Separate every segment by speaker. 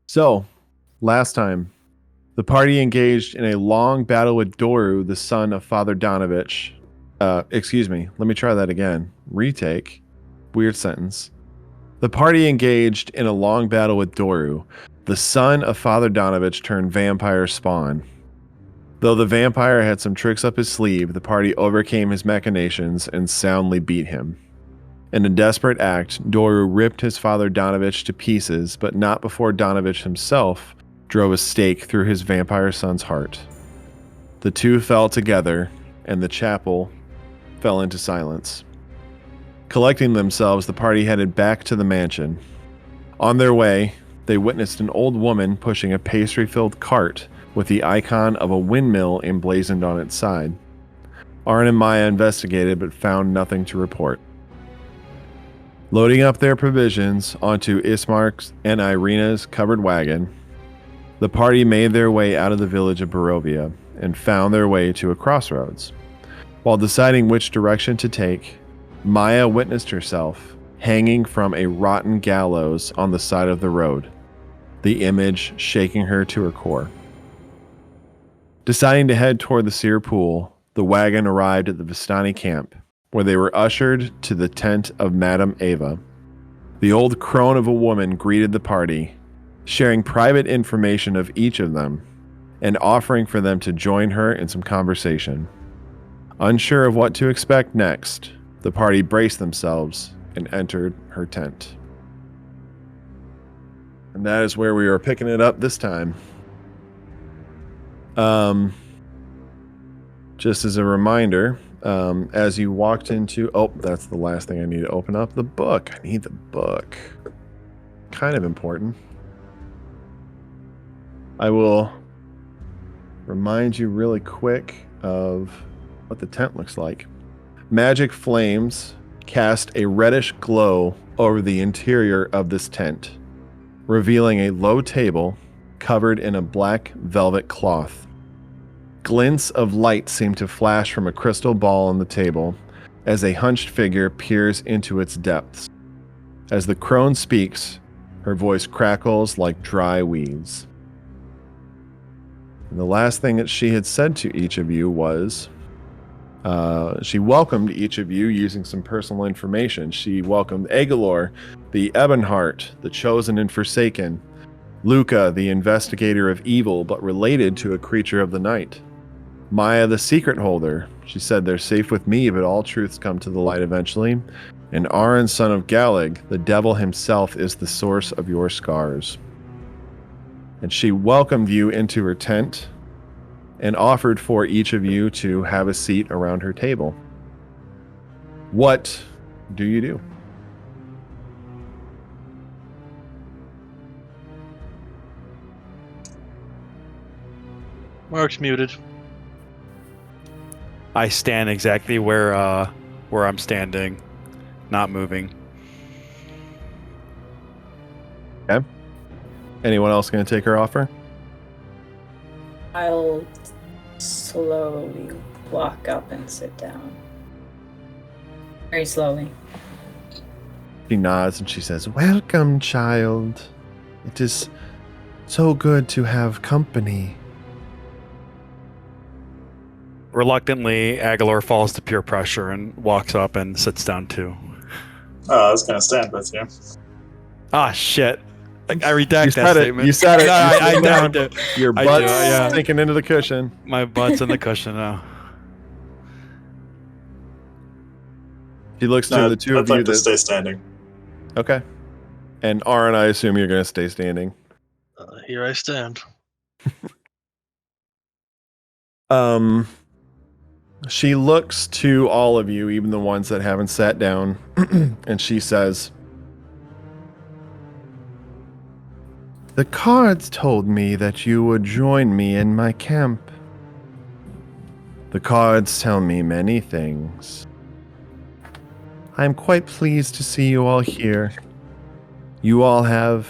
Speaker 1: So, last time, the party engaged in a long battle with Doru, the son of Father Donovich. Excuse me, let me try that again. Retake. Weird sentence. The party engaged in a long battle with Doru, the son of Father Donovich turned vampire spawn. Though the vampire had some tricks up his sleeve, the party overcame his machinations and soundly beat him. In a desperate act, Doru ripped his father Donovich to pieces, but not before Donovich himself drove a stake through his vampire son's heart. The two fell together, and the chapel fell into silence. Collecting themselves, the party headed back to the mansion. On their way, they witnessed an old woman pushing a pastry-filled cart with the icon of a windmill emblazoned on its side. Auron and Mya investigated but found nothing to report. Loading up their provisions onto Ismark's and Irina's covered wagon, the party made their way out of the village of Barovia and found their way to a crossroads. While deciding which direction to take, Mya witnessed herself hanging from a rotten gallows on the side of the road, the image shaking her to her core. Deciding to head toward the seer pool, the wagon arrived at the Vistani camp, where they were ushered to the tent of Madame Eva. The old crone of a woman greeted the party, sharing private information of each of them and offering for them to join her in some conversation. Unsure of what to expect next, the party braced themselves and entered her tent. And that is where we are picking it up this time. Just as a reminder, as you walked into... Oh, that's the last thing I need to open up. The book. I need the book. Kind of important. I will remind you really quick of what the tent looks like. Magic flames cast a reddish glow over the interior of this tent, revealing a low table covered in a black velvet cloth. Glints of light seem to flash from a crystal ball on the table as a hunched figure peers into its depths. As the crone speaks, her voice crackles like dry weeds. And the last thing that she had said to each of you was, she welcomed each of you using some personal information. She welcomed Aegolor, the Ebonheart, the chosen and forsaken, Luka, the investigator of evil but related to a creature of the night, Mya, the secret holder. She said, "They're safe with me, but all truths come to the light eventually." And Auron, son of Galig, the devil himself is the source of your scars. And she welcomed you into her tent and offered for each of you to have a seat around her table. What do you do?
Speaker 2: Mark's muted.
Speaker 3: I stand exactly where I'm standing, not moving.
Speaker 1: Okay. Anyone else going to take her offer?
Speaker 4: I'll slowly walk up and sit down. Very slowly.
Speaker 1: She nods and she says, "Welcome, child. It is so good to have company."
Speaker 3: Reluctantly, Aegolor falls to peer pressure and walks up and sits down too.
Speaker 5: Oh, I was gonna stand with you.
Speaker 3: Ah, shit. I redact that statement.
Speaker 1: You said it.
Speaker 3: No, I do.
Speaker 1: Your
Speaker 3: I
Speaker 1: butt's
Speaker 3: do, yeah.
Speaker 1: sinking into the cushion.
Speaker 3: My butt's in the cushion now.
Speaker 1: She looks to the two of
Speaker 5: I'd
Speaker 1: you.
Speaker 5: like to stay standing.
Speaker 1: Okay. And Auron, I assume you're going to stay standing.
Speaker 2: Here I stand.
Speaker 1: She looks to all of you, even the ones that haven't sat down, and she says, "The cards told me that you would join me in my camp. The cards tell me many things. I am quite pleased to see you all here. You all have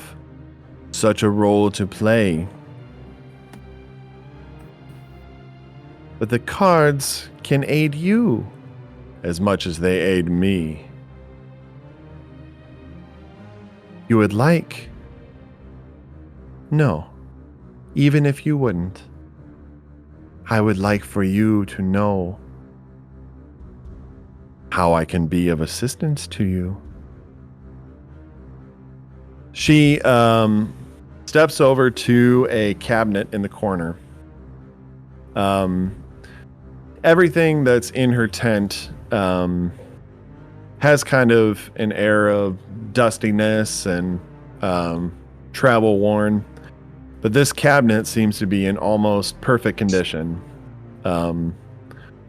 Speaker 1: such a role to play. But the cards can aid you as much as they aid me. You would like No. Even if you wouldn't, I would like for you to know how I can be of assistance to you. She steps over to a cabinet in the corner. Everything that's in her tent has kind of an air of dustiness and travel worn. But this cabinet seems to be in almost perfect condition.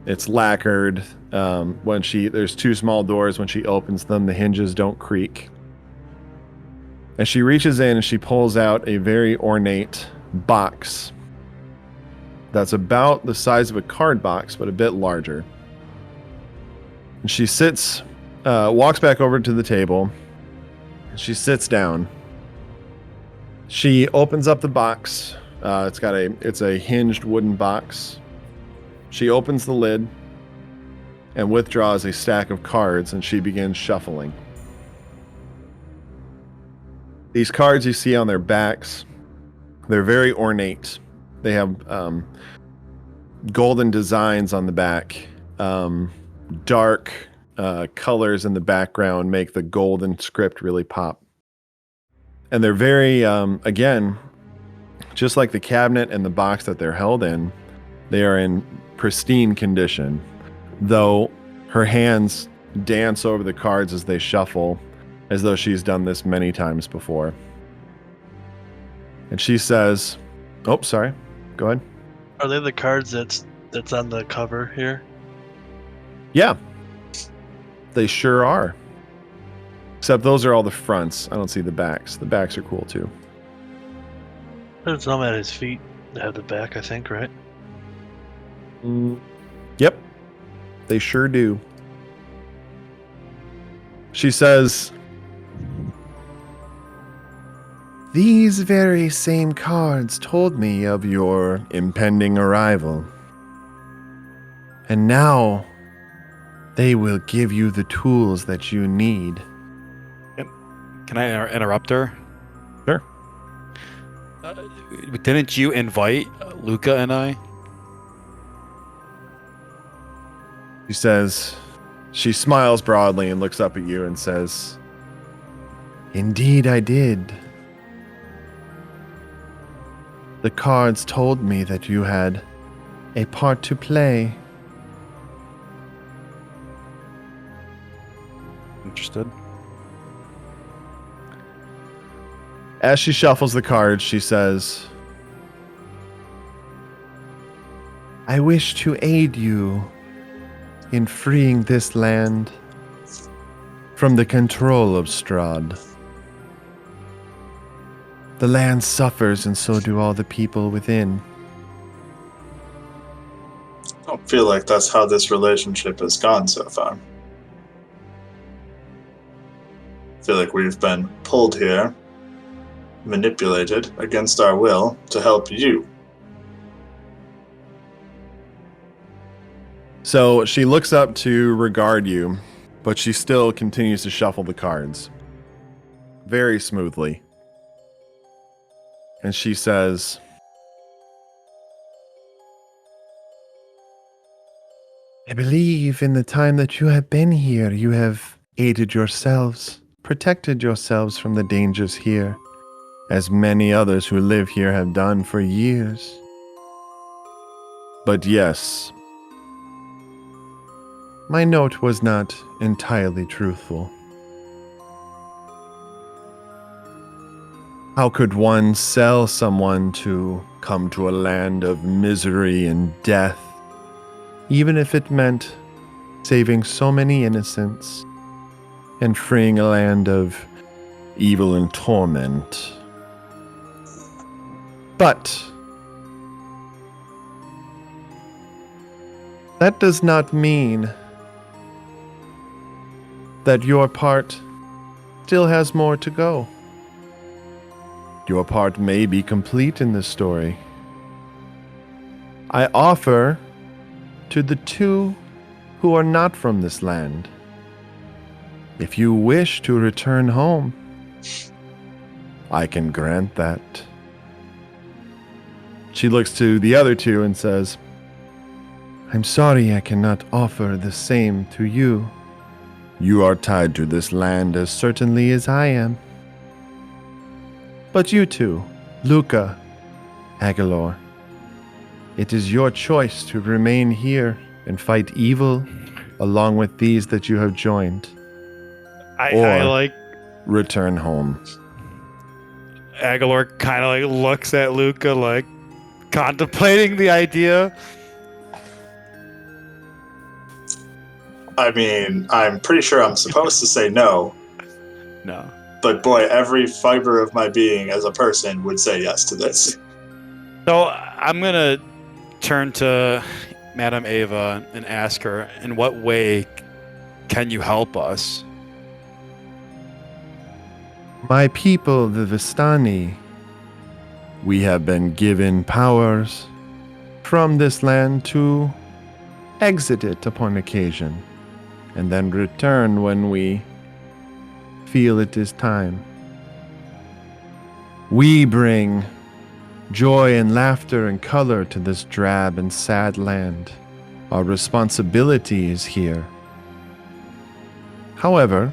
Speaker 1: It's lacquered. There's two small doors. When she opens them, the hinges don't creak. And she reaches in and she pulls out a very ornate box that's about the size of a card box, but a bit larger. And she walks back over to the table. And she sits down. She opens up the box. It's a hinged wooden box. She opens the lid and withdraws a stack of cards, and she begins shuffling. These cards you see on their backs, they're very ornate. They have golden designs on the back. Dark colors in the background make the golden script really pop. And they're very, again, just like the cabinet and the box that they're held in, they are in pristine condition, though her hands dance over the cards as they shuffle, as though she's done this many times before. And she says, oh, sorry, go ahead.
Speaker 2: Are they the cards that's on the cover here?
Speaker 1: Yeah, they sure are. Except those are all the fronts. I don't see the backs. The backs are cool too.
Speaker 2: There's some at his feet that have the back, I think, right?
Speaker 1: Yep, they sure do. She says, these very same cards told me of your impending arrival. And now they will give you the tools that you need.
Speaker 3: Can I interrupt her?
Speaker 1: Sure.
Speaker 3: Didn't you invite Luka and I?
Speaker 1: She says, she smiles broadly and looks up at you and says, indeed I did. The cards told me that you had a part to play.
Speaker 3: Interested.
Speaker 1: As she shuffles the cards, she says, I wish to aid you in freeing this land from the control of Strahd. The land suffers, and so do all the people within.
Speaker 5: I don't feel like that's how this relationship has gone so far. I feel like we've been pulled here, manipulated against our will to help you.
Speaker 1: So she looks up to regard you, but she still continues to shuffle the cards very smoothly. And she says, I believe in the time that you have been here, you have aided yourselves, protected yourselves from the dangers here, as many others who live here have done for years. But yes, my note was not entirely truthful. How could one sell someone to come to a land of misery and death, even if it meant saving so many innocents and freeing a land of evil and torment? But that does not mean that your part still has more to go. Your part may be complete in this story. I offer to the two who are not from this land, if you wish to return home, I can grant that. She looks to the other two and says, I'm sorry I cannot offer the same to you. You are tied to this land as certainly as I am. But you two, Luka, Aegolor, it is your choice to remain here and fight evil along with these that you have joined.
Speaker 3: I like
Speaker 1: return home.
Speaker 3: Aegolor kind of like looks at Luka like contemplating the idea.
Speaker 5: I mean, I'm pretty sure I'm supposed to say no.
Speaker 3: No.
Speaker 5: But boy, every fiber of my being as a person would say yes to this.
Speaker 3: So I'm going to turn to Madame Eva and ask her, in what way can you help us?
Speaker 1: My people, the Vistani, we have been given powers from this land to exit it upon occasion, and then return when we feel it is time. We bring joy and laughter and color to this drab and sad land. Our responsibility is here. However,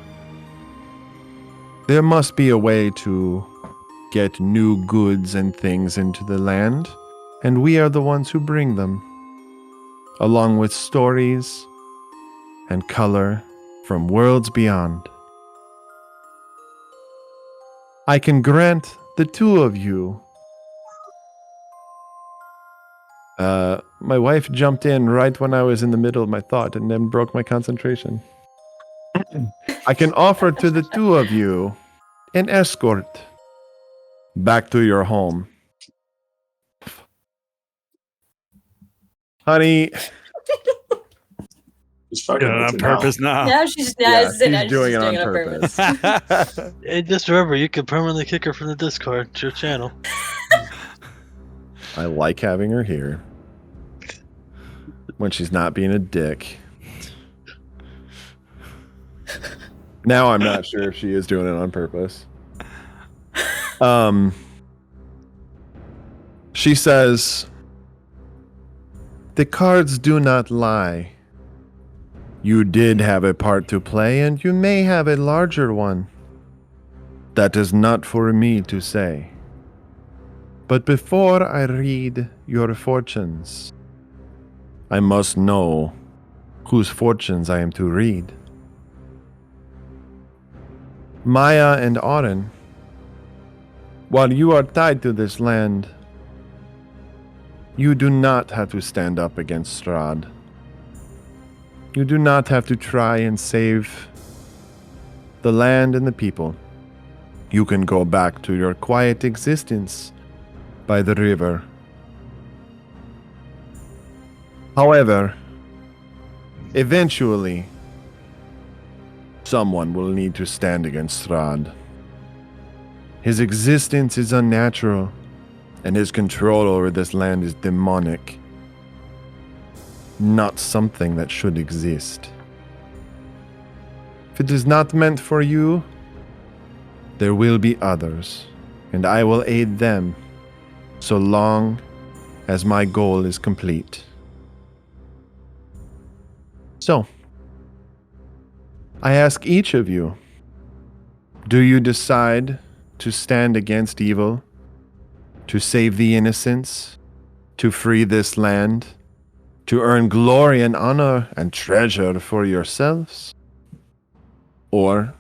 Speaker 1: there must be a way to get new goods and things into the land, and we are the ones who bring them, along with stories and color from worlds beyond. I can grant the two of you. My wife jumped in right when I was in the middle of my thought and then broke my concentration. I can offer to the two of you an escort back to your home. Honey,
Speaker 5: Just fucking
Speaker 3: Doing it
Speaker 5: with
Speaker 3: on
Speaker 5: you now.
Speaker 3: purpose now.
Speaker 4: Now she's
Speaker 1: doing it on purpose.
Speaker 2: Hey, just remember, you can permanently kick her from the Discord. It's your channel.
Speaker 1: I like having her here when she's not being a dick. Now I'm not sure if she is doing it on purpose. She says, the cards do not lie. You did have a part to play, and you may have a larger one. That is not for me to say. But before I read your fortunes, I must know whose fortunes I am to read. Mya and Auron, while you are tied to this land, you do not have to stand up against Strahd. You do not have to try and save the land and the people. You can go back to your quiet existence by the river. However, eventually, someone will need to stand against Strahd. His existence is unnatural, and his control over this land is demonic. Not something that should exist. If it is not meant for you, there will be others, and I will aid them so long as my goal is complete. So, I ask each of you, do you decide to stand against evil, to save the innocents, to free this land, to earn glory and honor and treasure for yourselves? Or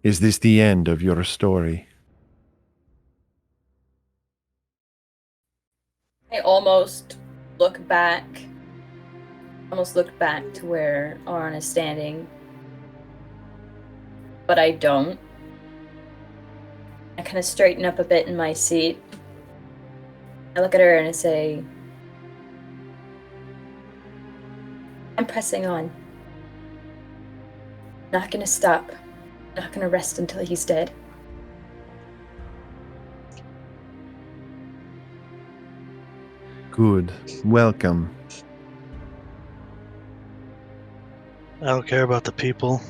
Speaker 1: is this the end of your story?
Speaker 4: I almost looked back to where Auron is standing, but I don't. I kind of straighten up a bit in my seat. I look at her and I say, I'm pressing on. Not gonna stop. Not gonna rest until he's dead.
Speaker 1: Good. Welcome.
Speaker 2: I don't care about the people.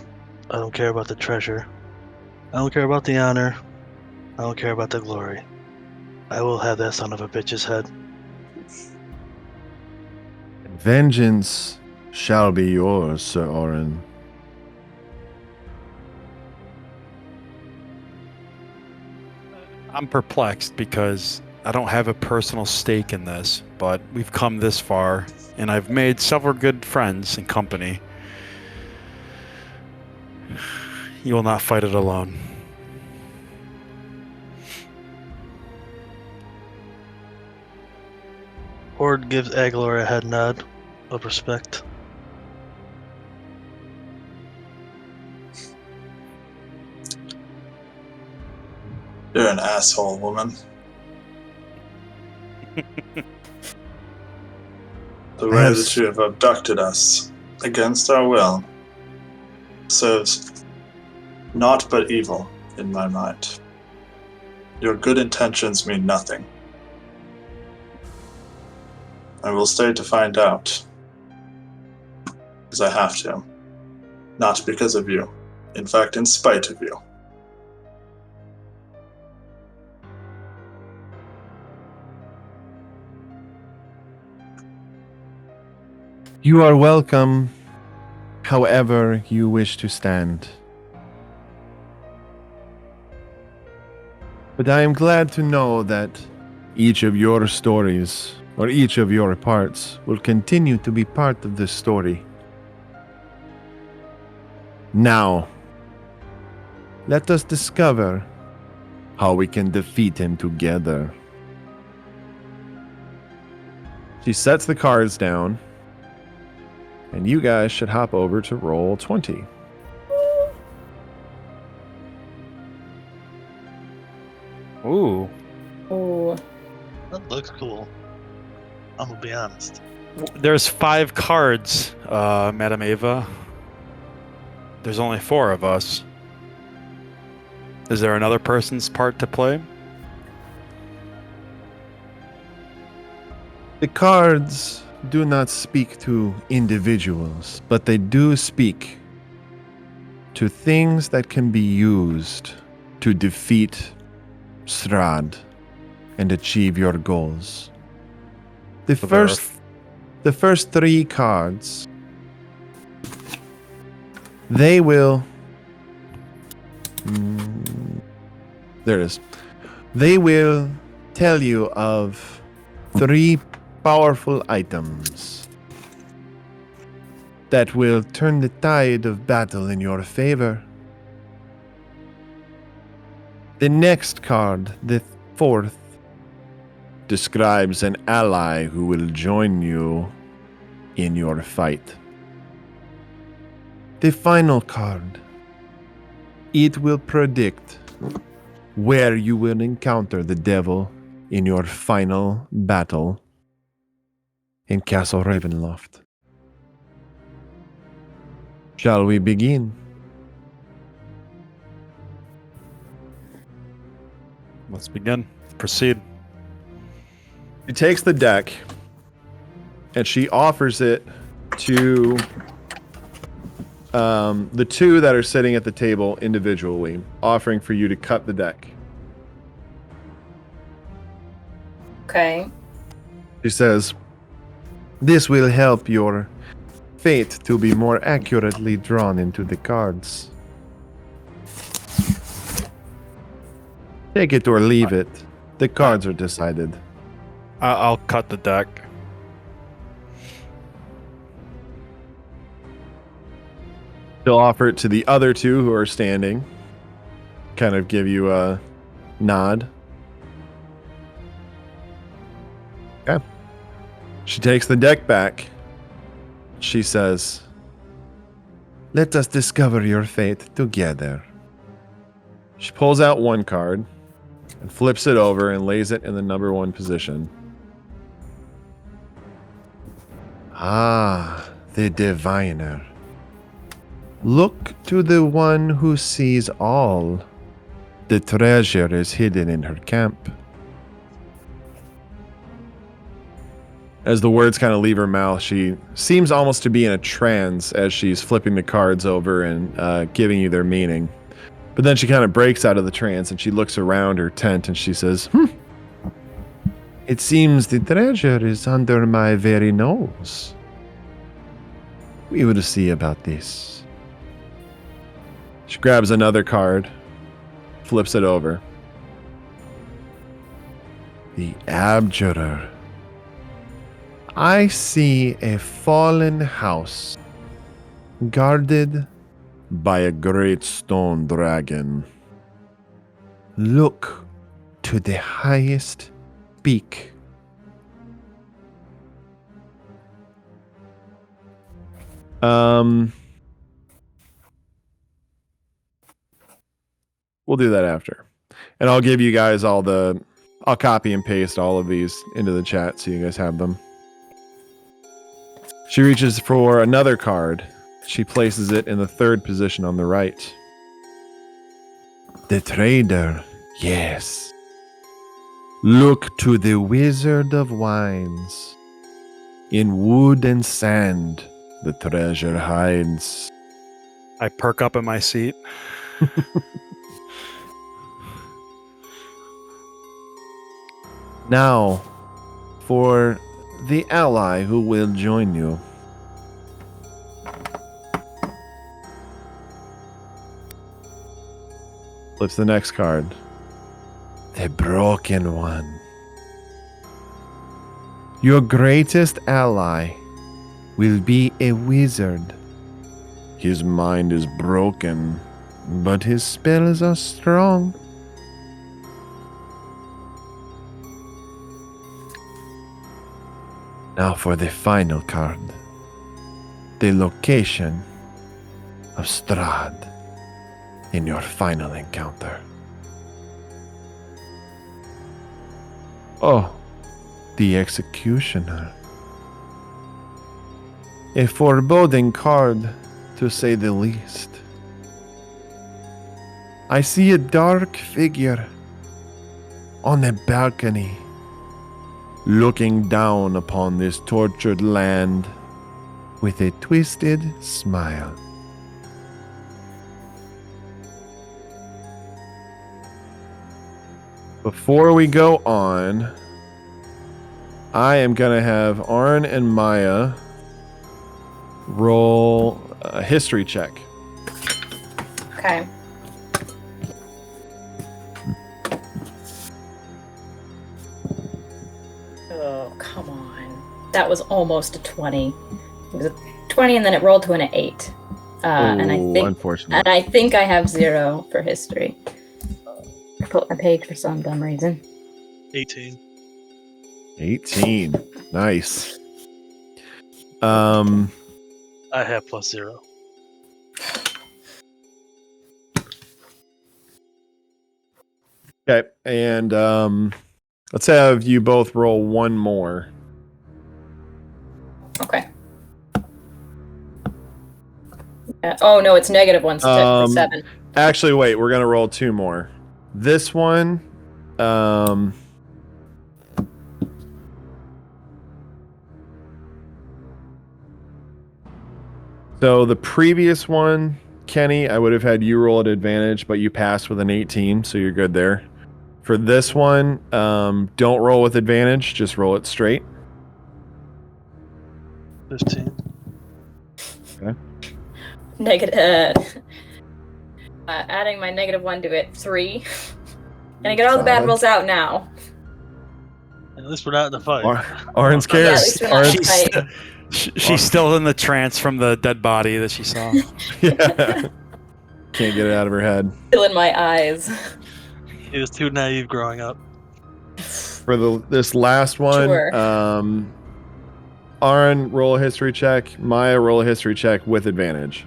Speaker 2: I don't care about the treasure. I don't care about the honor. I don't care about the glory. I will have that son of a bitch's head.
Speaker 1: Vengeance shall be yours, Sir Auron.
Speaker 3: I'm perplexed because I don't have a personal stake in this, but we've come this far, and I've made several good friends and company. You will not fight it alone.
Speaker 2: Horde gives Aegolor a head nod of respect.
Speaker 5: You're an asshole, woman. The way
Speaker 1: Yes.
Speaker 5: that you have abducted us against our will serves naught but evil in my mind. Your good intentions mean nothing. I will stay to find out. Because I have to. Not because of you. In fact, in spite of you.
Speaker 1: You are welcome, however you wish to stand. But I am glad to know that each of your stories, or each of your parts, will continue to be part of this story. Now, let us discover how we can defeat him together. She sets the cards down. And you guys should hop over to roll 20.
Speaker 3: Ooh.
Speaker 4: Ooh.
Speaker 2: That looks cool. I'm gonna be honest.
Speaker 3: There's 5 cards, Madame Eva. There's only 4 of us. Is there another person's part to play?
Speaker 1: The cards do not speak to individuals, but they do speak to things that can be used to defeat Strahd and achieve your goals. The
Speaker 3: So there are
Speaker 1: first 3 cards, they will there it is. They will tell you of 3 powerful items that will turn the tide of battle in your favor. The next card, the 4th, describes an ally who will join you in your fight. The final card, it will predict where you will encounter the devil in your final battle in Castle Ravenloft. Shall we begin?
Speaker 3: Let's begin. Proceed.
Speaker 1: She takes the deck and she offers it to the 2 that are sitting at the table individually, offering for you to cut the deck.
Speaker 4: Okay.
Speaker 1: She says, "This will help your fate to be more accurately drawn into the cards. Take it or leave it. The cards are decided."
Speaker 3: I'll cut the deck.
Speaker 1: She'll offer it to the other 2 who are standing. Kind of give you a nod. Okay. She takes the deck back. She says, "Let us discover your fate together." She pulls out 1 card and flips it over and lays it in the number 1 position. Ah, the diviner. Look to the one who sees all. The treasure is hidden in her camp. As the words kind of leave her mouth, she seems almost to be in a trance as she's flipping the cards over and giving you their meaning. But then she kind of breaks out of the trance and she looks around her tent and she says, "It seems the treasure is under my very nose. We will see about this. She grabs another card, flips it over. The Abjurer. I see a fallen house guarded by a great stone dragon. Look to the highest peak. We'll do that after. And I'll give you guys I'll copy and paste all of these into the chat so you guys have them. She reaches for another card. She places it in the third position on the right. The Trader, yes. Look to the Wizard of Wines. In wood and sand, the treasure hides.
Speaker 3: I perk up in my seat.
Speaker 1: Now, for the ally who will join you. Flips the next card. The Broken One. Your greatest ally will be a wizard. His mind is broken, but his spells are strong. Now for the final card. The location of Strahd in your final encounter. Oh, the Executioner. A foreboding card, to say the least. I see a dark figure on a balcony, looking down upon this tortured land with a twisted smile. Before we go on, I am going to have Auron and Mya roll a history check.
Speaker 4: Okay. Oh, come on. That was almost a 20. It was a 20 and then it rolled to an 8. And I think I have 0 for history. I put my page for some dumb reason.
Speaker 2: 18.
Speaker 1: 18. Nice.
Speaker 2: I have +0.
Speaker 1: Okay, and let's have you both roll one more.
Speaker 4: Okay. Oh no, it's -1 for 7.
Speaker 1: Actually, wait, we're gonna roll 2 more. This one, so the previous one, Kenny, I would have had you roll at advantage, but you passed with an 18, so you're good there. For this one, don't roll with advantage, just roll it straight.
Speaker 2: 15.
Speaker 1: Okay.
Speaker 4: Adding my -1 to it, 3. Can I get all the bad rolls out now?
Speaker 2: At least we're not in the fight.
Speaker 1: Auron's
Speaker 4: Yeah, at
Speaker 1: cares.
Speaker 4: least we're not in the fight.
Speaker 3: She's still in the trance from the dead body that she saw.
Speaker 1: Yeah. Can't get it out of her head.
Speaker 4: Still in my eyes.
Speaker 2: He was too naive growing up.
Speaker 1: For this last one,
Speaker 4: Sure.
Speaker 1: Auron, roll a history check. Mya, roll a history check with advantage.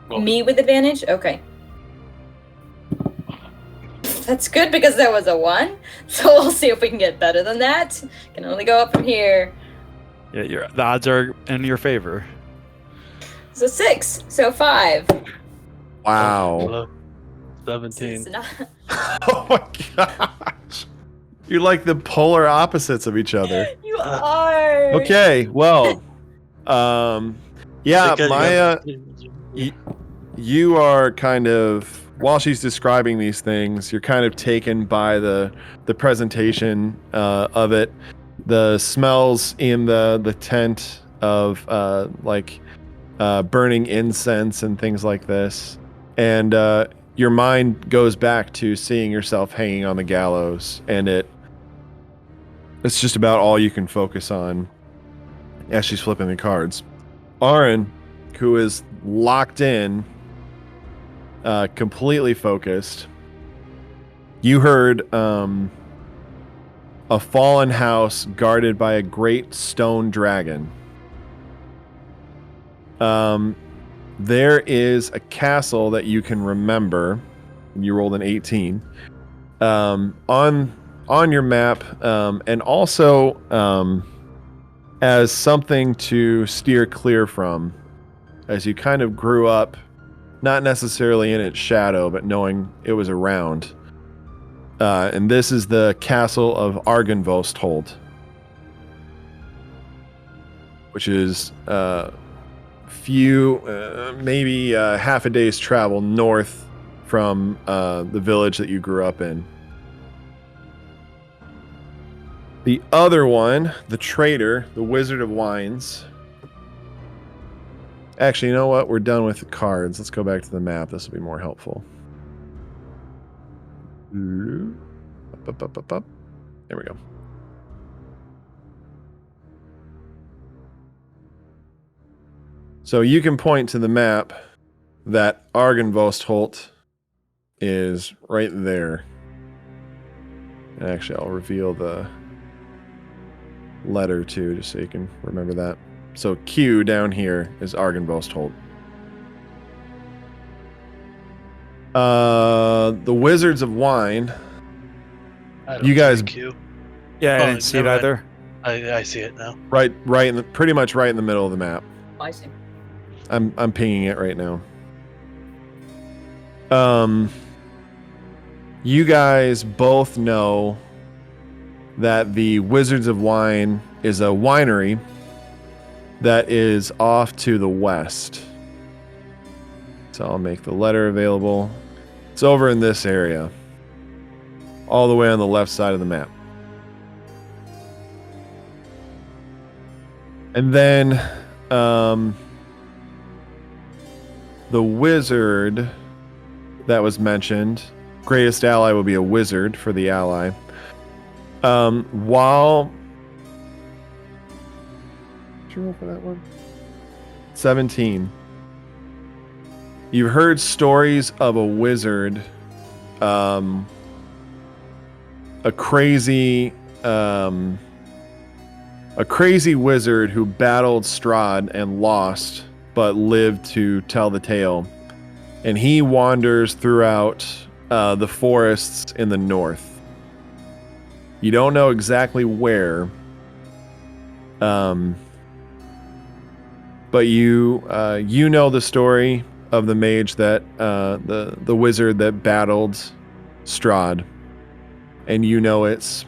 Speaker 4: Me with advantage? Okay. That's good because there was a 1. So we'll see if we can get better than that. Can only go up from here.
Speaker 3: Yeah, the odds are in your favor.
Speaker 4: So 6. So 5.
Speaker 1: Wow.
Speaker 2: Hello. 17.
Speaker 4: It's not...
Speaker 1: Oh my gosh. You're like the polar opposites of each other.
Speaker 4: You are.
Speaker 1: Okay, well, yeah,
Speaker 2: Because
Speaker 1: Mya,
Speaker 2: you
Speaker 1: you are kind of, while she's describing these things, you're kind of taken by the presentation of it. The smells in the tent of burning incense and things like this. And your mind goes back to seeing yourself hanging on the gallows, and it's just about all you can focus on as she's flipping the cards. Auron, who is locked in, completely focused, you heard a fallen house guarded by a great stone dragon. There is a castle that you can remember. You rolled an 18 on your map, and also as something to steer clear from as you kind of grew up, not necessarily in its shadow, but knowing it was around. And this is the castle of Argynvostholt, which is maybe half a day's travel north from the village that you grew up in. The other one, the traitor, the Wizard of Wines. Actually, you know what? We're done with the cards. Let's go back to the map. This will be more helpful. Up. There we go. So you can point to the map that Argynvostholt is right there. Actually, I'll reveal the letter too, just so you can remember that. So Q down here is Argynvostholt. The Wizards of Wine. You guys.
Speaker 2: Q.
Speaker 3: Yeah, I didn't see it either.
Speaker 2: I see it now.
Speaker 1: Right in the pretty much right in the middle of the map.
Speaker 4: I see.
Speaker 1: I'm pinging it right now. You guys both know that the Wizards of Wine is a winery that is off to the west. So I'll make the letter available. It's over in this area, all the way on the left side of the map. And then the wizard that was mentioned, greatest ally will be a wizard for the ally. While... Did you roll for that one? 17. You've heard stories of a wizard, a crazy wizard who battled Strahd and lost, but lived to tell the tale. And he wanders throughout the forests in the north. You don't know exactly where, but you know the story of the mage that the wizard that battled Strahd, and you know it's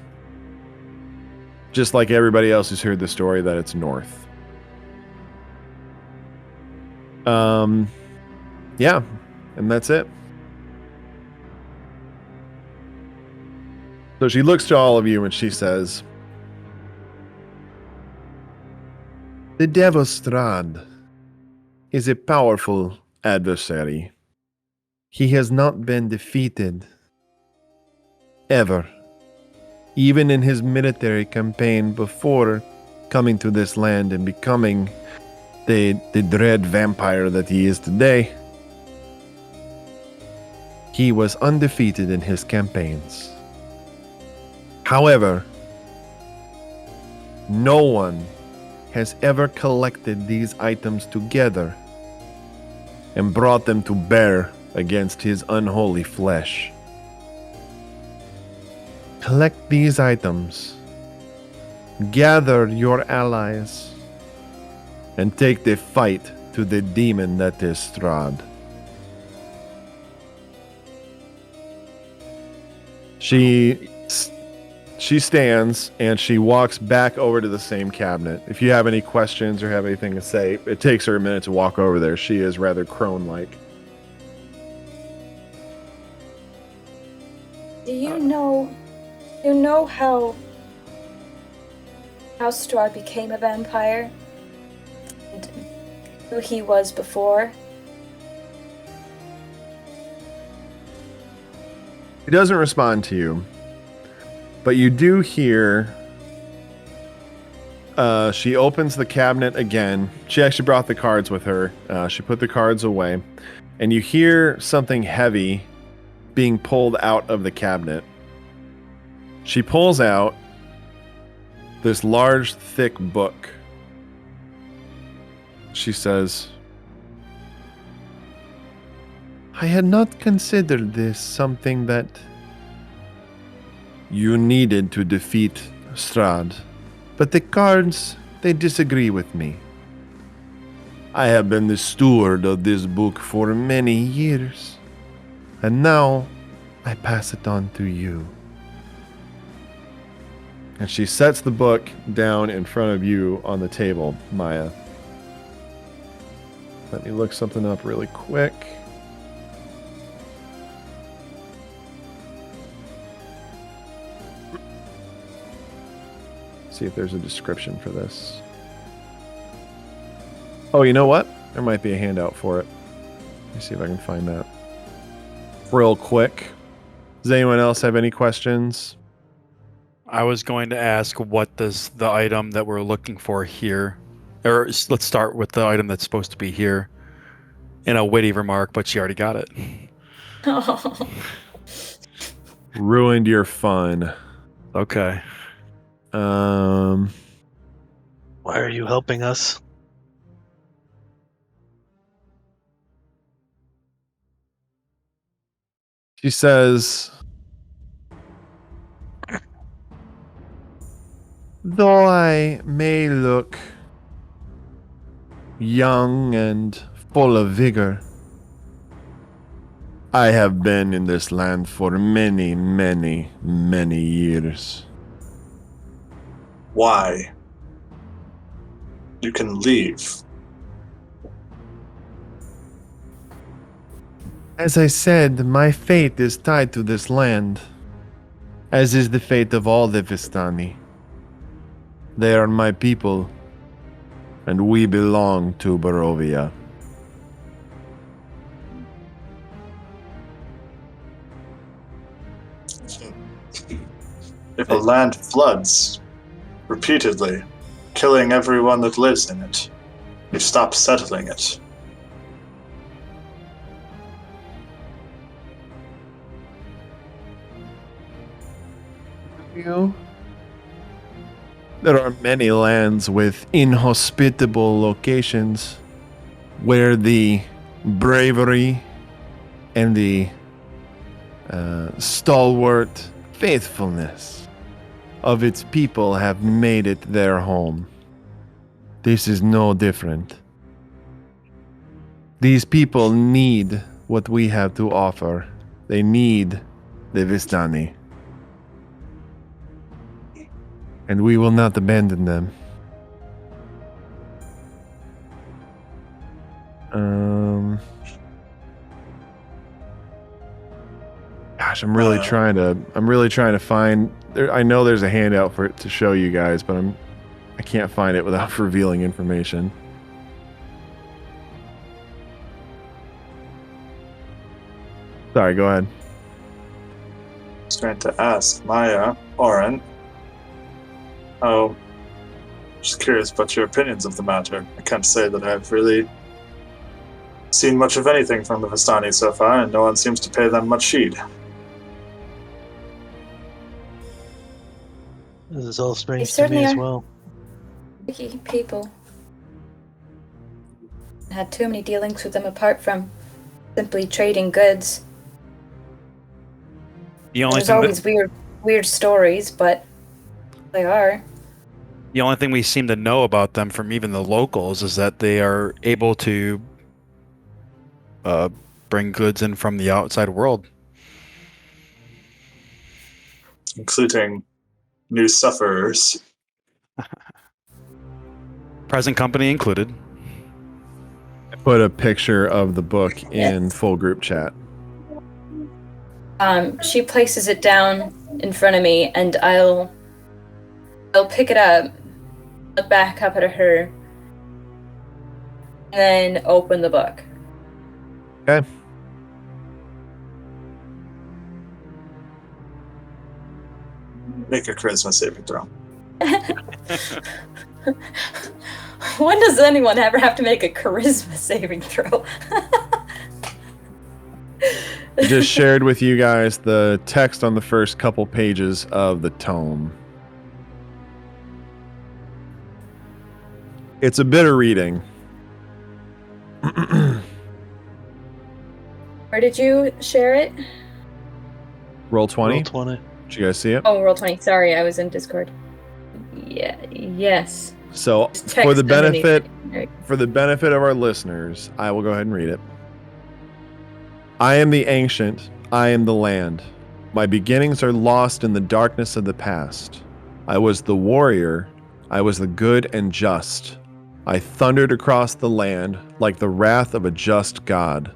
Speaker 1: just like everybody else who's heard the story that it's north. Yeah, and that's it. So she looks to all of you and she says, "The Devil Strahd is a powerful adversary. He has not been defeated ever, even in his military campaign before coming to this land and becoming the dread vampire that he is today. He was undefeated in his campaigns. However, no one has ever collected these items together and brought them to bear against his unholy flesh. Collect these items, gather your allies, and take the fight to the demon that is Strahd." She stands and she walks back over to the same cabinet. If you have any questions or have anything to say, it takes her a minute to walk over there. She is rather crone-like.
Speaker 4: Do you know how Strahd became a vampire? who he was before?
Speaker 1: He doesn't respond to you, but you do hear. She opens the cabinet again. She actually brought the cards with her. She put the cards away, and you hear something heavy being pulled out of the cabinet. She pulls out this large, thick book. She says, I had not considered this something that you needed to defeat Strahd, but the cards, they disagree with me. I have been the steward of this book for many years, and now I pass it on to you. And she sets the book down in front of you on the table, Maya. Let me look something up really quick. See if there's a description for this. Oh, you know what? There might be a handout for it. Let me see if I can find that real quick. Does anyone else have any questions?
Speaker 3: I was going to ask, what does the item that we're looking for here, or let's start with the item that's supposed to be here, in a witty remark, but she already got it.
Speaker 1: Ruined your fun.
Speaker 3: Okay.
Speaker 2: Why are you helping us?
Speaker 1: She says, though I may look young and full of vigor, I have been in this land for many, many, many years.
Speaker 5: Why? You can leave.
Speaker 1: As I said, my fate is tied to this land, as is the fate of all the Vistani. They are my people, and we belong to Barovia.
Speaker 5: If a land floods repeatedly, killing everyone that lives in it, you stop settling it.
Speaker 1: There are many lands with inhospitable locations where the bravery and the stalwart faithfulness of its people have made it their home. This is no different. These people need what we have to offer. They need the Vistani. And we will not abandon them. Gosh, I'm really trying to find. I know there's a handout for it to show you guys, but I can't find it without revealing information. Sorry, go ahead.
Speaker 5: I was trying to ask Maya, Auron. Oh, just curious about your opinions of the matter. I can't say that I've really seen much of anything from the Vistani so far, and no one seems to pay them much heed.
Speaker 2: This is all strange to me as well.
Speaker 4: Tricky people. I had too many dealings with them apart from simply trading goods. There's always weird stories, but they are.
Speaker 3: The only thing we seem to know about them from even the locals is that they are able to bring goods in from the outside world.
Speaker 5: Including new sufferers.
Speaker 3: Present company included.
Speaker 1: I put a picture of the book in full group chat.
Speaker 4: She places it down in front of me, and I'll pick it up, look back up at her, then open the book.
Speaker 1: Okay.
Speaker 5: Make a charisma saving throw.
Speaker 4: When does anyone ever have to make a charisma saving throw?
Speaker 1: I just shared with you guys the text on the first couple pages of the tome. It's a bit of reading.
Speaker 4: Where did you share it?
Speaker 1: Roll 20.
Speaker 2: Roll 20.
Speaker 1: Did you guys see it?
Speaker 4: Oh, roll 20. Sorry, I was in Discord. Yeah. Yes.
Speaker 1: So
Speaker 4: Text
Speaker 1: for the benefit
Speaker 4: underneath.
Speaker 1: of our listeners, I will go ahead and read it. I am the ancient, I am the land. My beginnings are lost in the darkness of the past. I was the warrior, I was the good and just. I thundered across the land like the wrath of a just god.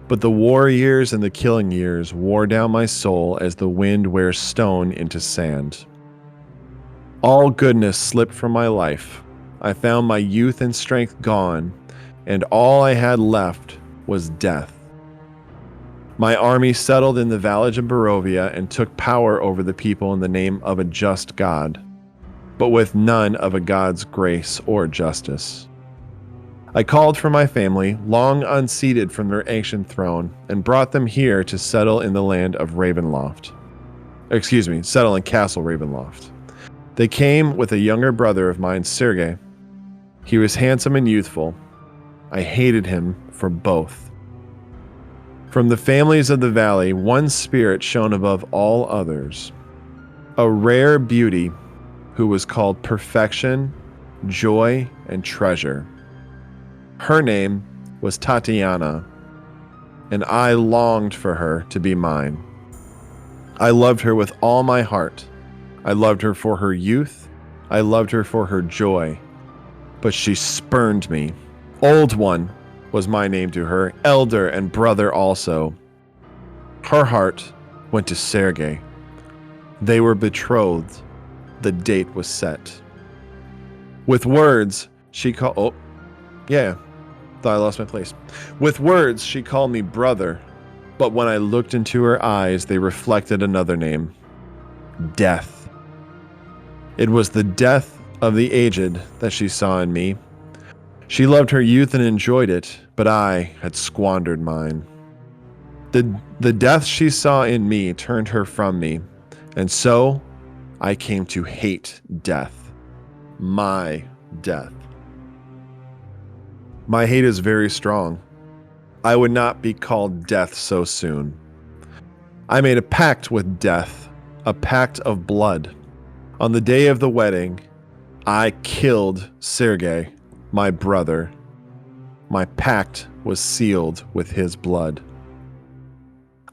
Speaker 1: But the war years and the killing years wore down my soul as the wind wears stone into sand. All goodness slipped from my life. I found my youth and strength gone, and all I had left was death. My army settled in the village of Barovia and took power over the people in the name of a just God, but with none of a God's grace or justice. I called for my family, long unseated from their ancient throne, and brought them here to settle in the land of Ravenloft. Settle in Castle Ravenloft. They came with a younger brother of mine, Sergei. He was handsome and youthful. I hated him for both. From the families of the valley, one spirit shone above all others. A rare beauty who was called Perfection, Joy, and Treasure. Her name was Tatiana, and I longed for her to be mine. I loved her with all my heart. I loved her for her youth. I loved her for her joy. But she spurned me. Old One was my name to her, elder and brother also. Her heart went to Sergei. They were betrothed. The date was set. With words, she called... Oh, yeah. Thought I lost my place. With words, she called me brother. But when I looked into her eyes, they reflected another name. Death. It was the death of the aged that she saw in me. She loved her youth and enjoyed it, but I had squandered mine. The death she saw in me turned her from me, and so I came to hate death. My death. My hate is very strong. I would not be called death so soon. I made a pact with death, a pact of blood. On the day of the wedding, I killed Sergei, my brother. My pact was sealed with his blood.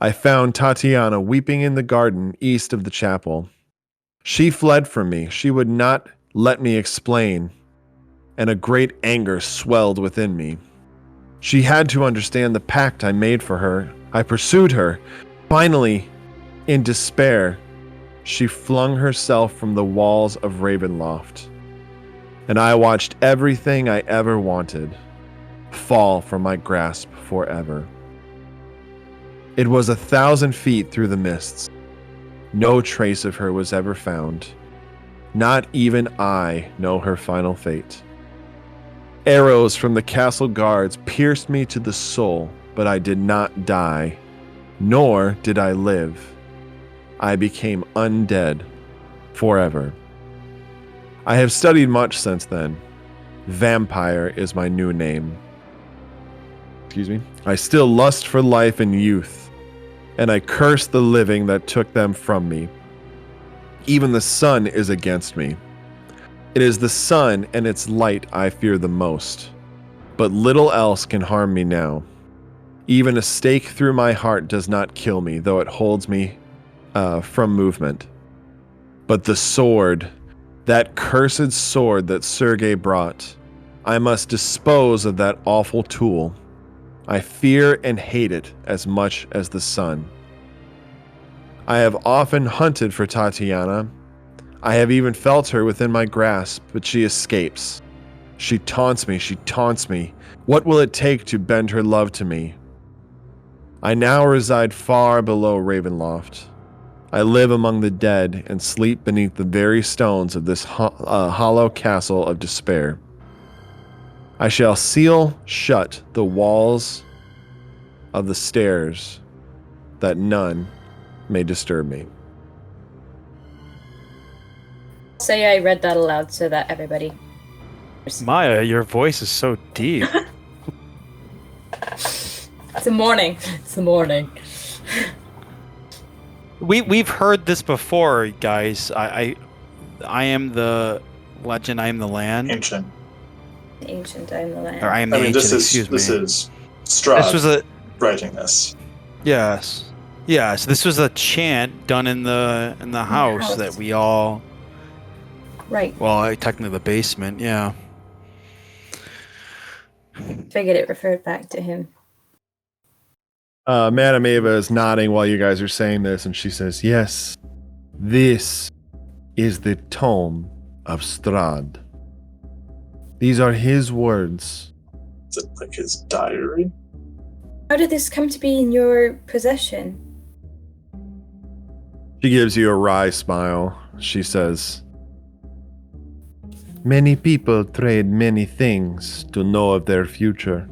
Speaker 1: I found Tatiana weeping in the garden east of the chapel. She fled from me. She would not let me explain, and a great anger swelled within me. She had to understand the pact I made for her. I pursued her. Finally, in despair, she flung herself from the walls of Ravenloft, and I watched everything I ever wanted fall from my grasp forever. It was 1,000 feet through the mists. No trace of her was ever found. Not even I know her final fate. Arrows from the castle guards pierced me to the soul, but I did not die, nor did I live. I became undead forever. I have studied much since then. Vampire is my new name. I still lust for life and youth, and I curse the living that took them from me. Even the sun is against me. It is the sun and its light I fear the most, but little else can harm me now. Even a stake through my heart does not kill me, though it holds me from movement. But the sword, that cursed sword that Sergei brought, I must dispose of that awful tool. I fear and hate it as much as the sun. I have often hunted for Tatiana. I have even felt her within my grasp, but she escapes. She taunts me. What will it take to bend her love to me? I now reside far below Ravenloft. I live among the dead and sleep beneath the very stones of this hollow castle of despair. I shall seal shut the walls of the stairs that none may disturb me.
Speaker 4: Say I read that aloud so that everybody.
Speaker 3: Maya, your voice is so deep.
Speaker 4: It's the morning. It's the morning.
Speaker 3: We've heard this before, guys. I am the legend. I am the land.
Speaker 5: Ancient.
Speaker 4: Ancient, I am the land.
Speaker 3: Or I am the ancient.
Speaker 5: This
Speaker 3: excuse me.
Speaker 5: is Strahd
Speaker 3: This was a
Speaker 5: writing this.
Speaker 3: yes. This was a chant done in the house that we all.
Speaker 4: Right.
Speaker 3: Well, technically the basement. Yeah.
Speaker 4: Figured it referred back to him.
Speaker 1: Madame Eva is nodding while you guys are saying this, and she says, yes, this is the tome of Strahd. These are his words.
Speaker 5: Is it like his diary?
Speaker 4: How did this come to be in your possession?
Speaker 1: She gives you a wry smile. She says, many people trade many things to know of their future.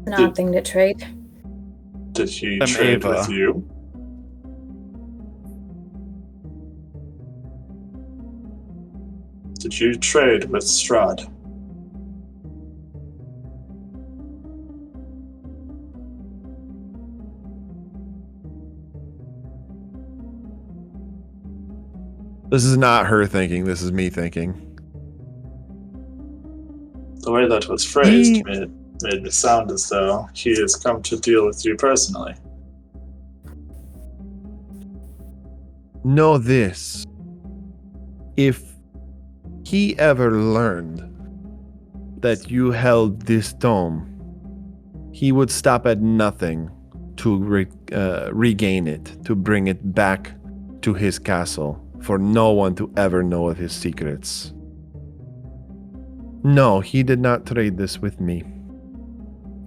Speaker 4: An odd thing to trade.
Speaker 5: Did he
Speaker 3: Madame
Speaker 5: trade
Speaker 3: Eva.
Speaker 5: with you? Did you trade with Strahd?
Speaker 1: This is not her thinking. This is me thinking.
Speaker 5: The way that was phrased made it sound as though he has come to deal with you personally.
Speaker 1: Know this. If he ever learned that you held this tome, he would stop at nothing to regain it, to bring it back to his castle, for no one to ever know of his secrets. No, he did not trade this with me.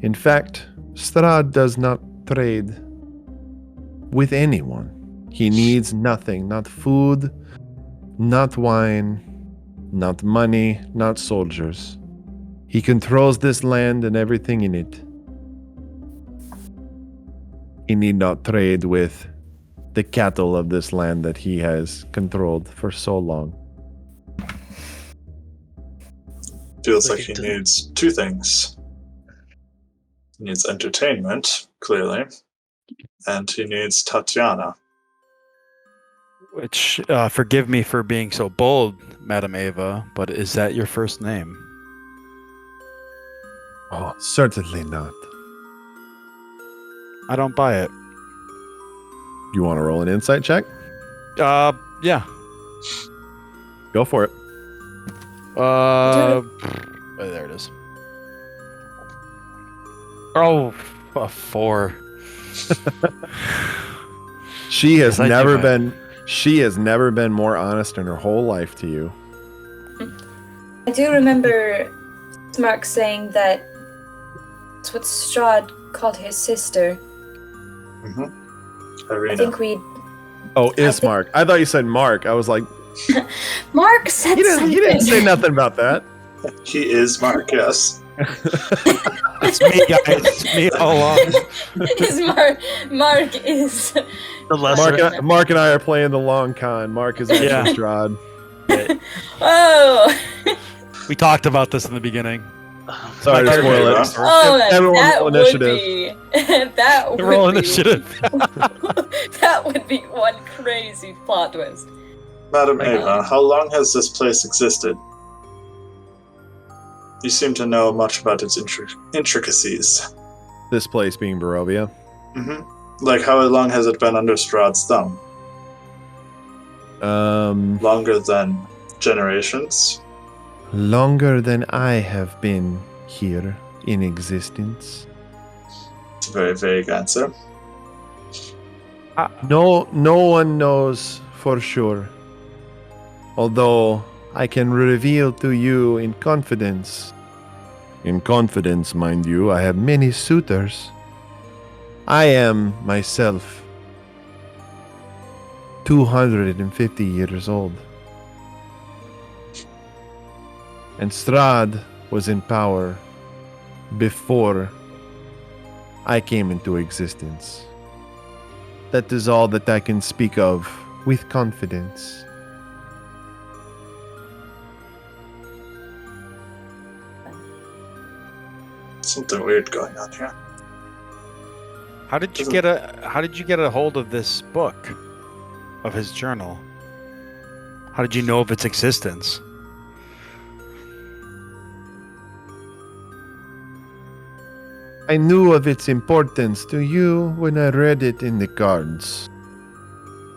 Speaker 1: In fact, Strahd does not trade with anyone. He needs nothing, not food, not wine, not money, not soldiers. He controls this land and everything in it. He need not trade with the cattle of this land that he has controlled for so long.
Speaker 5: Feels like he needs two things. He needs entertainment, clearly, and he needs Tatiana.
Speaker 3: Which, forgive me for being so bold, Madame Eva, but is that your first name?
Speaker 1: Oh, certainly not.
Speaker 3: I don't buy it.
Speaker 1: You want to roll an insight check?
Speaker 3: Yeah.
Speaker 1: Go for it.
Speaker 3: There it is. Oh, a 4.
Speaker 1: She has
Speaker 3: Yes,
Speaker 1: she has never been more honest in her whole life to you.
Speaker 4: I do remember Mark saying that it's what Strahd called his sister.
Speaker 5: Mm-hmm. Irina.
Speaker 4: I think we.
Speaker 1: Oh, Ismark. I thought you said Mark. I was like,
Speaker 4: Mark said
Speaker 1: he
Speaker 4: something.
Speaker 1: didn't say nothing about that.
Speaker 5: He is Mark, yes.
Speaker 3: It's me, guys. It's me all along.
Speaker 4: Mark is
Speaker 2: The lesser.
Speaker 1: Mark and I are playing the long con. Mark is actually
Speaker 3: Yeah.
Speaker 1: Strahd.
Speaker 4: Oh.
Speaker 3: We talked about this in the beginning.
Speaker 1: Sorry to spoil it.
Speaker 4: Oh,
Speaker 1: Everyone
Speaker 4: that
Speaker 1: roll
Speaker 4: would
Speaker 1: initiative.
Speaker 4: be that would
Speaker 3: Roll
Speaker 4: be
Speaker 3: initiative.
Speaker 4: that would be one crazy plot twist.
Speaker 5: Madame Eva, how long has this place existed? You seem to know much about its intricacies.
Speaker 1: This place being Barovia.
Speaker 5: Mm-hmm. Like, how long has it been under Strahd's thumb? Longer than generations?
Speaker 1: Longer than I have been here in existence.
Speaker 5: It's a very vague answer.
Speaker 1: No one knows for sure. Although I can reveal to you in confidence. In confidence, mind you, I have many suitors. I am myself 250 years old. And Strahd was in power before I came into existence. That is all that I can speak of with confidence.
Speaker 5: Something weird going on here.
Speaker 3: How did you get a hold of this book, of his journal? How did you know of its existence?
Speaker 1: I knew of its importance to you when I read it in the cards.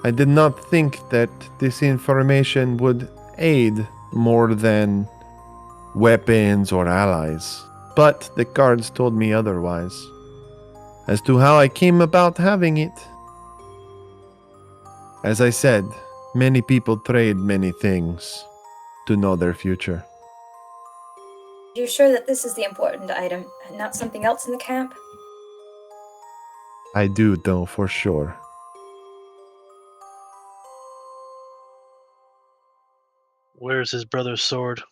Speaker 1: I did not think that this information would aid more than weapons or allies, but the cards told me otherwise. As to how I came about having it, as I said, many people trade many things to know their future.
Speaker 4: You're sure that this is the important item and not something else in the camp?
Speaker 1: I do know for sure.
Speaker 2: Where's his brother's sword?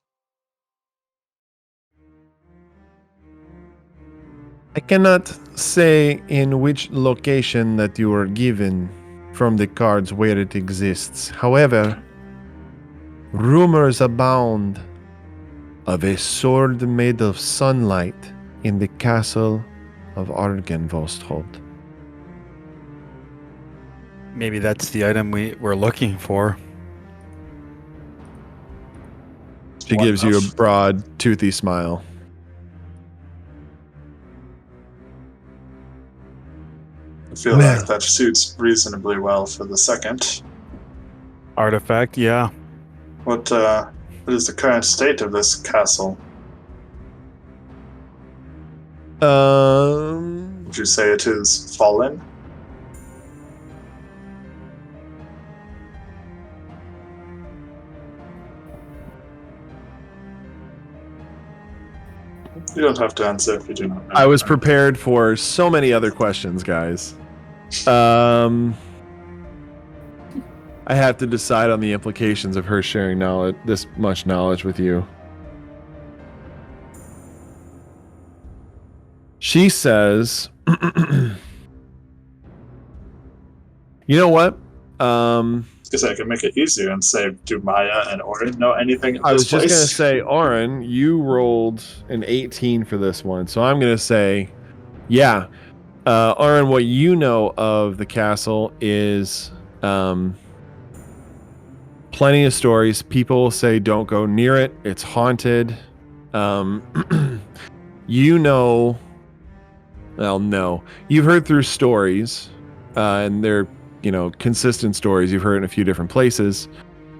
Speaker 1: I cannot say in which location that you were given from the cards where it exists. However, rumors abound of a sword made of sunlight in the castle of Argenvosthold.
Speaker 3: Maybe that's the item we're looking for.
Speaker 1: She gives you a broad, toothy smile.
Speaker 5: I feel like that suits reasonably well for the second.
Speaker 3: Artifact, yeah.
Speaker 5: What is the current state of this castle? Would you say it is fallen? You don't have to answer if you do not know.
Speaker 1: I was prepared for so many other questions, guys. I have to decide on the implications of her sharing knowledge, this much knowledge with you. She says, you know what?
Speaker 5: Because I can make it easier and say, do Maya and Auron know anything of
Speaker 1: I
Speaker 5: this
Speaker 1: was just
Speaker 5: place?
Speaker 1: going to say, Auron, you rolled an 18 for this one. So I'm going to say, yeah. Auron, what you know of the castle is plenty of stories. People say don't go near it. It's haunted. You know... Well, no. You've heard through stories, and they're, consistent stories. You've heard in a few different places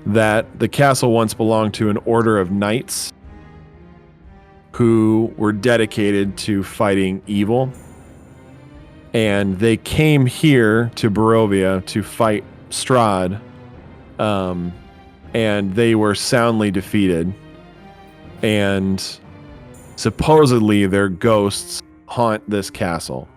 Speaker 1: that the castle once belonged to an order of knights who were dedicated to fighting evil. And they came here to Barovia to fight Strahd, and they were soundly defeated. And supposedly their ghosts haunt this castle.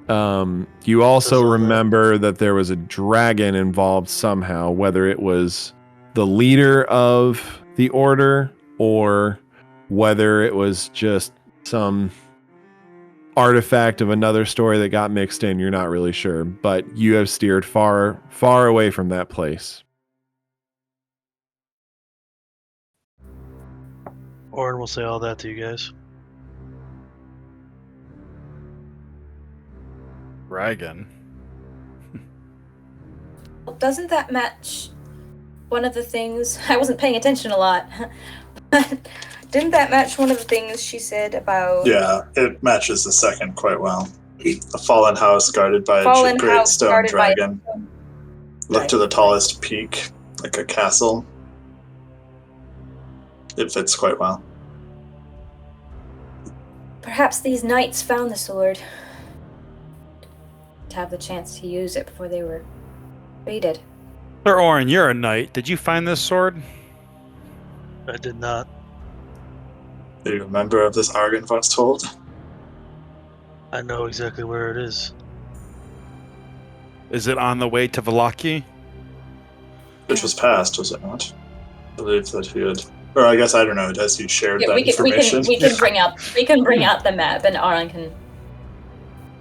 Speaker 1: You also remember that there was a dragon involved somehow, whether it was the leader of the order or whether it was just some artifact of another story that got mixed in. You're not really sure, but you have steered far, far away from that place.
Speaker 2: Auron will say all that to you guys.
Speaker 3: Dragon.
Speaker 4: Well, doesn't that match one of the things? I wasn't paying attention a lot. But didn't that match one of the things she said about...
Speaker 5: Yeah, it matches the second quite well. A fallen house guarded by a great stone dragon. Look to the tallest peak, like a castle. It fits quite well.
Speaker 4: Perhaps these knights found the sword to have the chance to use it before they were raided.
Speaker 3: Sir Auron, you're a knight. Did you find this sword?
Speaker 2: I did not.
Speaker 5: Do you remember of this Argon once told?
Speaker 2: I know exactly where it is.
Speaker 3: Is it on the way to Vallaki?
Speaker 5: Which was passed, was it not? I believe that he had... Or I guess, I don't know, as you shared that
Speaker 4: we
Speaker 5: information.
Speaker 4: can bring out the map, and Auron can...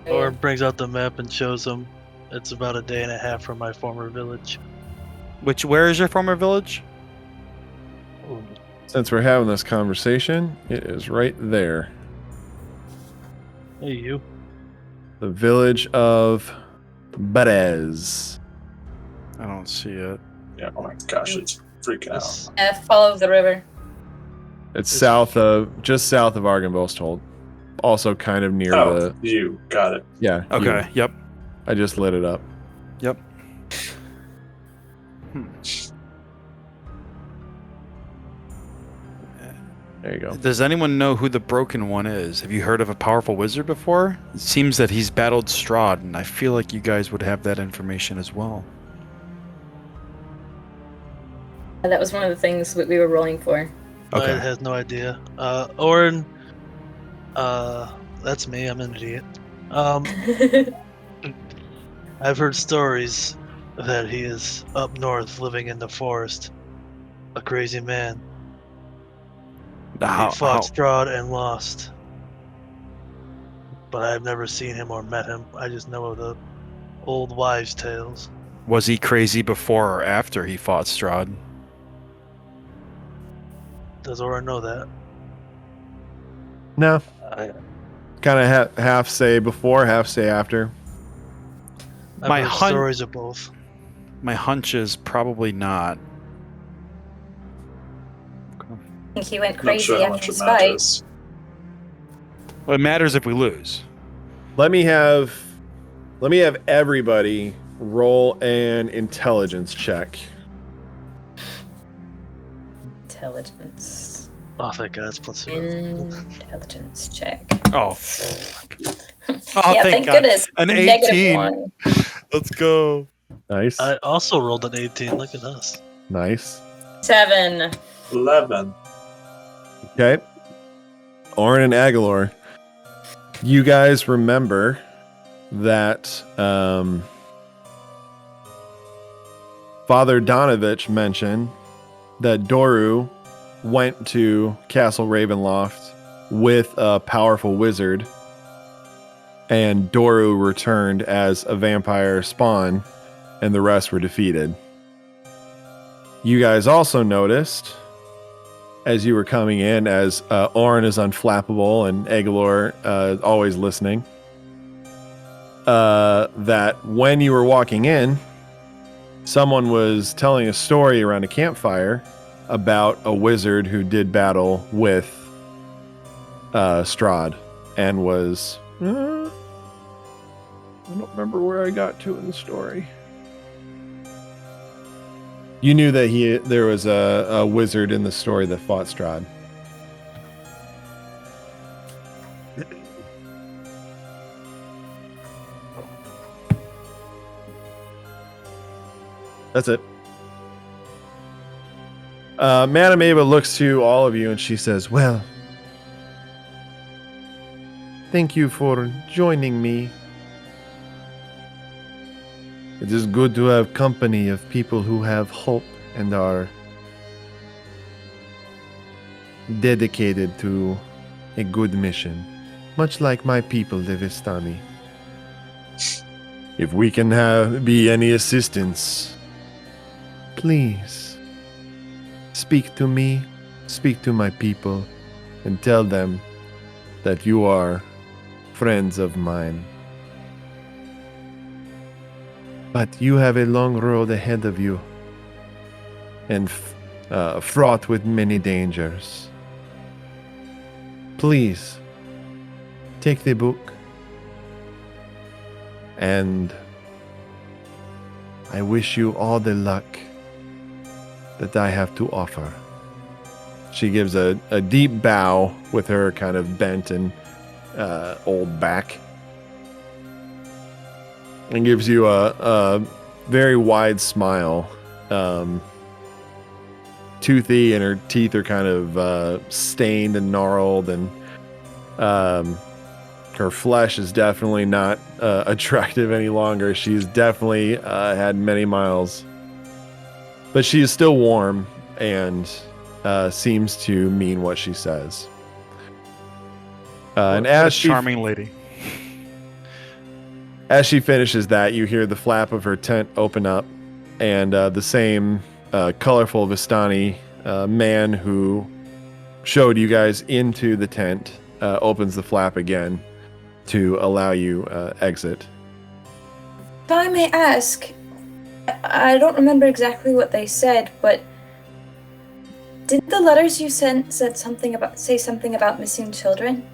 Speaker 2: Or brings out the map and shows him it's about a day and a half from my former village.
Speaker 3: Where is your former village?
Speaker 2: Ooh.
Speaker 1: Since we're having this conversation, it is right there.
Speaker 2: Hey, you.
Speaker 1: The village of Berez.
Speaker 3: I don't see it.
Speaker 5: Yeah, oh my gosh, it's freaking out.
Speaker 4: Follow the river.
Speaker 1: It's just south of Argynvostholt. Also kind of near the...
Speaker 5: you. Got it.
Speaker 1: Yeah.
Speaker 3: Okay,
Speaker 1: you.
Speaker 3: yep.
Speaker 1: I just lit it up.
Speaker 3: Yep.
Speaker 1: There you go.
Speaker 3: Does anyone know who the Broken One is? Have you heard of a powerful wizard before? It seems that he's battled Strahd, and I feel like you guys would have that information as well.
Speaker 4: That was one of the things we were rolling for.
Speaker 3: Okay.
Speaker 2: I has no idea. Auron, that's me. I'm an idiot. I've heard stories that he is up north, living in the forest. A crazy man. He fought Strahd and lost. But I've never seen him or met him. I just know of the old wives' tales.
Speaker 3: Was he crazy before or after he fought Strahd?
Speaker 2: Does Auron know that?
Speaker 1: No. Kind of half say before, half say after.
Speaker 2: I've heard stories of both.
Speaker 3: My hunch is probably not.
Speaker 4: I think he went crazy after his fight.
Speaker 3: Well, it matters if we lose.
Speaker 1: Let me have everybody roll an intelligence check.
Speaker 4: Intelligence.
Speaker 2: Oh, thank God, it's plus 0.
Speaker 4: Intelligence check.
Speaker 3: Oh.
Speaker 4: Yeah, thank goodness.
Speaker 3: An
Speaker 4: Negative
Speaker 3: 18.
Speaker 4: 1.
Speaker 3: Let's go.
Speaker 1: Nice.
Speaker 2: I also rolled an 18. Look at us.
Speaker 1: Nice.
Speaker 4: 7.
Speaker 5: 11.
Speaker 1: Okay. Auron and Aegolor, you guys remember that Father Donovich mentioned that Doru went to Castle Ravenloft with a powerful wizard, and Doru returned as a vampire spawn, and the rest were defeated. You guys also noticed, as you were coming in, as Auron is unflappable and Aegolor always listening, that when you were walking in, someone was telling a story around a campfire about a wizard who did battle with Strahd and was... I don't remember where I got to in the story. You knew that there was a wizard in the story that fought Strahd. That's it. Madame Eva looks to all of you and she says, "Well, thank you for joining me. It is good to have company of people who have hope and are dedicated to a good mission, much like my people, the Vistani. If we can be any assistance, please speak to me, speak to my people, and tell them that you are friends of mine. But you have a long road ahead of you, and fraught with many dangers. Please, take the book, and I wish you all the luck that I have to offer." She gives a deep bow with her kind of bent and old back. and gives you a very wide smile. Toothy, and her teeth are kind of stained and gnarled, and her flesh is definitely not attractive any longer. She's definitely had many miles, but she is still warm and seems to mean what she says. And as
Speaker 3: charming lady.
Speaker 1: As she finishes that, you hear the flap of her tent open up, and the same colorful Vistani man who showed you guys into the tent opens the flap again to allow you exit.
Speaker 4: If I may ask, I don't remember exactly what they said, but didn't the letters you sent say something about missing children?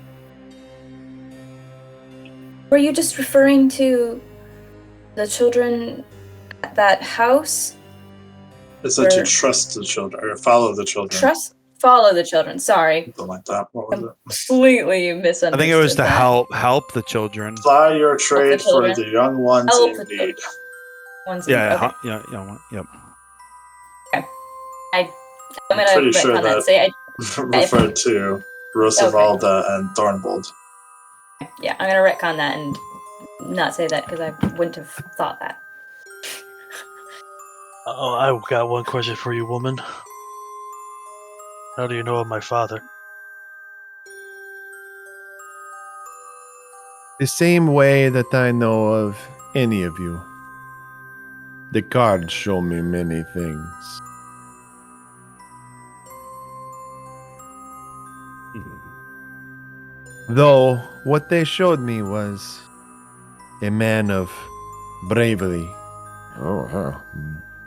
Speaker 4: Were you just referring to the children at that house?
Speaker 5: It's that you trust the children, or follow the children.
Speaker 4: Follow the children, sorry.
Speaker 5: Something like that. What was it?
Speaker 4: Completely misunderstood.
Speaker 3: I think it was to help the children.
Speaker 5: Ply your trade for the young ones in need.
Speaker 3: Yep.
Speaker 4: Okay. I'm
Speaker 5: pretty
Speaker 4: gonna
Speaker 5: sure
Speaker 4: retcon
Speaker 5: that
Speaker 4: say
Speaker 5: referred to Rosavalda and Thornbold.
Speaker 4: Yeah, I'm gonna retcon that and not say that because I wouldn't have thought that.
Speaker 2: Oh, I've got one question for you, woman. How do you know of my father?
Speaker 1: The same way that I know of any of you. The cards show me many things. Though what they showed me was a man of bravery.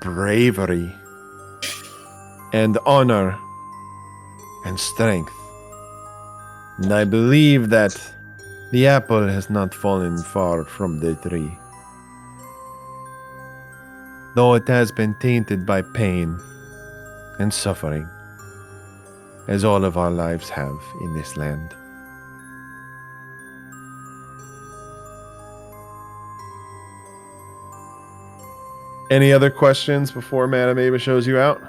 Speaker 1: Bravery. And honor. And strength. And I believe that the apple has not fallen far from the tree. Though it has been tainted by pain and suffering, as all of our lives have in this land. Any other questions before Madame Eva shows you out?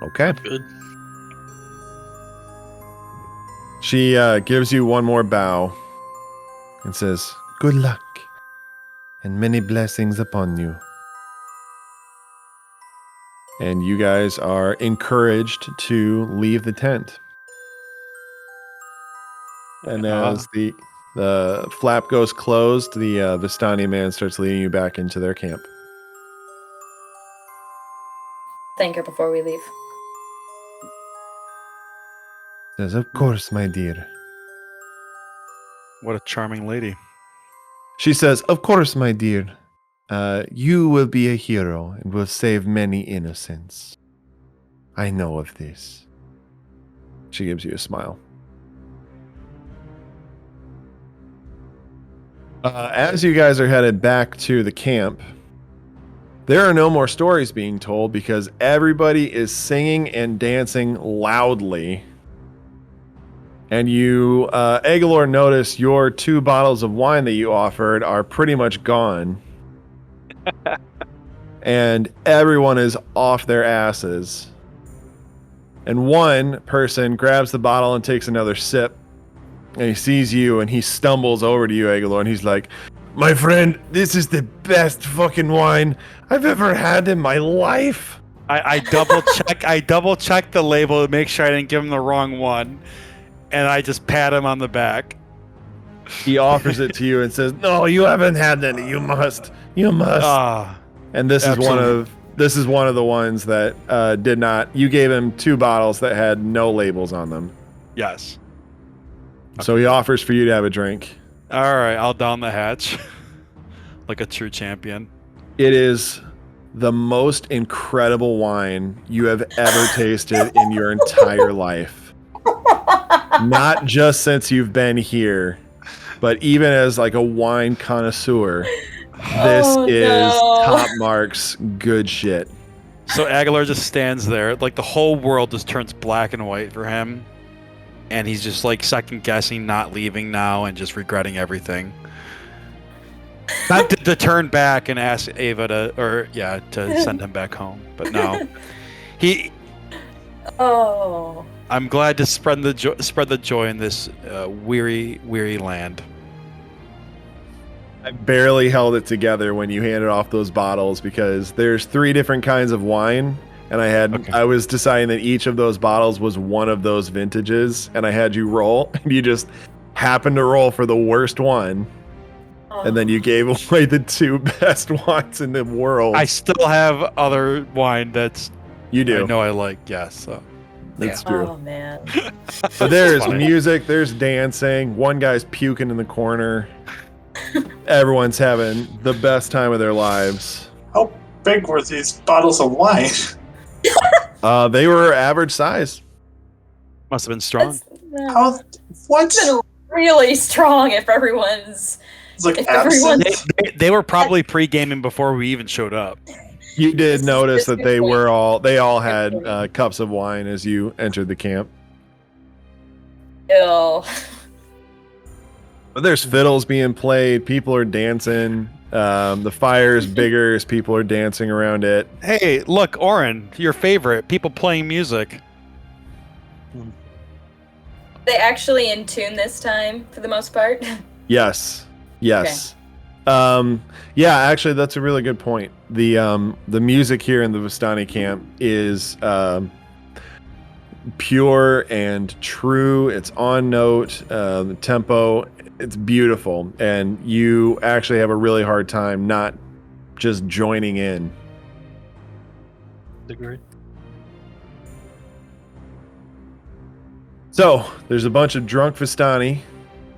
Speaker 1: Okay.
Speaker 2: Good.
Speaker 1: She gives you one more bow and says, "Good luck and many blessings upon you." And you guys are encouraged to leave the tent. And as the flap goes closed, the Vistani man starts leading you back into their camp.
Speaker 4: Thank her before we leave.
Speaker 1: Says, "Of course, my dear."
Speaker 3: What a charming lady.
Speaker 1: She says, "Of course, my dear. You will be a hero and will save many innocents. I know of this." She gives you a smile. As you guys are headed back to the camp, there are no more stories being told because everybody is singing and dancing loudly. And you, Aegolor, notice your 2 bottles of wine that you offered are pretty much gone. And everyone is off their asses. And one person grabs the bottle and takes another sip. And he sees you and he stumbles over to you, Aegolor, and he's like, "My friend, this is the best fucking wine I've ever had in my life."
Speaker 3: I double check the label to make sure I didn't give him the wrong one. And I just pat him on the back.
Speaker 1: He offers it to you and says, "No, you haven't had any. You must. You must." And this is one of the ones that did not. You gave him 2 bottles that had no labels on them.
Speaker 3: Yes.
Speaker 1: So he offers for you to have a drink.
Speaker 3: All right, I'll down the hatch. Like a true champion.
Speaker 1: It is the most incredible wine you have ever tasted in your entire life. Not just since you've been here, but even as like a wine connoisseur, this is top marks good shit.
Speaker 3: So Aegolor just stands there, like the whole world just turns black and white for him. and he's just like second guessing not leaving now and just regretting everything. Not to turn back and ask Eva to send him back home, but no.
Speaker 4: Oh.
Speaker 3: I'm glad to spread the joy in this weary land.
Speaker 1: I barely held it together when you handed off those bottles because there's 3 different kinds of wine, and I was deciding that each of those bottles was one of those vintages, and I had you roll, and you just happened to roll for the worst one. And then you gave away the 2 best wines in the world.
Speaker 3: I still have other wine that's
Speaker 1: you do.
Speaker 3: I know I like, yes. So.
Speaker 1: That's true.
Speaker 4: Oh man.
Speaker 1: But there's music, there's dancing, one guy's puking in the corner. Everyone's having the best time of their lives.
Speaker 5: How big were these bottles of wine?
Speaker 1: They were average size.
Speaker 3: Must have been strong.
Speaker 5: What?
Speaker 4: It's been really strong if everyone's...
Speaker 5: It's like absinthe?
Speaker 3: They were probably pre-gaming before we even showed up.
Speaker 1: You did notice that they all had cups of wine as you entered the camp.
Speaker 4: Ew.
Speaker 1: But there's fiddles being played, people are dancing, the fire's bigger as people are dancing around it.
Speaker 3: Hey, look, Auron, your favorite, people playing music.
Speaker 4: They actually in tune this time for the most part?
Speaker 1: Yes. Yeah, actually that's a really good point. The music here in the Vistani camp is pure and true. It's on note, the tempo, it's beautiful, and you actually have a really hard time not just joining in.
Speaker 2: Agreed.
Speaker 1: So there's a bunch of drunk Vistani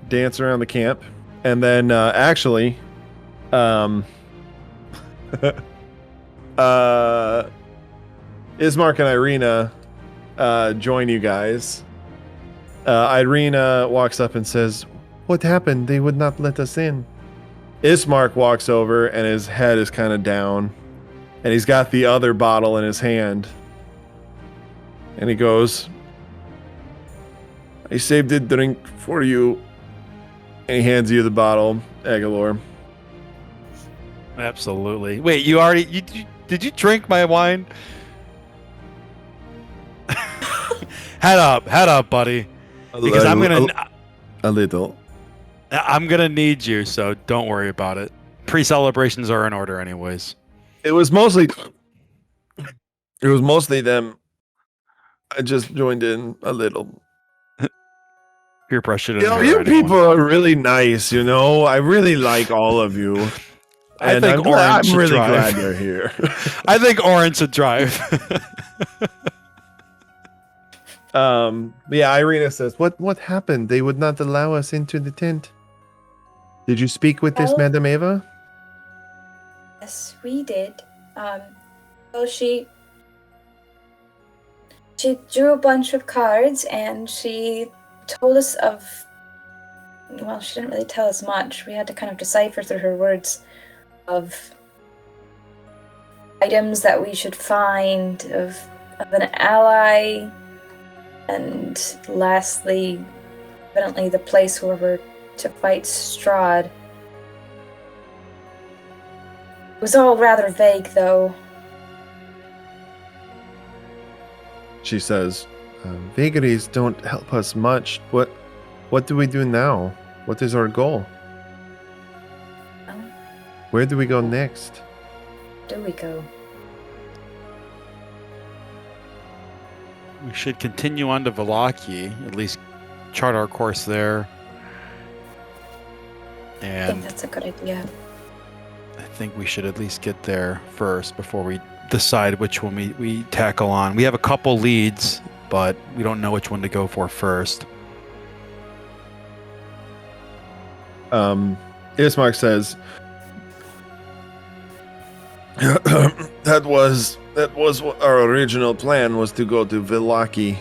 Speaker 1: dance around the camp, and then actually Ismark and Irina join you guys. Irina walks up and says, "What happened? They would not let us in." Ismark walks over and his head is kind of down, and he's got the other bottle in his hand, and he goes, "I saved a drink for you," and he hands you the bottle, Aegolor.
Speaker 3: Absolutely. Wait, did you drink my wine? Head up, buddy. Because I'm gonna need you, so don't worry about it. Pre-celebrations are in order, anyways.
Speaker 1: It was mostly them. I just joined in a little.
Speaker 3: Peer pressure.
Speaker 1: You people are really nice. I really like all of you.
Speaker 3: I think I'm
Speaker 1: really
Speaker 3: drive.
Speaker 1: glad you're here.
Speaker 3: I think Auron should drive.
Speaker 1: Yeah, Irina says, What happened? They would not allow us into the tent. Did you speak with this Madame Eva?
Speaker 4: Yes, we did. Well, she drew a bunch of cards and she told us of... Well, she didn't really tell us much. We had to kind of decipher through her words of items that we should find, of an ally, and lastly, evidently the place where we're to fight Strahd. It was all rather vague, though.
Speaker 1: She says, vagaries don't help us much. What do we do now? What is our goal? Where do we go next?
Speaker 4: Do we go?
Speaker 3: We should continue on to Vallaki, at least chart our course there. And
Speaker 4: I think that's a good idea.
Speaker 3: I think we should at least get there first before we decide which one we tackle on. We have a couple leads, but we don't know which one to go for first.
Speaker 1: Ismark says, that was what our original plan was, to go to Vallaki.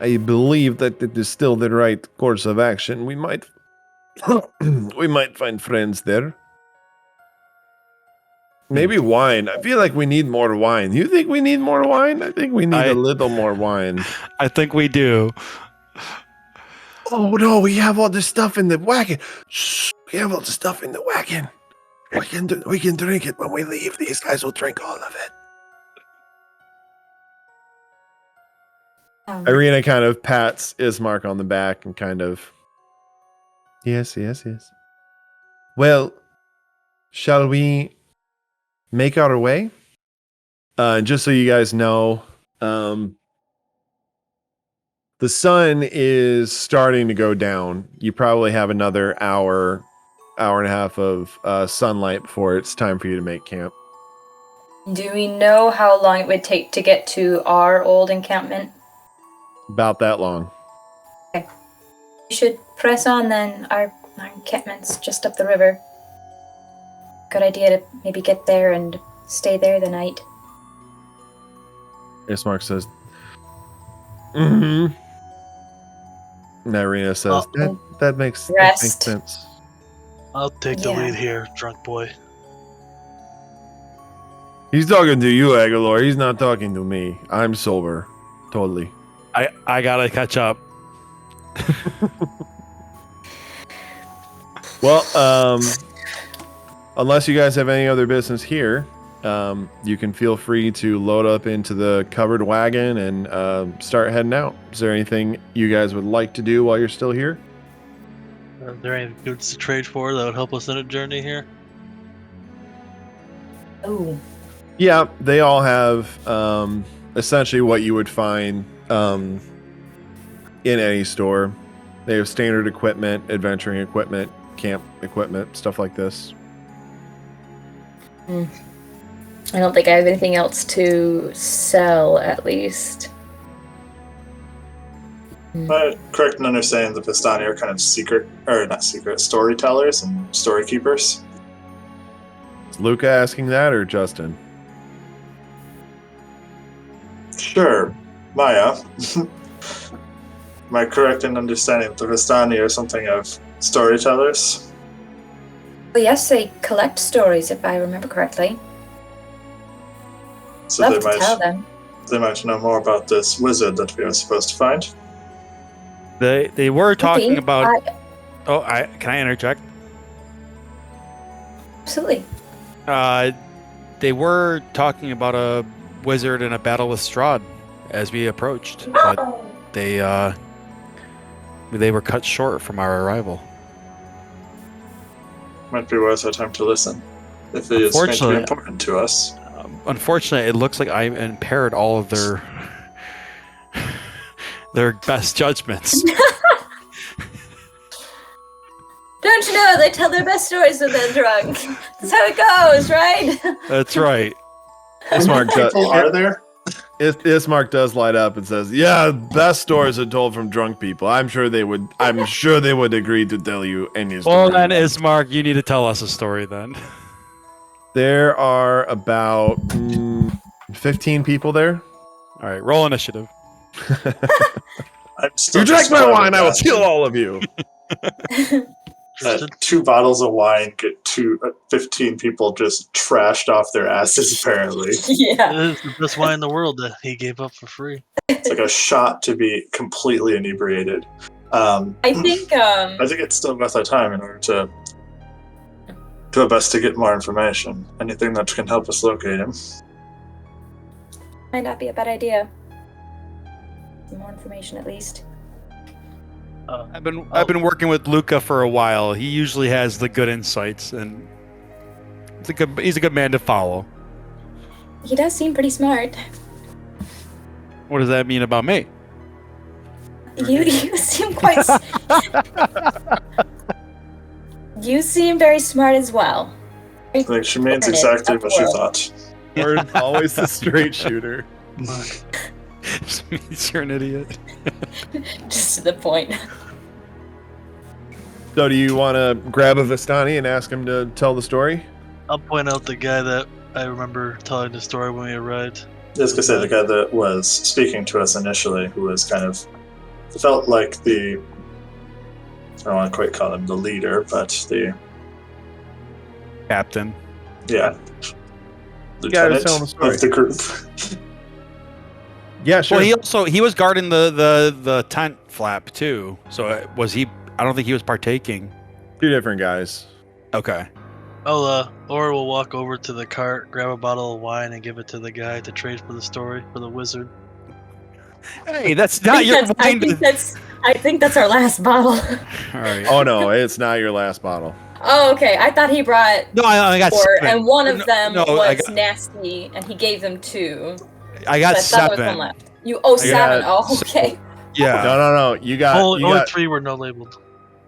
Speaker 1: I believe that it is still the right course of action. We might find friends there. Maybe wine. I feel like we need more wine. You think we need more wine? I think we need a little more wine.
Speaker 3: I think we do.
Speaker 1: Oh no, we have all this stuff in the wagon. Shh, we have all the stuff in the wagon. We can drink it when we leave. These guys will drink all of it. Irina kind of pats Ismark on the back and kind of, yes. Well, shall we make our way? Just so you guys know, the sun is starting to go down. You probably have another hour and a half of sunlight before it's time for you to make camp.
Speaker 4: Do we know how long it would take to get to our old encampment?
Speaker 1: About that long.
Speaker 4: Okay. We should press on then. Our encampment's just up the river. Good idea to maybe get there and stay there the night.
Speaker 1: Ismark says, mm-hmm. And Irina says, that makes sense.
Speaker 2: I'll take the lead here, drunk boy.
Speaker 1: He's talking to you, Aegolor. He's not talking to me. I'm sober. Totally.
Speaker 3: I gotta catch up.
Speaker 1: Well, unless you guys have any other business here, you can feel free to load up into the covered wagon and start heading out. Is there anything you guys would like to do while you're still here?
Speaker 2: Are there any goods to trade for that would help us in a journey here?
Speaker 4: Oh.
Speaker 1: Yeah, they all have essentially what you would find in any store. They have standard equipment, adventuring equipment, camp equipment, stuff like this.
Speaker 4: I don't think I have anything else to sell, at least.
Speaker 5: Am I correct in understanding the Vistani are kind of storytellers and story keepers?
Speaker 1: Is Luka asking that or Justin?
Speaker 5: Sure. Mya. Am I correct in understanding that the Vistani are something of storytellers?
Speaker 4: Well, yes, they collect stories, if I remember correctly.
Speaker 5: So
Speaker 4: Love to tell them.
Speaker 5: They might know more about this wizard that we are supposed to find.
Speaker 3: They were talking about.
Speaker 4: I
Speaker 3: can I interject?
Speaker 4: Absolutely.
Speaker 3: They were talking about a wizard in a battle with Strahd as we approached, but they were cut short from our arrival.
Speaker 5: Might be worth our time to listen, if it is going to be important to us.
Speaker 3: Unfortunately, it looks like I impaired all of their best judgments.
Speaker 4: Don't you know they tell their best stories when they're drunk? That's how it goes, right?
Speaker 3: That's right.
Speaker 1: Ismark does light up and says, "Yeah, best stories are told from drunk people. I'm sure they would agree to tell you any story."
Speaker 3: Well, then, Ismark, you need to tell us a story then.
Speaker 1: There are about 15 people there.
Speaker 3: All right, roll initiative.
Speaker 1: You drank my wine, I will kill all of you.
Speaker 5: 2 bottles of wine get 15 people just trashed off their asses, apparently.
Speaker 4: Yeah.
Speaker 2: This is the best wine in the world that he gave up for free.
Speaker 5: It's like a shot to be completely inebriated.
Speaker 4: I think
Speaker 5: it's still worth our time in order to do our best to get more information. Anything that can help us locate him.
Speaker 4: Might not be a bad idea. Some more information, at least.
Speaker 3: I've been working with Luka for a while. He usually has the good insights, and he's a good man to follow.
Speaker 4: He does seem pretty smart.
Speaker 3: What does that mean about me?
Speaker 4: You seem quite. You seem very smart as well.
Speaker 5: I think she means exactly what she thought.
Speaker 1: Or always the straight shooter.
Speaker 3: Just means you're an idiot.
Speaker 4: Just to the point.
Speaker 1: So do you want to grab a Vistani and ask him to tell the story?
Speaker 2: I'll point out the guy that I remember telling the story when we arrived.
Speaker 5: I was going to say the guy that was speaking to us initially, who was kind of felt like I don't want to quite call him the leader, but the
Speaker 3: captain.
Speaker 5: Yeah. Lieutenant of the group.
Speaker 1: Yeah, sure.
Speaker 3: Well, he was guarding the tent flap too. So was he? I don't think he was partaking.
Speaker 1: 2 different guys.
Speaker 3: Okay.
Speaker 2: Or we'll walk over to the cart, grab a bottle of wine, and give it to the guy to trade for the story for the wizard.
Speaker 3: Hey, that's not your wine.
Speaker 4: I think that's our last bottle.
Speaker 3: All right.
Speaker 1: Oh no, it's not your last bottle.
Speaker 4: Oh, okay. I thought he brought
Speaker 3: No, I got
Speaker 4: 4,
Speaker 3: 7.
Speaker 4: and one of them was
Speaker 3: got,
Speaker 4: nasty, and he gave them 2.
Speaker 3: I got
Speaker 4: so I
Speaker 3: 7.
Speaker 4: There was one left. You 7. Oh, okay.
Speaker 3: Yeah.
Speaker 1: No. You got
Speaker 2: only 3 were no labeled.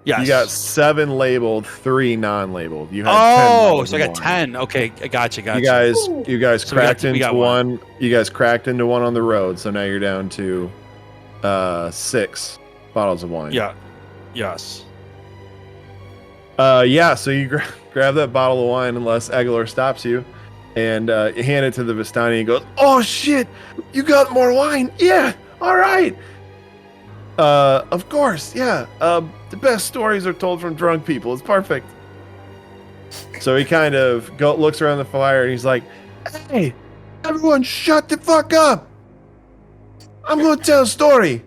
Speaker 3: Yes.
Speaker 1: You got 7 labeled, 3 non-labeled. You had 10
Speaker 3: so I got 10. Okay, I got you.
Speaker 1: You guys
Speaker 3: So
Speaker 1: cracked
Speaker 3: we got
Speaker 1: into one. You guys cracked into one on the road. So now you're down to 6 bottles of wine.
Speaker 3: Yeah. Yes.
Speaker 1: Yeah. So you grab that bottle of wine, unless Aegolor stops you, and you hand it to the Vistani. And goes, "Oh shit! You got more wine? Yeah. All right. Of course. Yeah. The best stories are told from drunk people. It's perfect." So he kind of looks around the fire and he's like, "Hey, everyone, shut the fuck up! I'm gonna tell a story."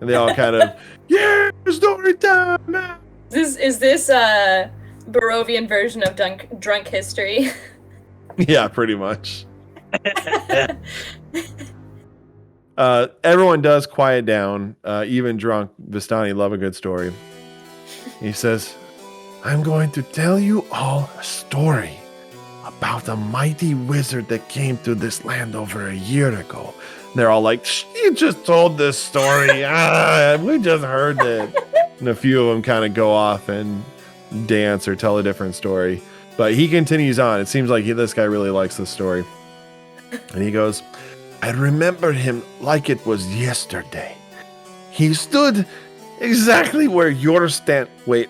Speaker 1: And they all kind of, "Yeah, story time, man."
Speaker 4: Is this Barovian version of drunk history?
Speaker 1: Yeah, pretty much. Everyone does quiet down. Even drunk Vistani love a good story. He says, "I'm going to tell you all a story about a mighty wizard that came to this land over a year ago." And they're all like, "You just told this story. We just heard it." And a few of them kind of go off and dance or tell a different story. But he continues on. It seems like this guy really likes this story. And he goes, "I remember him like it was yesterday. He stood exactly where you're standing. Wait.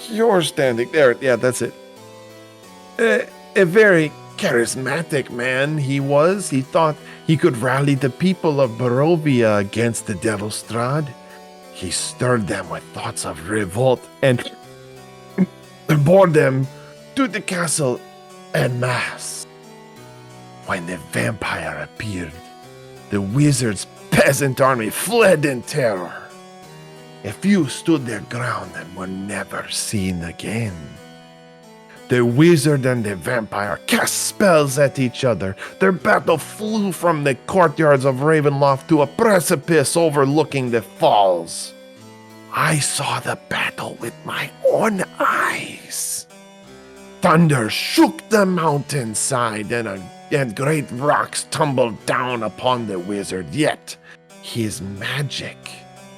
Speaker 1: You're standing there. Yeah, that's it. A very charismatic man he was. He thought he could rally the people of Barovia against the devil Strahd. He stirred them with thoughts of revolt and bore them to the castle en masse. When the vampire appeared, the wizard's peasant army fled in terror. A few stood their ground and were never seen again. The wizard and the vampire cast spells at each other. Their battle flew from the courtyards of Ravenloft to a precipice overlooking the falls. I saw the battle with my own eyes. Thunder shook the mountainside and great rocks tumbled down upon the wizard, yet his magic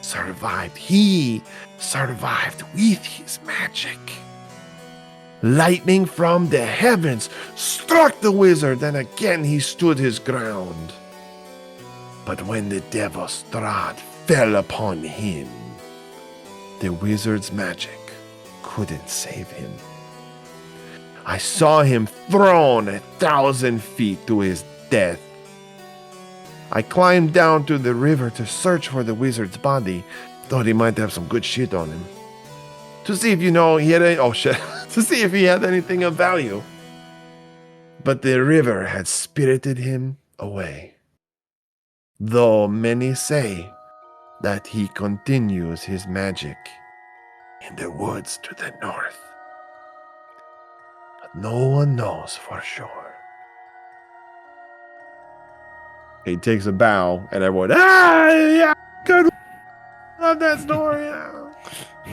Speaker 1: survived. He survived with his magic. Lightning from the heavens struck the wizard, and again he stood his ground. But when the devil Strahd fell upon him, the wizard's magic couldn't save him. I saw him thrown 1,000 feet to his death. I climbed down to the river to search for the wizard's body. Thought he might have some good shit on him. To see if he had to see if he had anything of value. But the river had spirited him away. Though many say that he continues his magic in the woods to the north. But no one knows for sure. He takes a bow, and everyone, yeah, good. Love that story. Yeah.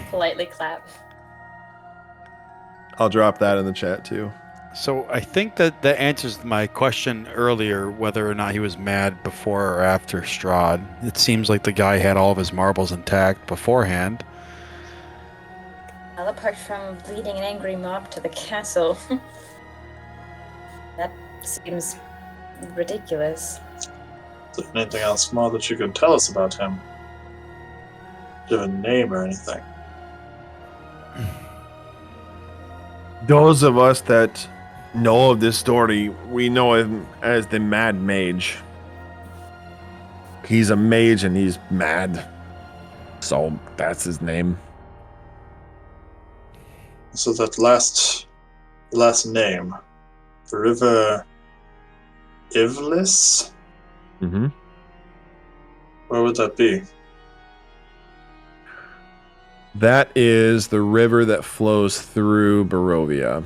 Speaker 4: Politely clap.
Speaker 1: I'll drop that in the chat too.
Speaker 3: So I think that answers my question earlier, whether or not he was mad before or after Strahd. It seems like the guy had all of his marbles intact beforehand.
Speaker 4: Well, apart from leading an angry mob to the castle. That seems ridiculous.
Speaker 5: Is there anything else more that you could tell us about him? Do you have a name or anything?
Speaker 1: Those of us that know of this story, we know him as the Mad Mage. He's a mage and he's mad. So that's his name.
Speaker 5: So that last name, the river Ivlis?
Speaker 1: Mm-hmm.
Speaker 5: Where would that be?
Speaker 1: That is the river that flows through Barovia.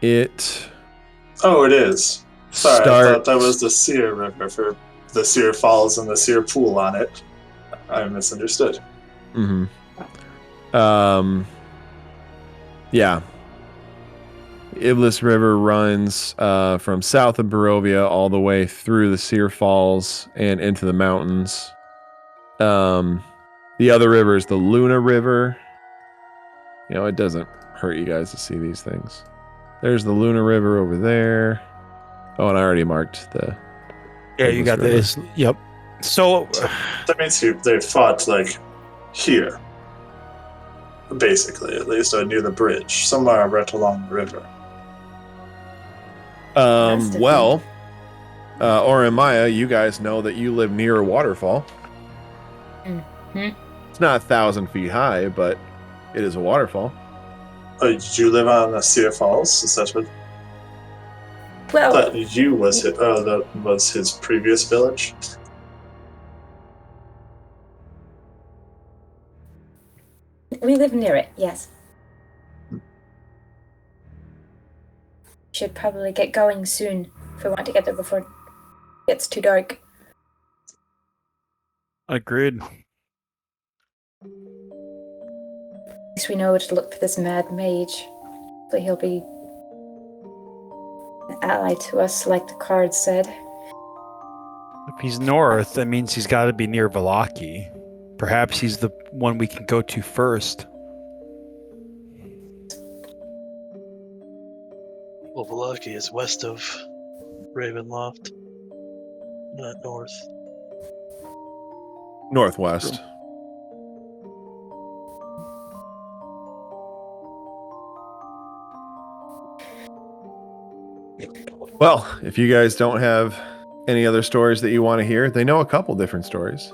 Speaker 1: It.
Speaker 5: Oh, it is. Sorry, I thought that
Speaker 1: starts-
Speaker 5: was the Seer River for the Seer Falls and the Seer Pool on it. I misunderstood.
Speaker 1: Mm-hmm. Yeah. Iblis River runs from south of Barovia all the way through the Seer Falls and into the mountains. The other river is the Luna River. You know, it doesn't hurt you guys to see these things. There's the Luna River over there. Oh, and I already marked the...
Speaker 3: Yeah, you got
Speaker 1: River.
Speaker 3: this. Yep. So
Speaker 5: That means they fought, like, here. Basically, at least, or near the bridge. Somewhere right along the river.
Speaker 1: Well, Auron and Mya, you guys know that you live near a waterfall.
Speaker 4: Mm-hmm.
Speaker 1: It's not 1,000 feet high, but it is a waterfall.
Speaker 5: Did you live on the Seer Falls? Is that what...
Speaker 4: Well,
Speaker 5: That you was his, that was his previous village?
Speaker 4: we live near it, yes. Should probably get going soon if we want to get there before it gets too dark.
Speaker 3: agreed.
Speaker 4: At least we know where to look for this mad mage. So he'll be an ally to us, like the card said.
Speaker 3: If he's north, that means he's got to be near Vallaki. Perhaps he's the one we can go to first.
Speaker 2: Well, Vallaki is west of Ravenloft, not north.
Speaker 1: Northwest. Well, if you guys don't have any other stories that you want to hear, they know a couple different stories.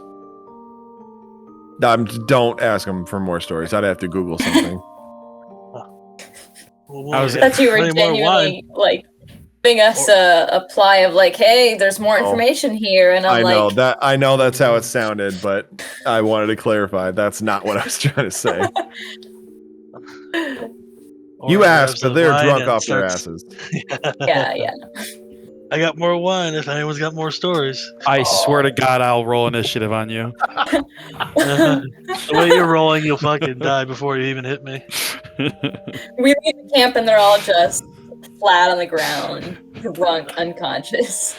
Speaker 1: Don't ask them for more stories. I'd have to Google something.
Speaker 2: Well,
Speaker 3: I was-
Speaker 4: I thought you were
Speaker 2: plenty more
Speaker 4: genuinely
Speaker 2: wine.
Speaker 4: like giving us a ply of like, hey, there's more
Speaker 1: Oh.
Speaker 4: information here, and I'm
Speaker 1: I know that's how it sounded, but I wanted to clarify. That's not what I was trying to say. You
Speaker 2: Or
Speaker 1: asked,
Speaker 2: grabs
Speaker 1: but
Speaker 2: the
Speaker 1: they're
Speaker 2: wine
Speaker 1: drunk
Speaker 2: and
Speaker 1: off their
Speaker 2: starts-
Speaker 1: asses.
Speaker 4: yeah.
Speaker 2: I got more wine if anyone's got more stories.
Speaker 3: I swear to God, I'll roll initiative on you.
Speaker 2: The way you're rolling, you'll fucking die before you even hit me.
Speaker 4: We leave the camp and they're all just flat on the ground, drunk, unconscious.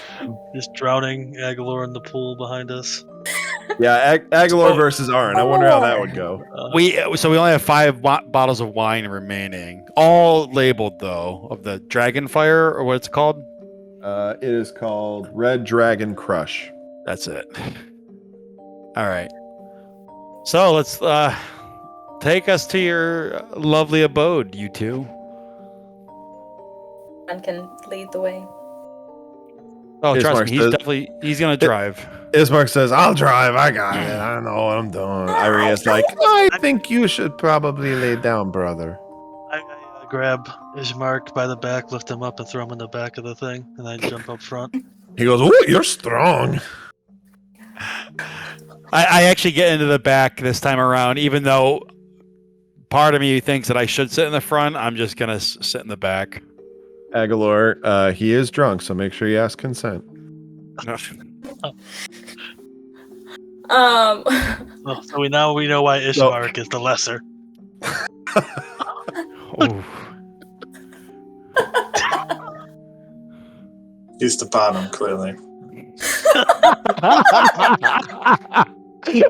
Speaker 2: Just drowning Aegolor in the pool behind us.
Speaker 1: Yeah, Aegolor versus Auron. I wonder how that would go.
Speaker 3: we only have 5 bottles of wine remaining, all labeled though, of the Dragonfire or what it's called.
Speaker 1: It is called Red Dragon Crush.
Speaker 3: That's it. All right. So let's take us to your lovely abode, you two.
Speaker 4: One can lead the way.
Speaker 3: Oh,
Speaker 1: Here's
Speaker 3: trust
Speaker 1: Mark
Speaker 3: me, he's gonna drive.
Speaker 1: Ismark says, I'll drive. I got it. I don't know what I'm doing. Irena's like, I think you should probably lay down, brother.
Speaker 2: I grab Ismark by the back, lift him up, and throw him in the back of the thing, and I jump up front.
Speaker 1: He goes, oh, you're strong.
Speaker 3: I actually get into the back this time around, even though part of me thinks that I should sit in the front. I'm just gonna sit in the back.
Speaker 1: Aegolor, he is drunk, so make sure you ask consent.
Speaker 2: Well, so we know why Ismark is the lesser.
Speaker 3: Ooh.
Speaker 5: He's the bottom, clearly.
Speaker 2: To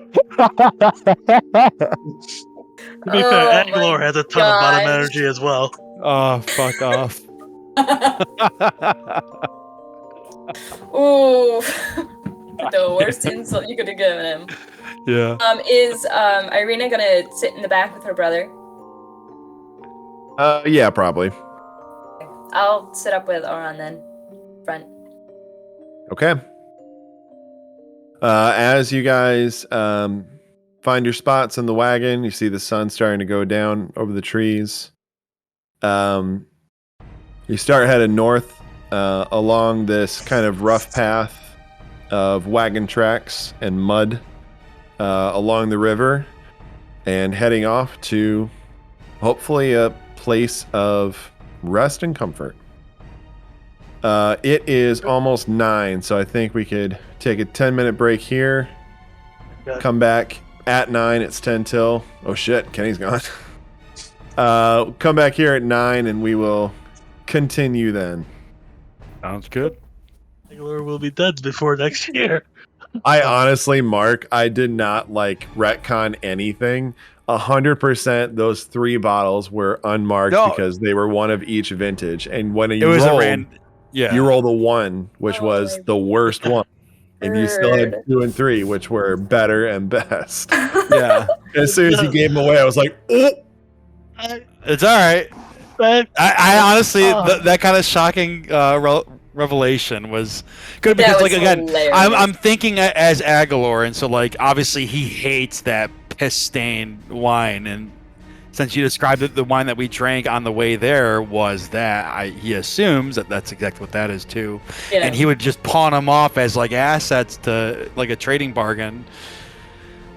Speaker 2: be fair, Aegolor has a ton of bottom
Speaker 4: gosh.
Speaker 2: energy as well.
Speaker 3: Oh, fuck off.
Speaker 4: Ooh. The worst insult you could have given him.
Speaker 3: Yeah.
Speaker 4: Is Irina gonna sit in the back with her brother?
Speaker 1: Yeah, probably.
Speaker 4: I'll sit up with Auron then. Front.
Speaker 1: Okay. As you guys find your spots in the wagon, you see the sun starting to go down over the trees. You start heading north along this kind of rough path of wagon tracks and mud along the river and heading off to hopefully a place of rest and comfort. It is almost 9, so I think we could take a 10-minute break here, come back at 9. It's 10 till. Oh shit, Kenny's gone. Come back here at 9 and we will continue then.
Speaker 3: Sounds good.
Speaker 2: Aegolor will be dead before next year.
Speaker 1: I honestly, Mark, I did not retcon anything. 100% those 3 bottles were unmarked because they were one of each vintage. And when you rolled, you rolled a 1, which was the worst one. And you still had 2 and 3, which were better and best.
Speaker 3: Yeah.
Speaker 1: As soon as you gave them away, I was like, oh!
Speaker 3: It's all right. I honestly, that kind of shocking revelation was good because, again, I'm thinking as Aegolor, and so, obviously he hates that piss-stained wine, and since you described it, the wine that we drank on the way there was that, he assumes that's exactly what that is too, and he would just pawn them off as assets to a trading bargain.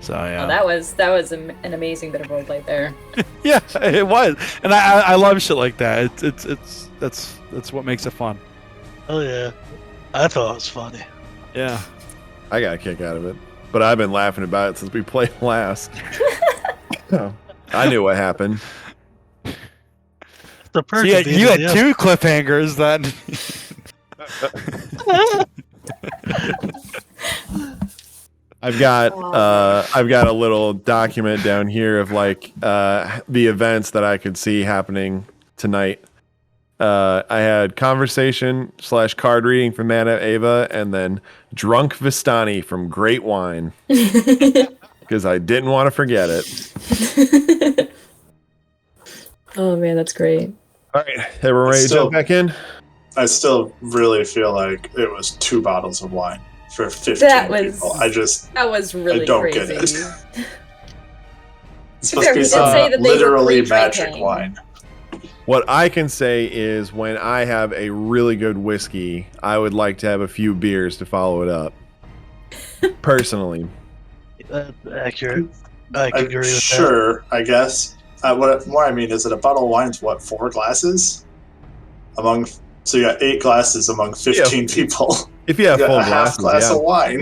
Speaker 3: So yeah,
Speaker 4: that was an amazing bit of roleplay there.
Speaker 3: Yeah, it was, and I love shit like that. That's what makes it fun.
Speaker 2: Oh yeah, I thought it was funny.
Speaker 3: Yeah,
Speaker 1: I got a kick out of it, but I've been laughing about it since we played last. I knew what happened.
Speaker 2: The perk
Speaker 3: so you had 2 cliffhangers then.
Speaker 1: I've got a little document down here of the events that I could see happening tonight. I had conversation / card reading from Madame Eva, and then drunk Vistani from Great Wine. Because I didn't want to forget it.
Speaker 4: Oh man, that's great.
Speaker 1: All right, everyone ready to jump back in?
Speaker 5: I still really feel like it was 2 bottles of wine for 15 people.
Speaker 4: That was really
Speaker 5: I don't
Speaker 4: crazy.
Speaker 5: get it. It's supposed to be some literally magic wine.
Speaker 1: What I can say is when I have a really good whiskey, I would like to have a few beers to follow it up. Personally.
Speaker 2: That's accurate. I can agree with that.
Speaker 5: Sure, I guess. What I mean is that a bottle of wine's 4 glasses? So you got 8 glasses among 15 people.
Speaker 1: If you have full
Speaker 5: a half glass of wine.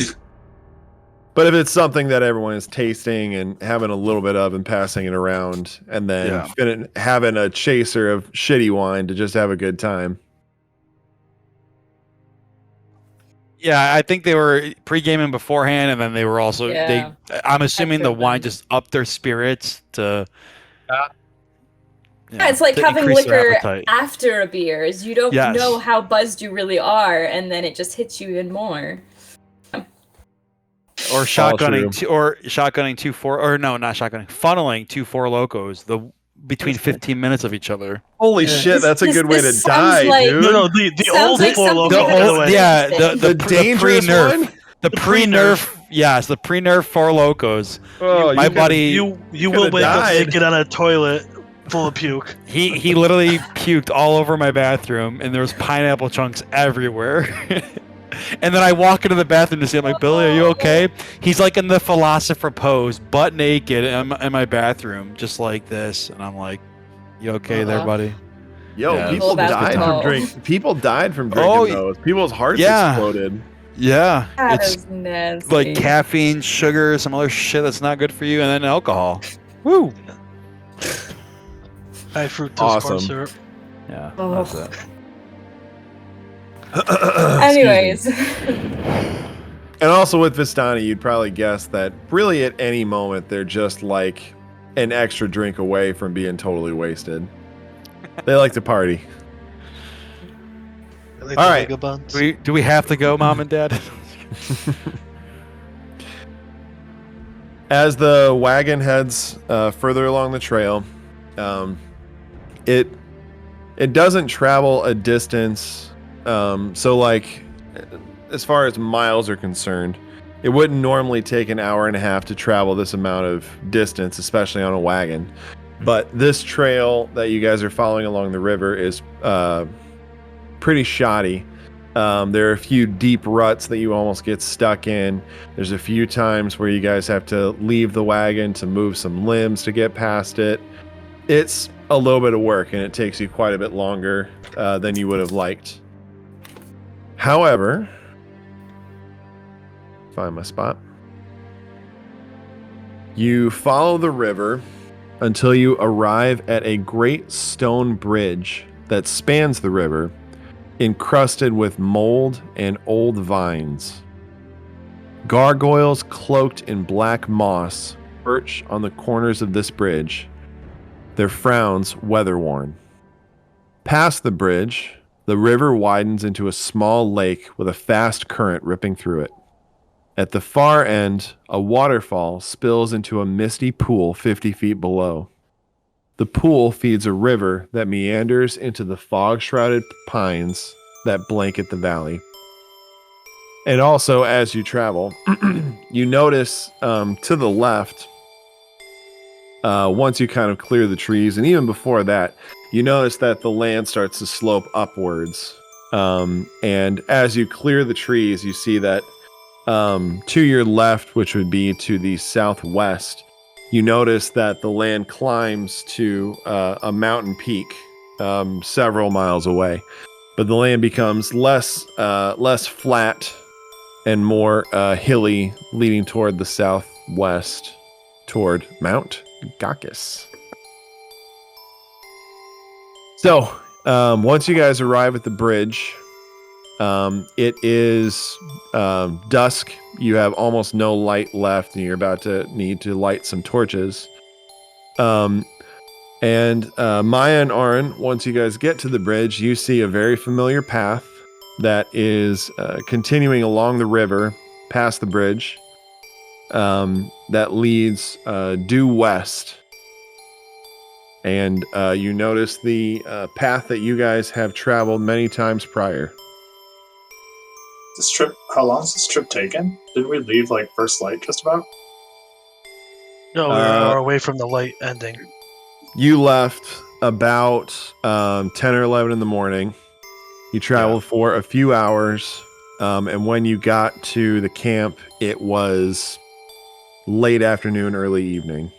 Speaker 1: But if it's something that everyone is tasting and having a little bit of and passing it around, and then having a chaser of shitty wine to just have a good time.
Speaker 3: Yeah, I think they were pre-gaming beforehand, and then they were also. I'm assuming the wine just upped their spirits to.
Speaker 4: It's like having liquor after a beer. Is you don't know how buzzed you really are, and then it just hits you even more.
Speaker 3: Or shotgunning, funneling 2 4 locos between 15 minutes of each other.
Speaker 1: Holy shit, that's a good way to die, dude.
Speaker 2: No, the old 4 locos.
Speaker 3: The dangerous one. The pre-nerf, yes, the pre-nerf 4 locos.
Speaker 2: Oh,
Speaker 3: my buddy,
Speaker 2: you will wake up naked on a toilet full of puke.
Speaker 3: He literally puked all over my bathroom, and there was pineapple chunks everywhere. And then I walk into the bathroom to see him. I'm like, Billy, are you okay? He's in the philosopher pose, butt naked in my bathroom, just like this. And I'm like, you okay there, buddy?
Speaker 1: Yo, people died from drinking. People died from drinking those. People's hearts exploded.
Speaker 3: Yeah,
Speaker 4: it's nasty.
Speaker 3: Caffeine, sugar, some other shit that's not good for you, and then alcohol. Woo!
Speaker 2: High fructose corn syrup.
Speaker 3: Yeah, that's it.
Speaker 4: Anyways.
Speaker 1: And also with Vistani, you'd probably guess that really at any moment they're just an extra drink away from being totally wasted. They like to party.
Speaker 2: All
Speaker 3: right. Do we have to go, Mom and Dad?
Speaker 1: As the wagon heads further along the trail, it doesn't travel a distance. So as far as miles are concerned, it wouldn't normally take an hour and a half to travel this amount of distance, especially on a wagon. But this trail that you guys are following along the river is pretty shoddy. There are a few deep ruts that you almost get stuck in. There's a few times where you guys have to leave the wagon to move some limbs to get past it. It's a little bit of work, and it takes you quite a bit longer than you would have liked. However, find my spot. You follow the river until you arrive at a great stone bridge that spans the river, encrusted with mold and old vines. Gargoyles cloaked in black moss perch on the corners of this bridge, their frowns weather-worn. Past the bridge, the river widens into a small lake with a fast current ripping through it. At the far end, a waterfall spills into a misty pool 50 feet below. The pool feeds a river that meanders into the fog-shrouded pines that blanket the valley. And also, as you travel, you notice to the left, once you kind of clear the trees, and even before that, you notice that the land starts to slope upwards. And as you clear the trees, you see that to your left, which would be to the southwest, you notice that the land climbs to a mountain peak several miles away. But the land becomes less flat and more hilly, leading toward the southwest, toward Mount Gakis. So, once you guys arrive at the bridge, it is dusk. You have almost no light left, and you're about to need to light some torches. And Mya and Auron, once you guys get to the bridge, you see a very familiar path that is continuing along the river past the bridge that leads due west. And you notice the path that you guys have traveled many times prior.
Speaker 5: This trip, how long is this trip taken? Didn't we leave like first light just about?
Speaker 2: No, we're an hour away from the light ending.
Speaker 1: You left about 10 or 11 in the morning. You traveled for a few hours, and when you got to the camp, it was late afternoon, early evening.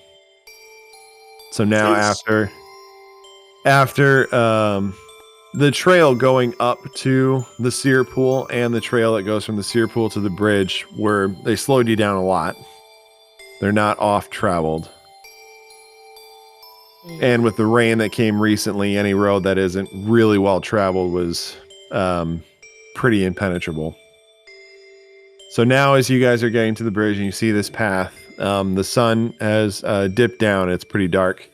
Speaker 1: So now after the trail going up to the seer pool and the trail that goes from the seer pool to the bridge, they slowed you down a lot. They're not off traveled. And with the rain that came recently, any road that isn't really well traveled was pretty impenetrable. So now as you guys are getting to the bridge and you see this path, the sun has dipped down. It's pretty dark.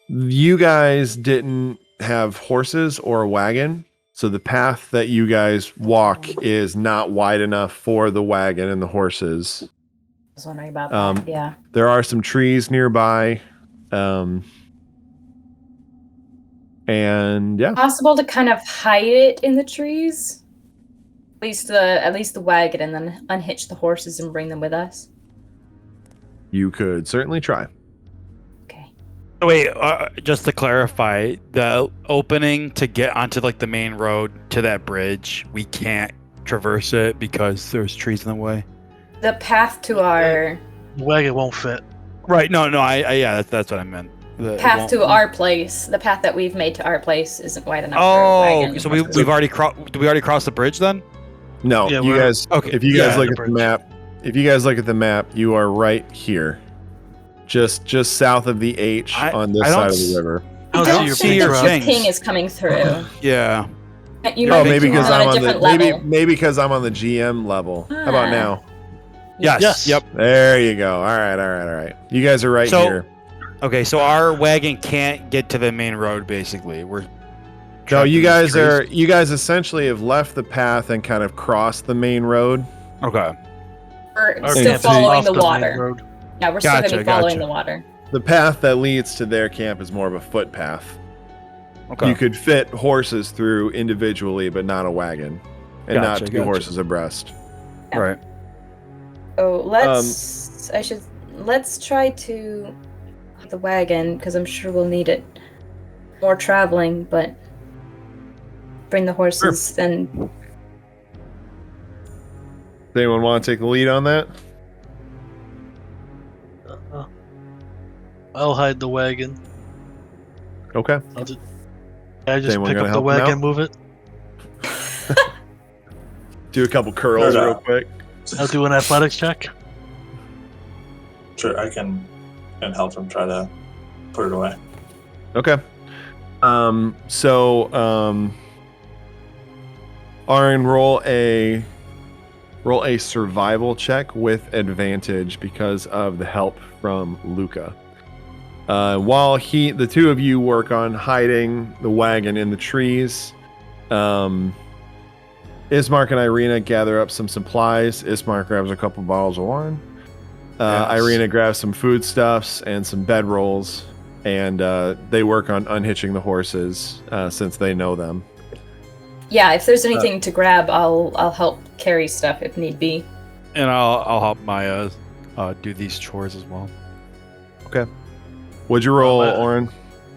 Speaker 1: You guys didn't have horses or a wagon, so the path that you guys walk is not wide enough for the wagon and the horses.
Speaker 4: I was wondering about that, yeah.
Speaker 1: There are some trees nearby. And yeah.
Speaker 4: Possible to kind of hide it in the trees? At least the wagon, and then unhitch the horses and bring them with us?
Speaker 1: You could certainly try.
Speaker 4: Okay.
Speaker 3: Wait, just to clarify, the opening to get onto like the main road to that bridge, we can't traverse it because there's trees in the way?
Speaker 4: The path to our...
Speaker 2: The wagon won't fit.
Speaker 3: Right, no, yeah, that's what I meant.
Speaker 4: The path to our place, the path that we've made to our place isn't wide enough for a wagon.
Speaker 3: So we've already did we already cross the bridge then?
Speaker 1: No,
Speaker 2: yeah,
Speaker 1: you guys.
Speaker 3: Okay.
Speaker 1: If you guys look at the map, the map, you are right here, just south of the H on this side of the river.
Speaker 2: I don't see
Speaker 4: the
Speaker 2: your
Speaker 4: ping is coming through.
Speaker 3: Yeah.
Speaker 1: Maybe because I'm on the maybe because I'm on the GM level. How about now?
Speaker 3: Yes. Yep.
Speaker 1: There you go. All right. You guys are right here.
Speaker 3: Okay, so our wagon can't get to the main road. Basically,
Speaker 1: No, you guys essentially have left the path and kind of crossed the main road.
Speaker 3: Okay.
Speaker 4: We're still following the water. Yeah, we're still going to be following the water.
Speaker 1: The path that leads to their camp is more of a footpath. Okay. You could fit horses through individually, but not a wagon, and not two horses abreast.
Speaker 4: Yeah.
Speaker 3: Right.
Speaker 4: Oh, let's try to the wagon because I'm sure we'll need it. more traveling, but bring the horses and...
Speaker 1: Does anyone want to take the lead on that?
Speaker 2: I'll hide the wagon.
Speaker 1: Okay.
Speaker 2: I just
Speaker 1: anyone
Speaker 2: pick
Speaker 1: gonna
Speaker 2: up the
Speaker 1: help him
Speaker 2: wagon,
Speaker 1: out?
Speaker 2: move it.
Speaker 1: Do a couple curls real quick.
Speaker 2: I'll do an athletics check.
Speaker 5: Sure, I can help him try to put it away.
Speaker 1: Okay. Auron, roll a survival check with advantage because of the help from Luka. While the two of you work on hiding the wagon in the trees, Ismark and Irina gather up some supplies. Ismark grabs a couple bottles of wine.
Speaker 3: Yes.
Speaker 1: Irina grabs some foodstuffs and some bedrolls, and they work on unhitching the horses since they know them.
Speaker 4: Yeah, if there's anything to grab, I'll help carry stuff if need be.
Speaker 3: And I'll help Maya do these chores as well.
Speaker 1: Okay. What'd you roll, Auron?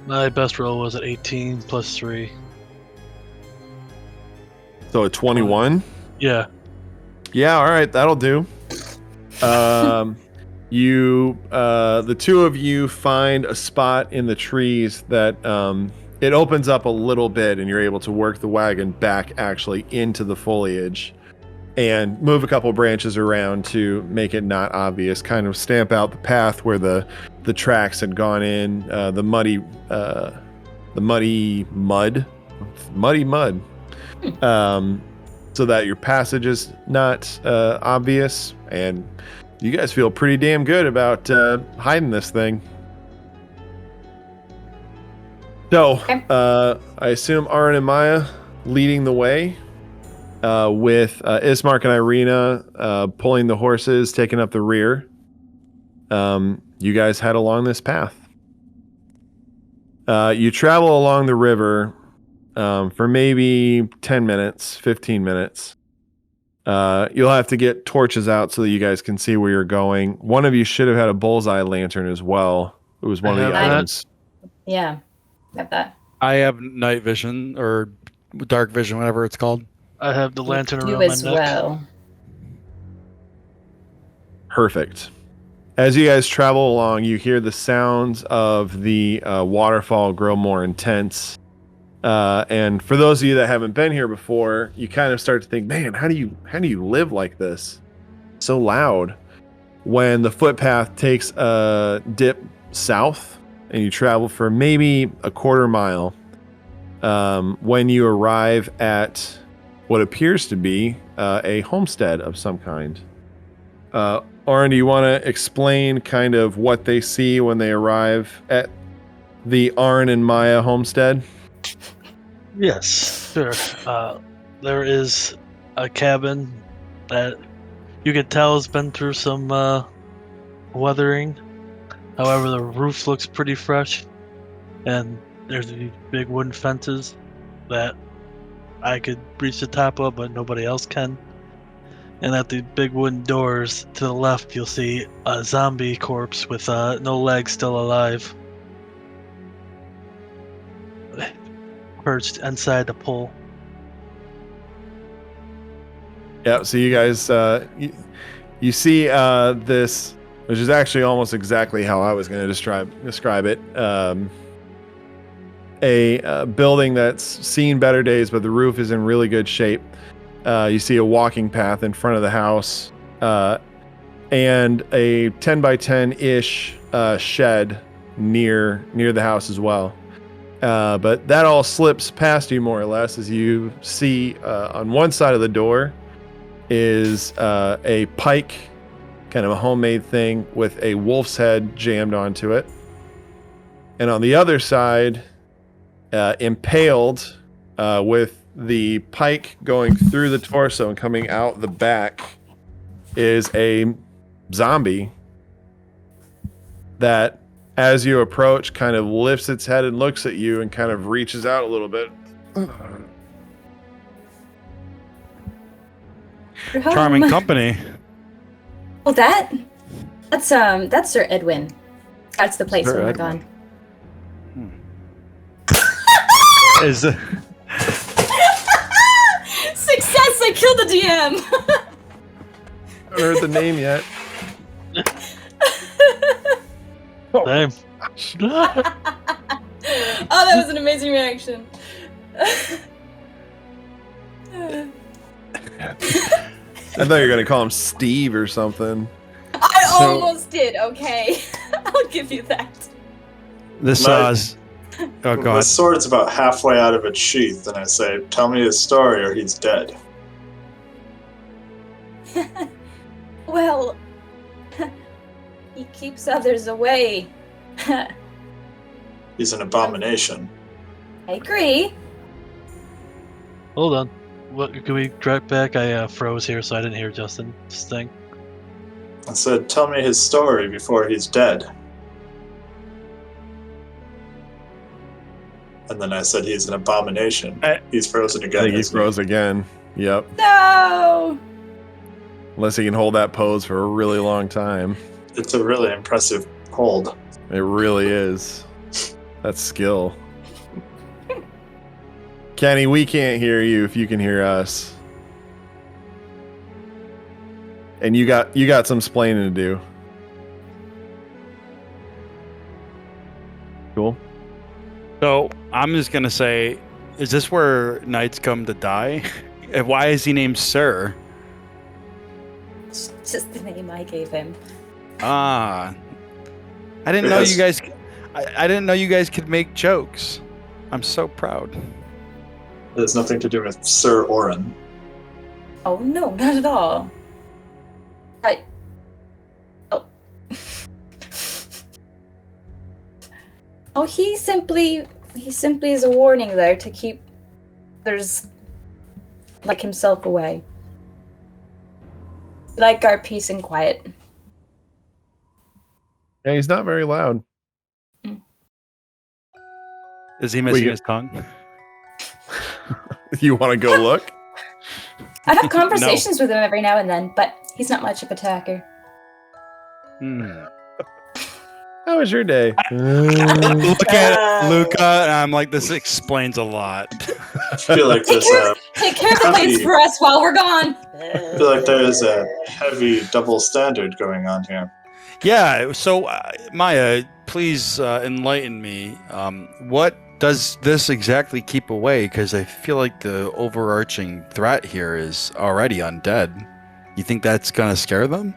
Speaker 2: My best roll was at 18 plus 3.
Speaker 1: So a 21?
Speaker 2: Yeah.
Speaker 1: Yeah, all right, that'll do. The two of you find a spot in the trees that it opens up a little bit, and you're able to work the wagon back actually into the foliage and move a couple branches around to make it not obvious, kind of stamp out the path where the tracks had gone in, the muddy mud, so that your passage is not obvious, and you guys feel pretty damn good about hiding this thing. So, I assume Auron and Mya leading the way, with Ismark and Irina pulling the horses, taking up the rear. You guys head along this path. You travel along the river for maybe 10 minutes, 15 minutes. You'll have to get torches out so that you guys can see where you're going. One of you should have had a bullseye lantern as well. It was one of the items.
Speaker 4: Yeah, have that.
Speaker 3: I have night vision or dark vision, whatever it's called.
Speaker 2: I have the lantern
Speaker 4: You
Speaker 2: around my
Speaker 4: as
Speaker 2: neck.
Speaker 4: well.
Speaker 1: Perfect. As you guys travel along, you hear the sounds of the waterfall grow more intense. And for those of you that haven't been here before, you kind of start to think, man, how do you live like this? So loud. When the footpath takes a dip south and you travel for maybe a quarter mile, when you arrive at what appears to be a homestead of some kind. Auron, do you want to explain kind of what they see when they arrive at the Auron and Mya homestead?
Speaker 2: Yes, sure. There is a cabin that you could tell has been through some weathering. However, the roof looks pretty fresh, and there's these big wooden fences that I could reach the top of, but nobody else can. And at the big wooden doors to the left, you'll see a zombie corpse with no legs, still alive, perched inside the pole.
Speaker 1: Yeah, so you guys, you see this, which is actually almost exactly how I was going to describe it. A building that's seen better days, but the roof is in really good shape. You see a walking path in front of the house, and a 10 by 10-ish shed near the house as well. But that all slips past you more or less as you see on one side of the door is a pike, kind of a homemade thing with a wolf's head jammed onto it. And on the other side, impaled with the pike going through the torso and coming out the back, is a zombie that, as you approach, kind of lifts its head and looks at you and kind of reaches out a little bit.
Speaker 3: Charming company.
Speaker 4: Oh, that's Sir Edwin. That's the place
Speaker 3: Sir
Speaker 4: we were
Speaker 3: Edwin.
Speaker 4: gone.
Speaker 1: Is
Speaker 4: Success! I killed the DM!
Speaker 1: I haven't heard the name yet.
Speaker 2: Same.
Speaker 4: Oh, that was an amazing reaction.
Speaker 1: I thought you were gonna call him Steve or something.
Speaker 4: I almost did, okay. I'll give you that.
Speaker 3: This
Speaker 5: My
Speaker 3: oh god.
Speaker 5: sword's about halfway out of its sheath, and I say, "Tell me his story, or he's dead."
Speaker 4: Well, he keeps others away.
Speaker 5: He's an abomination.
Speaker 4: I agree.
Speaker 2: Hold on. What? Can we drive back? I froze here, so I didn't hear Justin's thing.
Speaker 5: I said, "Tell me his story before he's dead." And then I said, "He's an abomination." He's frozen
Speaker 1: I
Speaker 5: again.
Speaker 1: think he
Speaker 5: isn't he?
Speaker 1: froze again. Yep.
Speaker 4: No!
Speaker 1: Unless he can hold that pose for a really long time.
Speaker 5: It's a really impressive hold.
Speaker 1: It really is. That's skill. Kenny, we can't hear you if you can hear us. And you got some splaining to do. Cool.
Speaker 3: So I'm just gonna say, is this where knights come to die? And why is he named Sir?
Speaker 4: It's just the name I gave him.
Speaker 3: Ah, I didn't know you guys. I didn't know you guys could make jokes. I'm so proud.
Speaker 5: It has nothing to do with Sir Auron.
Speaker 4: Oh, no, not at all. Oh, he simply is a warning there to keep others like himself away. Like our peace and quiet.
Speaker 1: Yeah, he's not very loud.
Speaker 3: Is he missing his tongue?
Speaker 1: You want to go look?
Speaker 4: I have conversations with him every now and then, but he's not much of a attacker.
Speaker 1: How was your day?
Speaker 3: Look at Luka, and I'm like, this explains a lot.
Speaker 5: I feel like there's
Speaker 4: Take care of the plates for us while we're gone.
Speaker 5: I feel like there is a heavy double standard going on here.
Speaker 3: Yeah, so Maya, please enlighten me. What does this exactly keep away? Because I feel like the overarching threat here is already undead. You think that's going to scare them?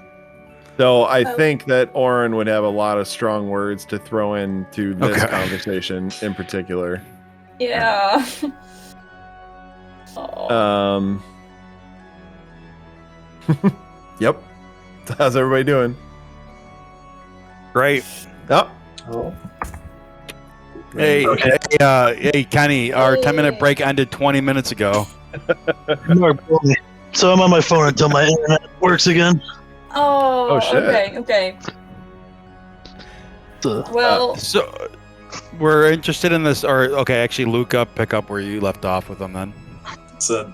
Speaker 1: So I think that Auron would have a lot of strong words to throw into this conversation in particular.
Speaker 4: Yeah.
Speaker 1: Yep. How's everybody doing?
Speaker 3: Great.
Speaker 5: Oh.
Speaker 3: Hey,
Speaker 5: Okay.
Speaker 3: hey, Kenny, our 10-minute break ended 20 minutes ago.
Speaker 2: So I'm on my phone until my internet works again.
Speaker 4: Oh,
Speaker 1: shit.
Speaker 4: Okay.
Speaker 2: So,
Speaker 4: Well,
Speaker 3: So we're interested in this, or actually, Luka, pick up where you left off with him then.
Speaker 5: So,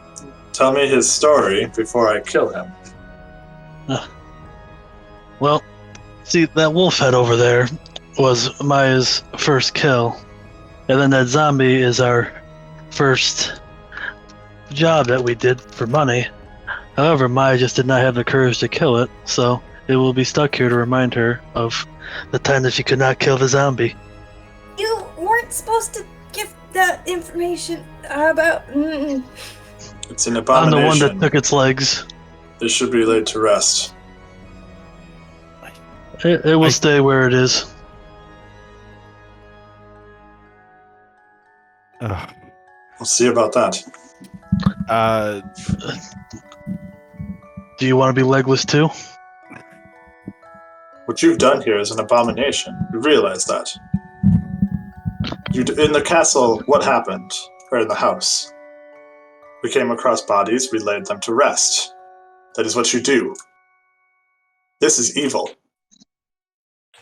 Speaker 5: tell me his story before I kill him.
Speaker 2: well, see, that wolf head over there was Maya's first kill. And then that zombie is our first job that we did for money. However, Maya just did not have the courage to kill it, so it will be stuck here to remind her of the time that she could not kill the zombie.
Speaker 4: you weren't supposed to give that information about...
Speaker 5: It's an
Speaker 2: I'm
Speaker 5: abomination.
Speaker 2: the one that took its legs.
Speaker 5: It should be laid to rest.
Speaker 2: It will stay where it is.
Speaker 5: We'll see about that.
Speaker 2: Do you want to be legless too?
Speaker 5: What you've done here is an abomination. You realize that. In the castle, what happened? Or in the house? We came across bodies, we laid them to rest. That is what you do. This is evil.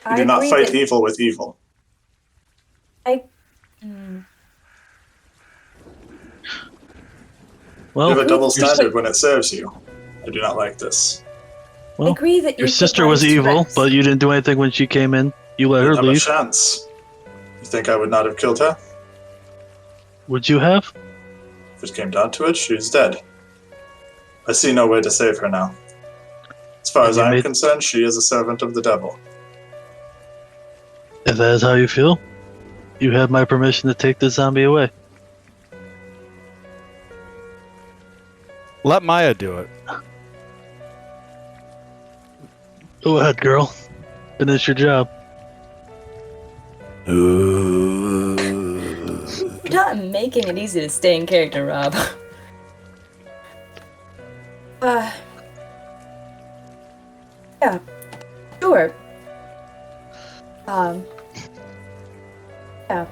Speaker 5: You do not fight evil with evil.
Speaker 2: Well,
Speaker 5: You have a double standard when it serves you. I do not like this.
Speaker 2: well,
Speaker 4: I agree that
Speaker 2: your sister was evil, but you didn't do anything when she came in. You let her
Speaker 5: Have a
Speaker 2: leave.
Speaker 5: chance. You think I would not have killed her?
Speaker 2: Would you have?
Speaker 5: If it came down to it, she's dead. I see no way to save her now. As far as I'm concerned, she is a servant of the devil.
Speaker 2: If that is how you feel, you have my permission to take the zombie away.
Speaker 3: Let Maya do it.
Speaker 2: Go ahead, girl. Finish your job.
Speaker 4: You're not making it easy to stay in character, Rob. Yeah, sure. Yeah.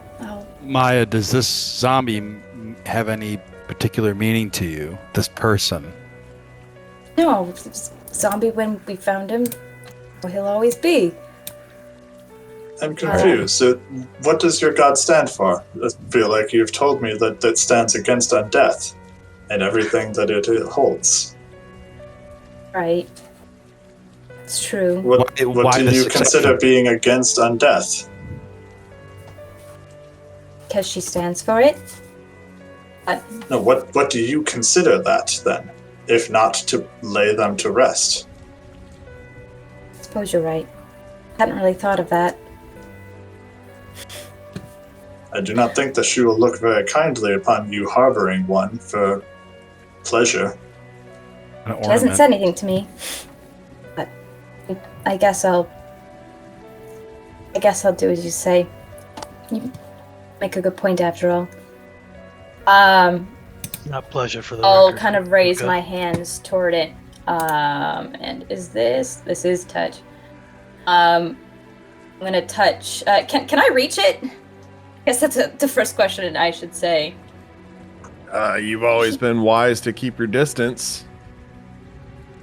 Speaker 3: Maya, does this zombie have any particular meaning to you? This person?
Speaker 4: No, zombie when we found him. Well, he'll always be.
Speaker 5: I'm confused. So what does your god stand for? I feel like you've told me that it stands against undeath and everything that it holds.
Speaker 4: Right. It's true.
Speaker 5: What do you consider being against undeath?
Speaker 4: Because she stands for it?
Speaker 5: No, what do you consider that, then? If not to lay them to rest?
Speaker 4: I suppose you're right. Hadn't really thought of that.
Speaker 5: I do not think that she will look very kindly upon you harboring one for pleasure.
Speaker 4: She hasn't said anything to me. But I guess I'll do as you say. You make a good point after all.
Speaker 2: Not pleasure for the
Speaker 4: I'll
Speaker 2: record.
Speaker 4: kind of raise
Speaker 2: Okay.
Speaker 4: my hands toward it. And is this is touch. I'm gonna touch. Can I reach it? I guess that's the first question I should say.
Speaker 1: You've always been wise to keep your distance.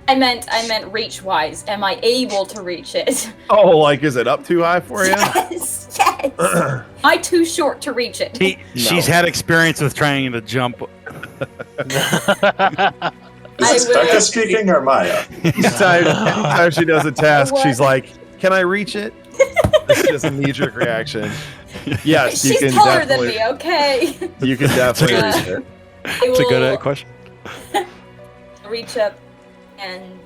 Speaker 4: I meant reach wise. Am I able to reach it?
Speaker 1: Oh, like, is it up too high for you?
Speaker 4: Yes. Am I too short to reach it?
Speaker 3: She's had experience with trying to jump.
Speaker 5: Is this Becca speaking or Maya?
Speaker 1: Anytime she does a task, she's like, "Can I reach it?" It's just a knee-jerk reaction. Yes, you
Speaker 4: She's
Speaker 1: can
Speaker 4: taller than
Speaker 1: definitely.
Speaker 4: me, okay?
Speaker 1: You can definitely reach it.
Speaker 3: It's a good question.
Speaker 4: Reach up and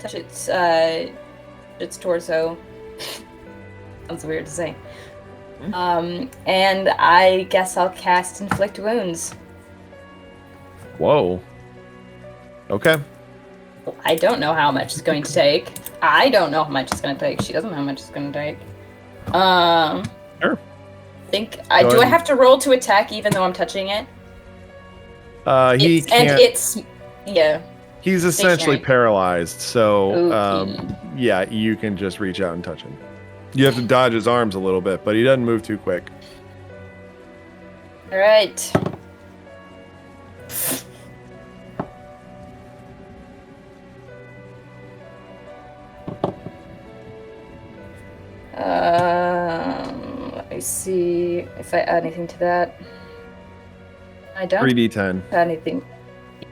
Speaker 4: touch its torso. Sounds weird to say. And I guess I'll cast Inflict Wounds.
Speaker 1: Whoa. Okay.
Speaker 4: I don't know how much it's going to take. I don't know how much it's going to take. She doesn't know how much it's going to take.
Speaker 1: Sure.
Speaker 4: Do I have to roll to attack even though I'm touching it?
Speaker 1: He can't.
Speaker 4: And it's yeah.
Speaker 1: He's essentially
Speaker 4: stationary.
Speaker 1: paralyzed, so
Speaker 4: Okay.
Speaker 1: yeah, you can just reach out and touch him. You have to dodge his arms a little bit, but he doesn't move too quick.
Speaker 4: All right. Let me see if I add anything to that. I don't
Speaker 1: 3d10.
Speaker 4: add anything.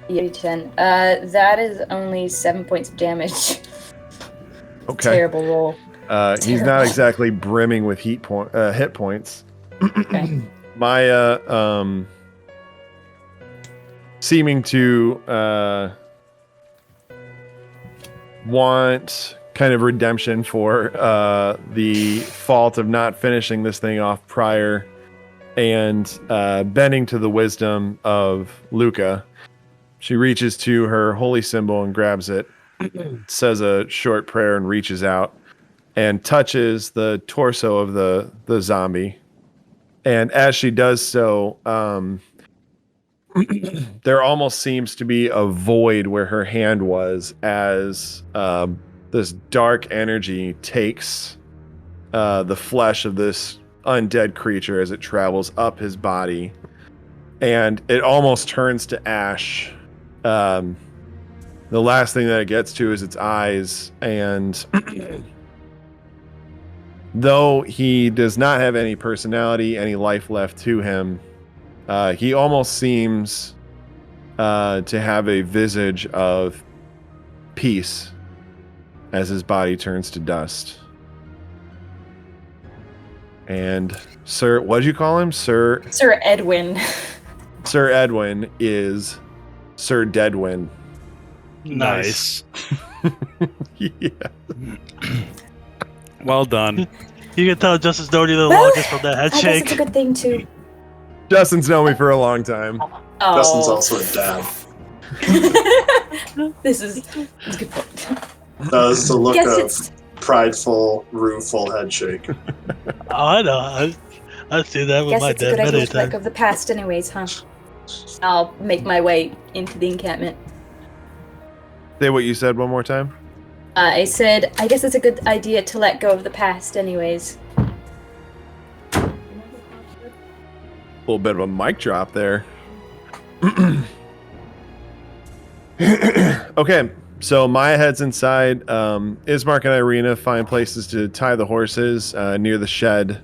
Speaker 4: Yeah, 10. That is only 7 points of damage.
Speaker 1: Okay.
Speaker 4: Terrible roll.
Speaker 1: He's not
Speaker 4: Terrible.
Speaker 1: exactly brimming with hit points.
Speaker 4: Okay.
Speaker 1: Maya, seeming to want kind of redemption for the fault of not finishing this thing off prior, and bending to the wisdom of Luka, she reaches to her holy symbol and grabs it, says a short prayer and reaches out and touches the torso of the zombie. And as she does so, there almost seems to be a void where her hand was, as this dark energy takes the flesh of this undead creature as it travels up his body, and it almost turns to ash. The last thing that it gets to is its eyes, and though he does not have any personality, any life left to him, he almost seems to have a visage of peace as his body turns to dust. And Sir, what'd you call him? Sir
Speaker 4: Sir Edwin.
Speaker 1: Sir Edwin is Sir Deadwin.
Speaker 2: Nice.
Speaker 1: Yeah.
Speaker 3: Well done.
Speaker 2: You can tell Justice Doty the
Speaker 4: Well,
Speaker 2: longest from that
Speaker 4: I guess
Speaker 2: headshake.
Speaker 4: it's a good thing too.
Speaker 1: Justin's known me for a long time.
Speaker 4: Oh.
Speaker 5: Justin's also a dad.
Speaker 4: This is a good point.
Speaker 5: That is the look
Speaker 4: Guess
Speaker 5: of
Speaker 4: it's
Speaker 5: prideful, rueful headshake.
Speaker 2: Oh, I know. I see that with
Speaker 4: guess
Speaker 2: my
Speaker 4: it's a
Speaker 2: dad
Speaker 4: good
Speaker 2: many
Speaker 4: idea to let
Speaker 2: times.
Speaker 4: go of the past, anyways, huh? I'll make my way into the encampment.
Speaker 1: Say what you said one more time.
Speaker 4: I said, I guess it's a good idea to let go of the past, anyways.
Speaker 1: A little bit of a mic drop there. Okay, so Maya heads inside. Ismark and Irina find places to tie the horses near the shed.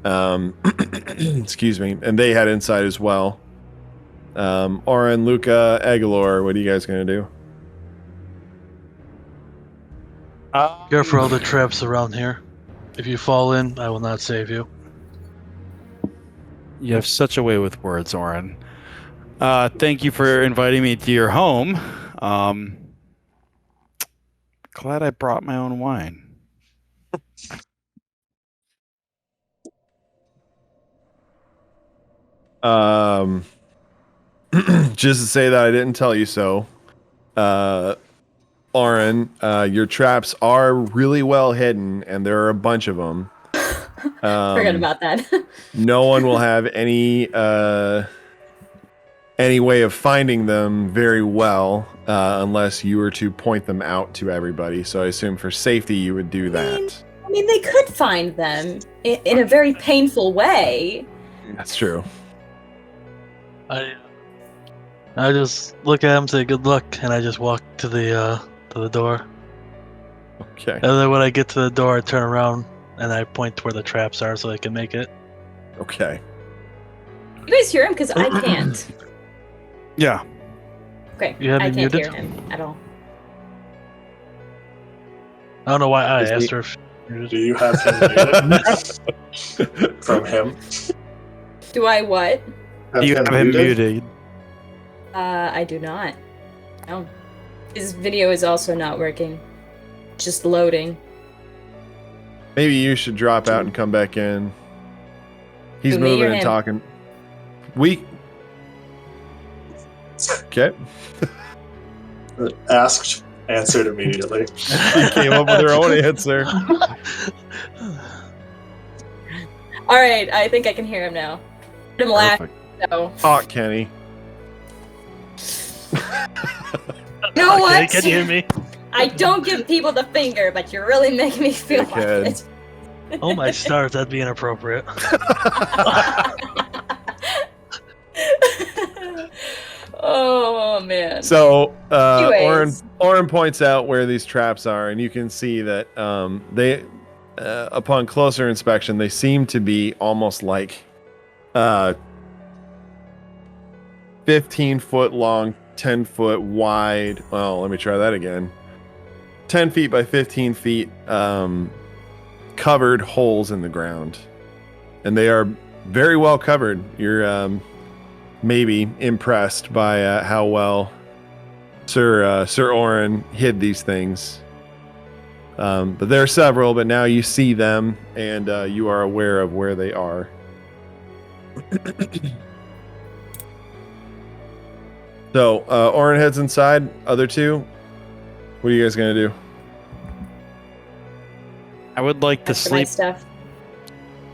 Speaker 1: Excuse me. And they head inside as well. Auron, Luka, Aegolor, what are you guys going to do?
Speaker 2: Careful all the traps around here. If you fall in, I will not save you.
Speaker 3: You have such a way with words, Auron. Thank you for inviting me to your home. Glad I brought my own wine.
Speaker 1: Just to say that I didn't tell you so. Auron, your traps are really well hidden, and there are a bunch of them.
Speaker 4: Forget about that.
Speaker 1: No one will have any way of finding them very well unless you were to point them out to everybody. So I assume for safety you would do that.
Speaker 4: I mean, they could find them in a very painful way.
Speaker 1: That's true.
Speaker 2: I just look at him, say good luck, and I just walk to the door.
Speaker 1: Okay.
Speaker 2: And then when I get to the door, I turn around and I point to where the traps are so they can make it.
Speaker 1: Okay.
Speaker 4: You guys hear him? Because I can't.
Speaker 3: Yeah.
Speaker 4: Okay,
Speaker 2: You have
Speaker 4: I
Speaker 2: me
Speaker 4: can't
Speaker 2: muted?
Speaker 4: hear him at all.
Speaker 2: I don't know why I
Speaker 5: Is
Speaker 2: asked
Speaker 5: he-
Speaker 2: her. If
Speaker 5: Do you have him muted from him?
Speaker 4: Do I what?
Speaker 3: You have him muted.
Speaker 4: I do not. No. His video is also not working. Just loading.
Speaker 1: Maybe you should drop out and come back in. He's
Speaker 4: Who, me or
Speaker 1: moving and
Speaker 4: him?
Speaker 1: talking. Okay.
Speaker 5: Asked, answered immediately.
Speaker 1: She came up with her own answer.
Speaker 4: All right, I think I can hear him now. I'm laughing.
Speaker 1: Perfect.
Speaker 4: So.
Speaker 1: Talk, Kenny.
Speaker 4: You know what?
Speaker 2: Can you hear me?
Speaker 4: I don't give people the finger, but you're really making me feel
Speaker 1: You
Speaker 4: like
Speaker 1: can.
Speaker 4: it.
Speaker 2: Oh my stars, that'd be inappropriate.
Speaker 4: Oh man.
Speaker 1: So,
Speaker 4: Anyways.
Speaker 1: Auron points out where these traps are, and you can see that they, upon closer inspection, they seem to be almost like 15-foot long, 10-foot wide. Well, let me try that again. 10 feet by 15 feet, covered holes in the ground, and they are very well covered. You're maybe impressed by how well Sir Auron hid these things. But there are several, but now you see them, and you are aware of where they are. So, Auron heads inside. Other two, what are you guys going to do?
Speaker 3: I would like to
Speaker 4: After my
Speaker 3: sleep.
Speaker 4: stuff.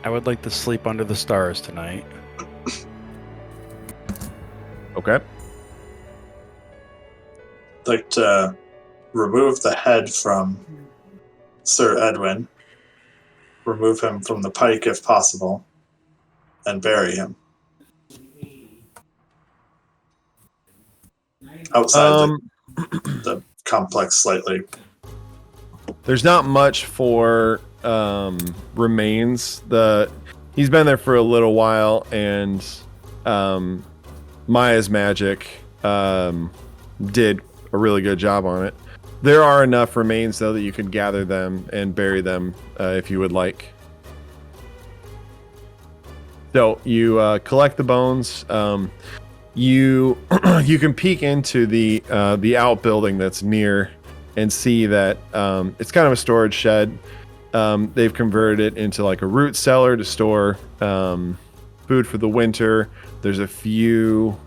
Speaker 3: I would like to sleep under the stars tonight.
Speaker 1: Okay.
Speaker 5: Like to remove the head from Sir Edwin, remove him from the pike if possible, and bury him outside the complex slightly.
Speaker 1: There's not much for remains. He's been there for a little while, and Maya's magic did a really good job on it. There are enough remains, though, that you could gather them and bury them if you would like. So you collect the bones. you you can peek into the outbuilding that's near and see that it's kind of a storage shed. They've converted it into like a root cellar to store food for the winter. There's a few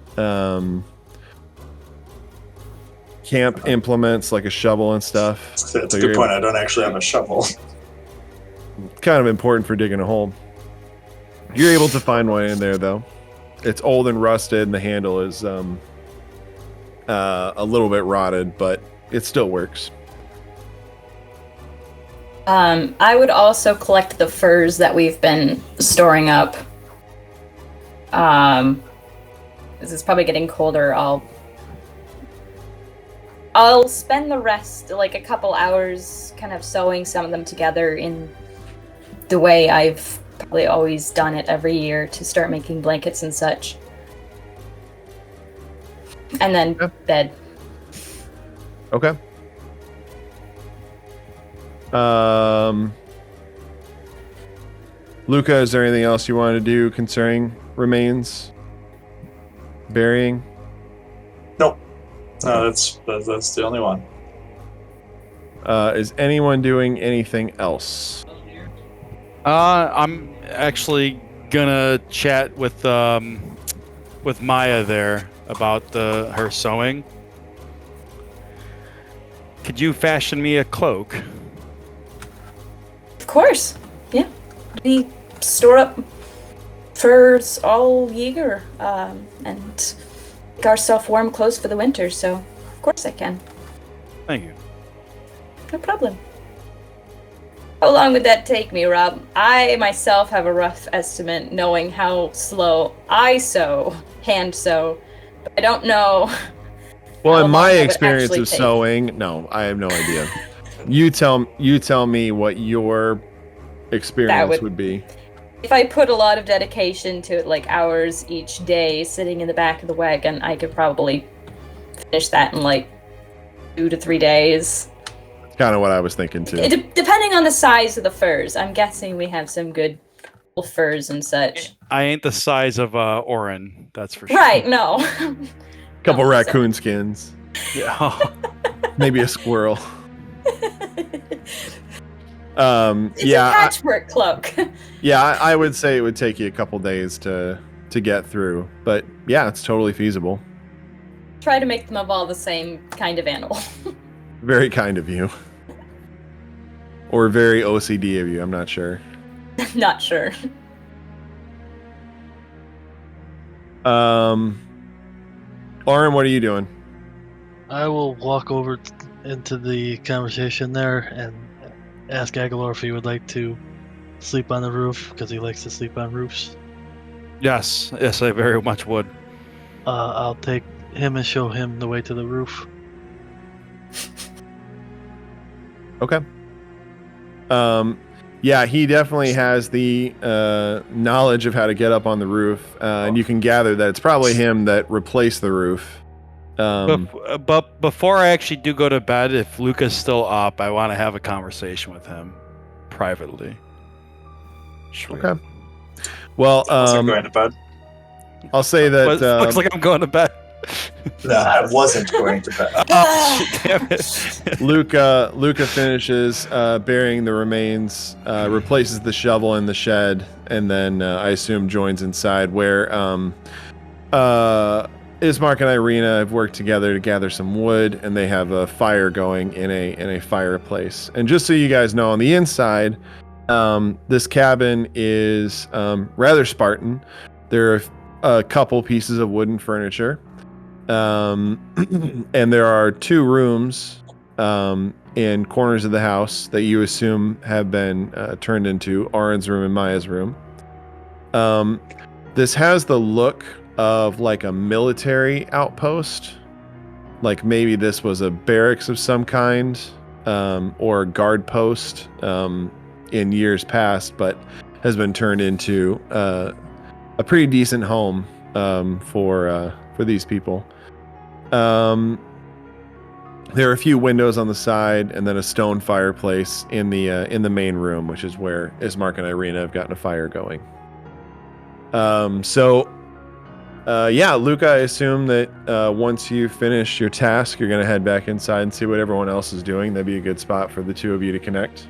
Speaker 1: camp implements like a shovel and stuff.
Speaker 5: That's a good point. I don't actually have a shovel.
Speaker 1: Kind of important for digging a hole. You're able to find one in there though. It's old and rusted, and the handle is a little bit rotted, but it still works.
Speaker 4: I would also collect the furs that we've been storing up. This is probably getting colder. I'll spend the rest, like a couple hours, kind of sewing some of them together in the way I've probably always done it every year to start making blankets and such. And then bed.
Speaker 1: Okay. Luka, is there anything else you want to do concerning remains? Burying?
Speaker 5: Nope. No, that's the only one.
Speaker 1: Is anyone doing anything else?
Speaker 3: I'm actually gonna chat with Mya there about her sewing. Could you fashion me a cloak?
Speaker 4: Of course. Yeah. We store up furs all year, and make ourselves warm clothes for the winter, so of course I can.
Speaker 3: Thank you.
Speaker 4: No problem. How long would that take me, Rob? I myself have a rough estimate knowing how slow I hand sew, but I don't know.
Speaker 1: Well, in my experience of sewing, no, I have no idea. You tell me what your experience would be.
Speaker 4: If I put a lot of dedication to it, like hours each day, sitting in the back of the wagon, I could probably finish that in like 2 to 3 days.
Speaker 1: Kind of what I was thinking too.
Speaker 4: Depending on the size of the furs, I'm guessing we have some good furs and such.
Speaker 3: I ain't the size of Auron, that's for sure.
Speaker 4: Right? No.
Speaker 1: Couple raccoon skins.
Speaker 3: Yeah.
Speaker 1: Maybe a squirrel.
Speaker 4: It's
Speaker 1: yeah.
Speaker 4: a patchwork cloak.
Speaker 1: Yeah, I would say it would take you a couple days to get through, but yeah, it's totally feasible.
Speaker 4: Try to make them of all the same kind of animal.
Speaker 1: Very kind of you. Or very OCD of you, I'm not sure.
Speaker 4: Not sure.
Speaker 1: Auron, what are you doing?
Speaker 2: I will walk over into the conversation there and ask Aegolor if he would like to sleep on the roof, because he likes to sleep on roofs.
Speaker 3: Yes, I very much would.
Speaker 2: I'll take him and show him the way to the roof.
Speaker 1: Okay. Yeah, he definitely has the knowledge of how to get up on the roof, and you can gather that it's probably him that replaced the roof.
Speaker 3: But before I actually do go to bed, if Luka's still up, I want to have a conversation with him privately. Sure.
Speaker 1: Okay. Well,
Speaker 5: I'm going to bed.
Speaker 1: I'll say that
Speaker 3: looks like I'm going to bed.
Speaker 5: No, I wasn't going to bed.
Speaker 3: Oh, shit, damn it.
Speaker 1: Luka finishes burying the remains, replaces the shovel in the shed, and then I assume joins inside where Ismark and Irina have worked together to gather some wood, and they have a fire going in a fireplace. And just so you guys know, on the inside, this cabin is rather Spartan. There are a couple pieces of wooden furniture. And there are 2 rooms in corners of the house that you assume have been turned into Auron's room and Mya's room. This has the look of like a military outpost. Like maybe this was a barracks of some kind, or a guard post in years past, but has been turned into a pretty decent home for these people. There are a few windows on the side, and then a stone fireplace in the main room, which is where Ismark and Irina have gotten a fire going. So Luka, I assume that once you finish your task, you're going to head back inside and see what everyone else is doing. That'd be a good spot for the two of you to connect.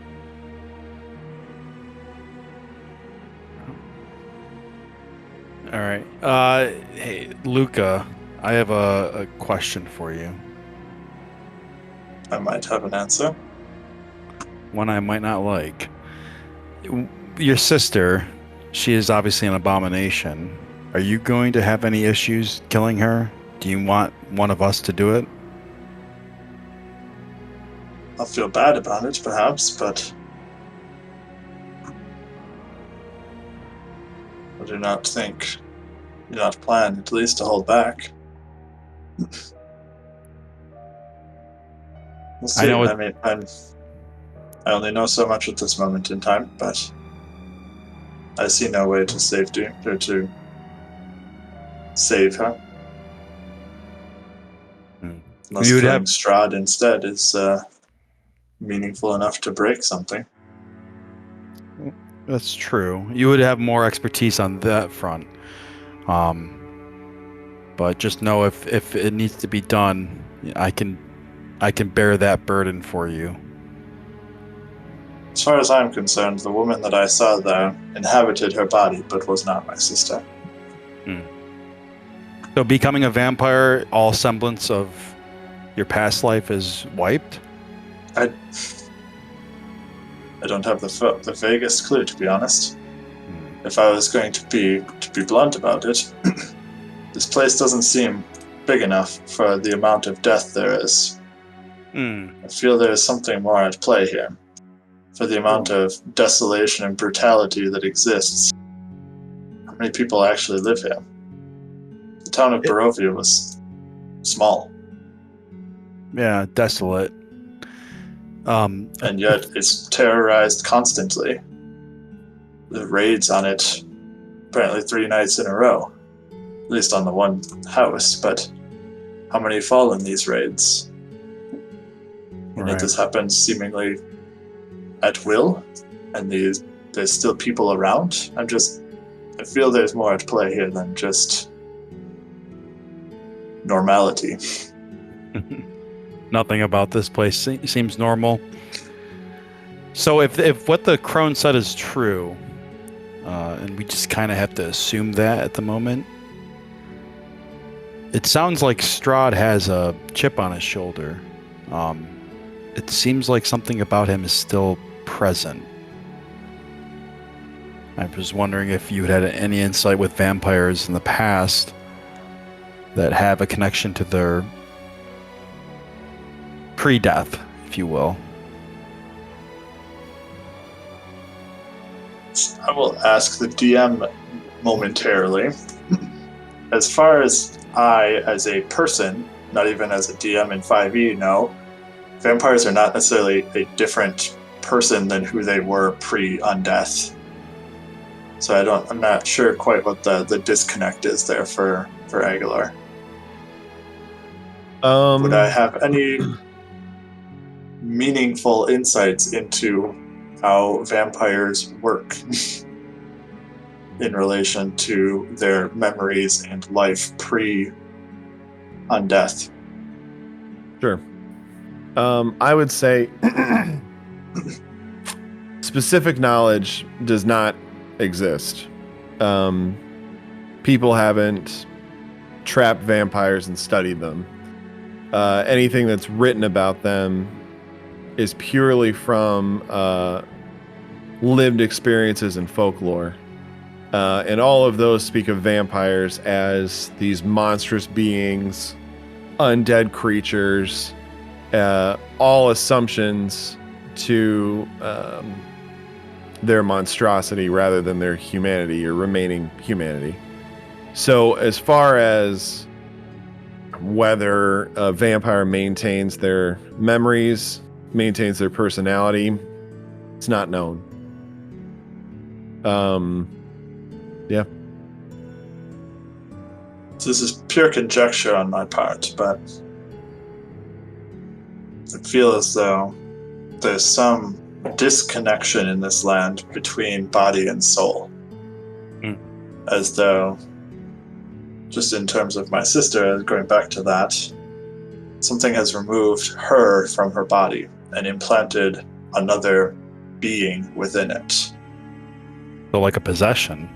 Speaker 3: All right. Hey, Luka, I have a question for you.
Speaker 5: I might have an answer.
Speaker 3: One I might not like. Your sister, she is obviously an abomination. Are you going to have any issues killing her? Do you want one of us to do it?
Speaker 5: I'll feel bad about it, perhaps, but I do not plan at least to hold back. We'll see. I only know so much at this moment in time, but I see no way to save her. Unless killing Strahd instead is meaningful enough to break something.
Speaker 3: That's true. You would have more expertise on that front. But just know if it needs to be done, I can bear that burden for you.
Speaker 5: As far as I'm concerned, the woman that I saw there inhabited her body, but was not my sister.
Speaker 3: So becoming a vampire, all semblance of your past life is wiped?
Speaker 5: I don't have the vaguest clue, to be honest. If I was going to be blunt about it, this place doesn't seem big enough for the amount of death there is. I feel there is something more at play here. For the amount of desolation and brutality that exists. How many people actually live here? The town of Barovia was small.
Speaker 3: Yeah, desolate.
Speaker 5: And yet it's terrorized constantly. The raids on it, apparently 3 nights in a row. At least on the one house, but how many fall in these raids? And yet this happens seemingly at will, and there's still people around. I feel there's more at play here than just normality.
Speaker 3: Nothing about this place seems normal. So if what the crone said is true, and we just kind of have to assume that at the moment, it sounds like Strahd has a chip on his shoulder. It seems like something about him is still present. I was wondering if you had any insight with vampires in the past that have a connection to their pre-death, if you will.
Speaker 5: I will ask the DM momentarily. As far as I, as a person, not even as a DM in 5e, know, vampires are not necessarily a different person than who they were pre-undeath. So I'm not sure quite what the disconnect is there for Aegolor. Would I have any meaningful insights into how vampires work in relation to their memories and life pre-undeath?
Speaker 1: Sure. I would say specific knowledge does not exist. People haven't trapped vampires and studied them. Anything that's written about them is purely from lived experiences and folklore. And all of those speak of vampires as these monstrous beings, undead creatures, all assumptions to their monstrosity rather than their humanity or remaining humanity. So as far as whether a vampire maintains their memories, maintains their personality, it's not known. Yeah.
Speaker 5: This is pure conjecture on my part, but I feel as though there's some disconnection in this land between body and soul. As though just in terms of my sister, going back to that, something has removed her from her body and implanted another being within it.
Speaker 3: So like a possession.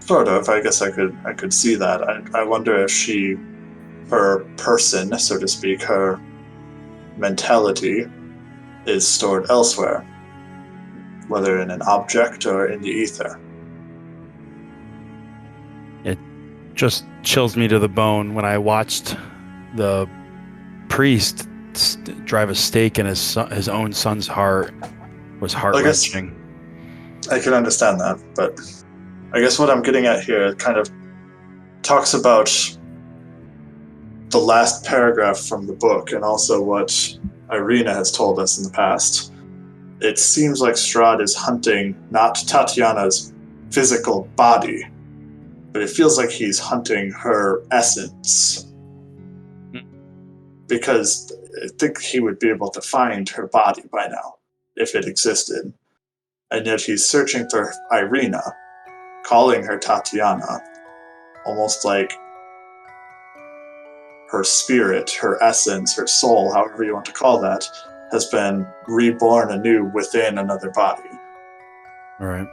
Speaker 5: Sort of. I guess I could see that. I wonder if her person, so to speak, her mentality is stored elsewhere, whether in an object or in the ether.
Speaker 3: It just chills me to the bone when I watched the priest drive a stake in his own son's heart. It was heart-wrenching.
Speaker 5: I can understand that, but I guess what I'm getting at here kind of talks about the last paragraph from the book and also what Irina has told us in the past. It seems like Strahd is hunting not Tatiana's physical body, but it feels like he's hunting her essence. Because I think he would be able to find her body by now, if it existed. And yet he's searching for Irina, calling her Tatiana, almost like her spirit, her essence, her soul, however you want to call that, has been reborn anew within another body.
Speaker 3: All right.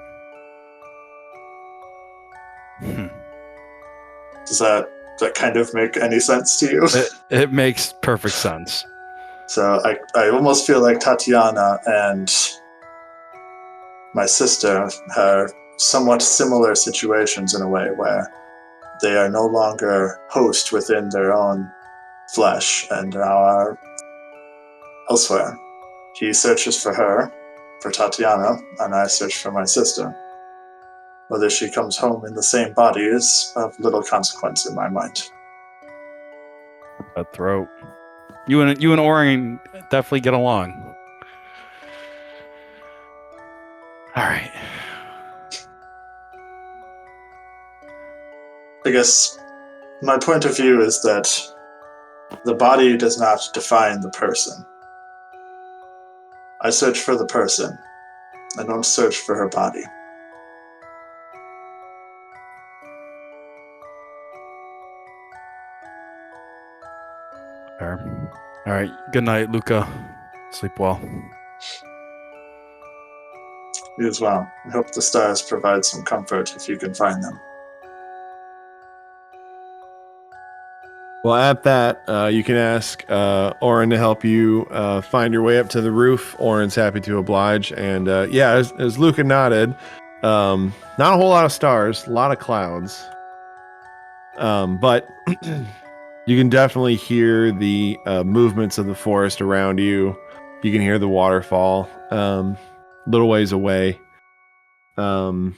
Speaker 5: Does that kind of make any sense to you?
Speaker 3: It makes perfect sense.
Speaker 5: So I almost feel like Tatiana and my sister are somewhat similar situations in a way where they are no longer host within their own flesh and now are elsewhere. He searches for her, for Tatiana, and I search for my sister. Whether she comes home in the same body is of little consequence in my mind.
Speaker 3: That throat. You and Auron definitely get along. All right.
Speaker 5: I guess my point of view is that the body does not define the person. I search for the person. I don't search for her body.
Speaker 3: Fair. All right. Good night, Luka. Sleep well.
Speaker 5: You as well. I hope the stars provide some comfort if you can find them.
Speaker 1: Well, at that, you can ask Auron to help you find your way up to the roof. Auron's happy to oblige. And yeah, as Luka nodded, not a whole lot of stars, a lot of clouds. But you can definitely hear the movements of the forest around you. You can hear the waterfall a little ways away. And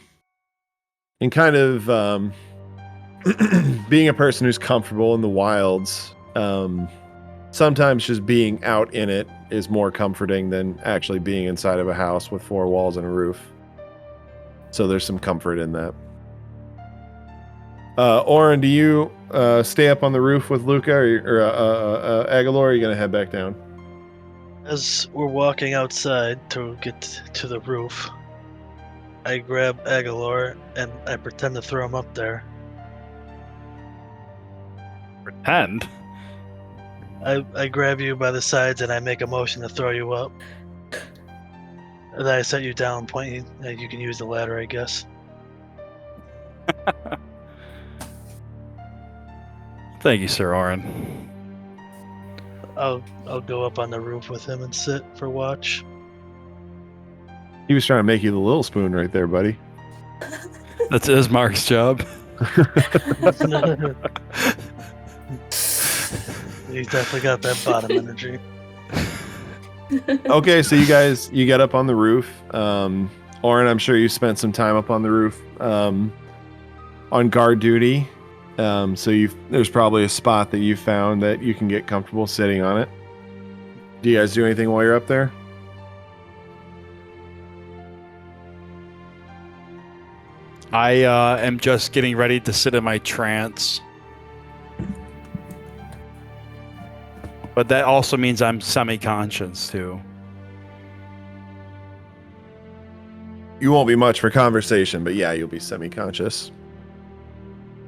Speaker 1: kind of... being a person who's comfortable in the wilds, sometimes just being out in it is more comforting than actually being inside of a house with four walls and a roof. So there's some comfort in that. Auron, do you stay up on the roof with Luka or Aegolor, or are you going to head back down?
Speaker 2: As we're walking outside to get to the roof, I grab Aegolor and I pretend to throw him up there.
Speaker 3: Pretend?
Speaker 2: I grab you by the sides and I make a motion to throw you up. And then I set you down, pointing. You can use the ladder, I guess.
Speaker 3: Thank you, Sir Auron.
Speaker 2: I'll go up on the roof with him and sit for watch.
Speaker 1: He was trying to make you the little spoon right there, buddy.
Speaker 3: That's Ismark's job.
Speaker 2: He's definitely got that bottom energy.
Speaker 1: Okay, so you get up on the roof. Auron, I'm sure you spent some time up on the roof on guard duty. So there's probably a spot that you found that you can get comfortable sitting on it. Do you guys do anything while you're up there?
Speaker 3: I am just getting ready to sit in my trance. But that also means I'm semi-conscious, too.
Speaker 1: You won't be much for conversation, but yeah, you'll be semi-conscious.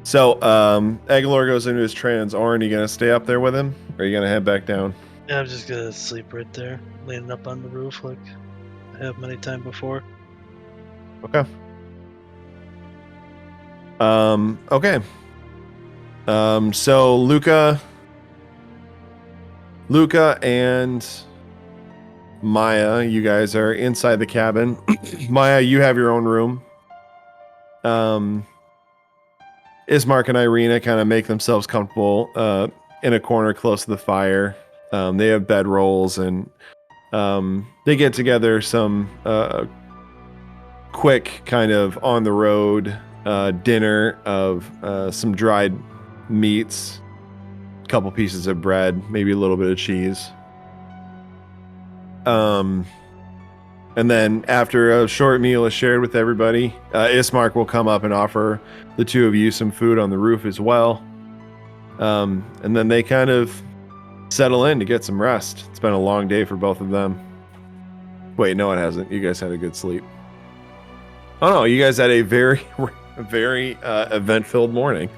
Speaker 1: So, Aegolor goes into his trance. Auron, you gonna stay up there with him, or are you gonna head back down?
Speaker 2: Yeah, I'm just gonna sleep right there, leaning up on the roof like I have many times before.
Speaker 1: Okay. Okay. So Luka and Mya, you guys are inside the cabin. Mya, you have your own room. Ismark and Irina kind of make themselves comfortable in a corner close to the fire. They have bedrolls and they get together some quick kind of on the road dinner of some dried meats, a couple pieces of bread, maybe a little bit of cheese. And then after a short meal is shared with everybody, Ismark will come up and offer the two of you some food on the roof as well. And then they kind of settle in to get some rest. It's been a long day for both of them. Wait, no, it hasn't. You guys had a good sleep. Oh no, you guys had a very, very event-filled morning.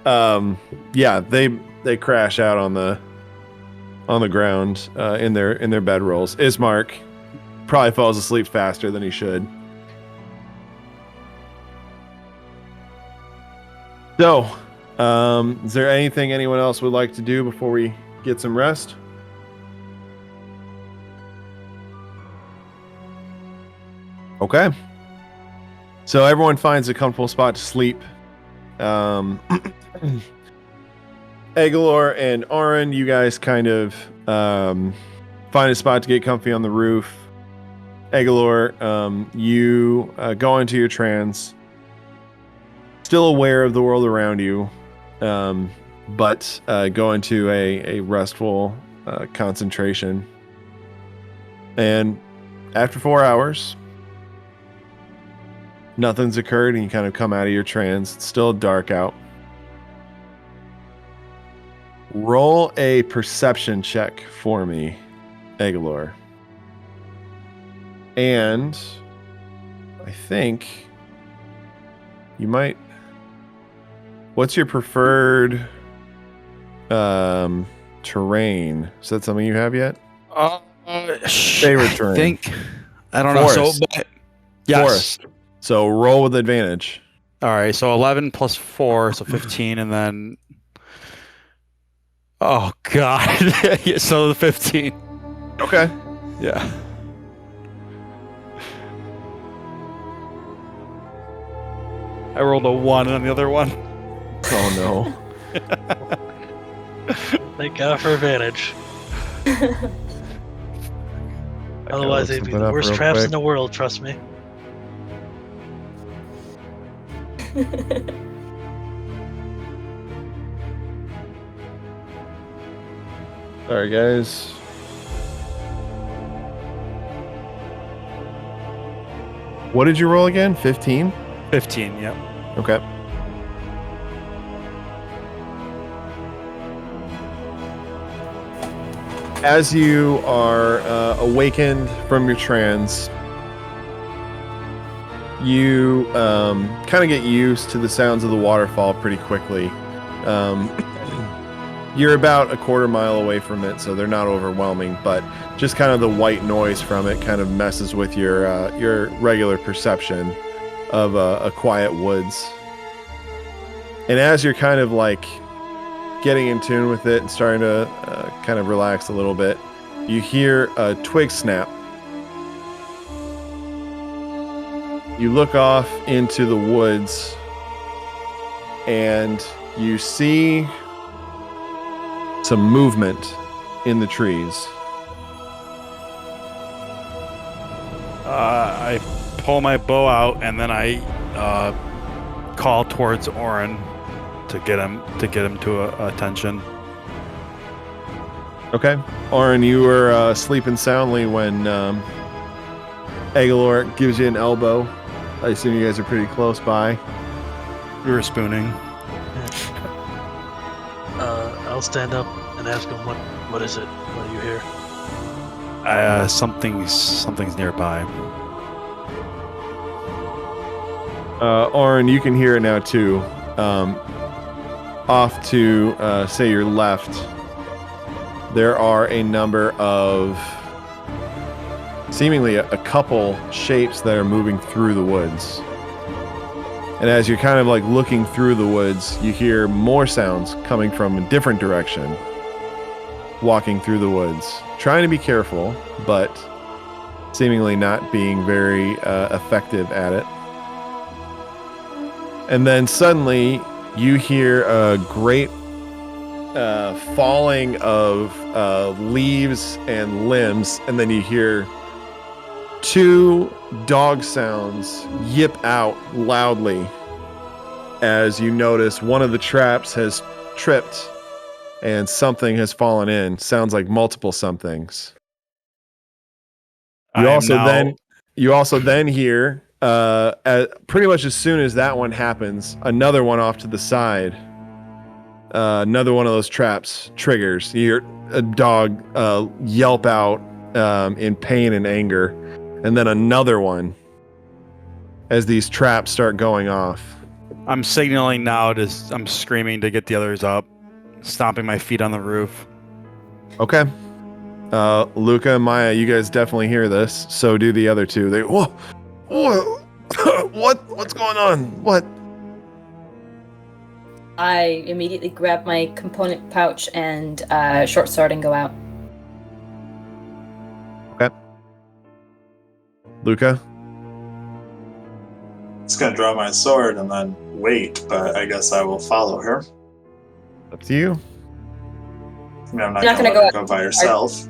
Speaker 1: Yeah, they crash out on the ground in their bedrolls. Ismark probably falls asleep faster than he should. So, is there anything anyone else would like to do before we get some rest? Okay. So everyone finds a comfortable spot to sleep. Aegolor and Auron, you guys kind of find a spot to get comfy on the roof. Aegolor, you go into your trance, still aware of the world around you, but go into a restful concentration. And after 4 hours, nothing's occurred, and you kind of come out of your trance. It's still dark out. Roll a perception check for me, Aegolor. And I think you might... What's your preferred terrain? Is that something you have yet? Favorite terrain?
Speaker 3: I don't know.
Speaker 1: Forest.
Speaker 3: So, yes.
Speaker 1: Forest. So roll with advantage.
Speaker 3: All right. So 11 plus 4, so 15, and then... Oh, God. So the 15.
Speaker 1: Okay.
Speaker 3: Yeah. I rolled a 1 on the other one.
Speaker 1: Oh, no.
Speaker 2: Thank God for advantage. Otherwise, they'd be the worst traps in the world, trust me.
Speaker 1: Alright, guys. What did you roll again? 15?
Speaker 3: 15, yep.
Speaker 1: Okay. As you are awakened from your trance, you kind of get used to the sounds of the waterfall pretty quickly. You're about a quarter mile away from it, so they're not overwhelming, but just kind of the white noise from it kind of messes with your regular perception of a quiet woods. And as you're kind of like getting in tune with it and starting to kind of relax a little bit, you hear a twig snap. You look off into the woods and you see some movement in the trees.
Speaker 3: I pull my bow out and then I call towards Auron to get him to attention.
Speaker 1: Okay. Auron, you were sleeping soundly when Aegolor gives you an elbow. I assume you guys are pretty close by.
Speaker 3: We were spooning.
Speaker 2: I'll stand up and ask him, what is it? What do you hear?
Speaker 3: Something's nearby.
Speaker 1: Auron, you can hear it now too. off to, say, your left, there are a number of seemingly a couple shapes that are moving through the woods. And as you're kind of like looking through the woods, you hear more sounds coming from a different direction, walking through the woods, trying to be careful, but seemingly not being very effective at it. And then suddenly you hear a great falling of leaves and limbs, and then you hear two dog sounds yip out loudly as you notice one of the traps has tripped and something has fallen in. Sounds like multiple somethings. You also then hear pretty much as soon as that one happens, another one off to the side. Another one of those traps triggers. You hear a dog yelp out in pain and anger, and then another one as these traps start going off.
Speaker 3: I'm signaling now. I'm screaming to get the others up, stomping my feet on the roof.
Speaker 1: Okay. Luka and Mya, you guys definitely hear this. So do the other two. They, whoa, what's going on? What?
Speaker 4: I immediately grab my component pouch and short sword and go out.
Speaker 1: Okay. Luka?
Speaker 5: Just gonna draw my sword and then wait, but I guess I will follow her.
Speaker 1: Up to you.
Speaker 5: I mean, I'm not gonna let her go by herself.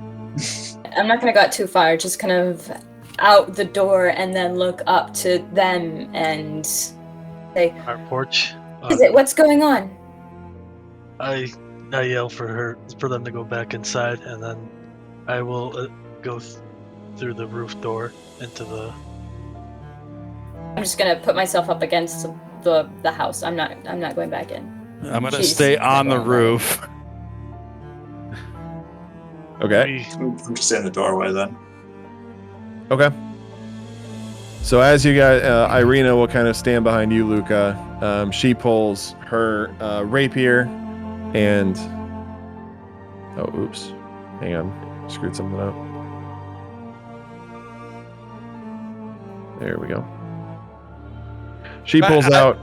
Speaker 4: I'm not gonna go out too far, just kind of out the door and then look up to them and say,
Speaker 2: Our porch.
Speaker 4: What is it? What's going on?
Speaker 2: I yell for them to go back inside, and then I will go through the roof door into the.
Speaker 4: I'm just gonna put myself up against the house. I'm not going back in.
Speaker 3: I'm gonna stay on the roof.
Speaker 1: Okay.
Speaker 5: I'm just in the doorway then.
Speaker 1: Okay. So as you guys, Irina will kind of stand behind you, Luka. She pulls her rapier and... Oh, oops. Hang on. Screwed something up. There we go. She pulls out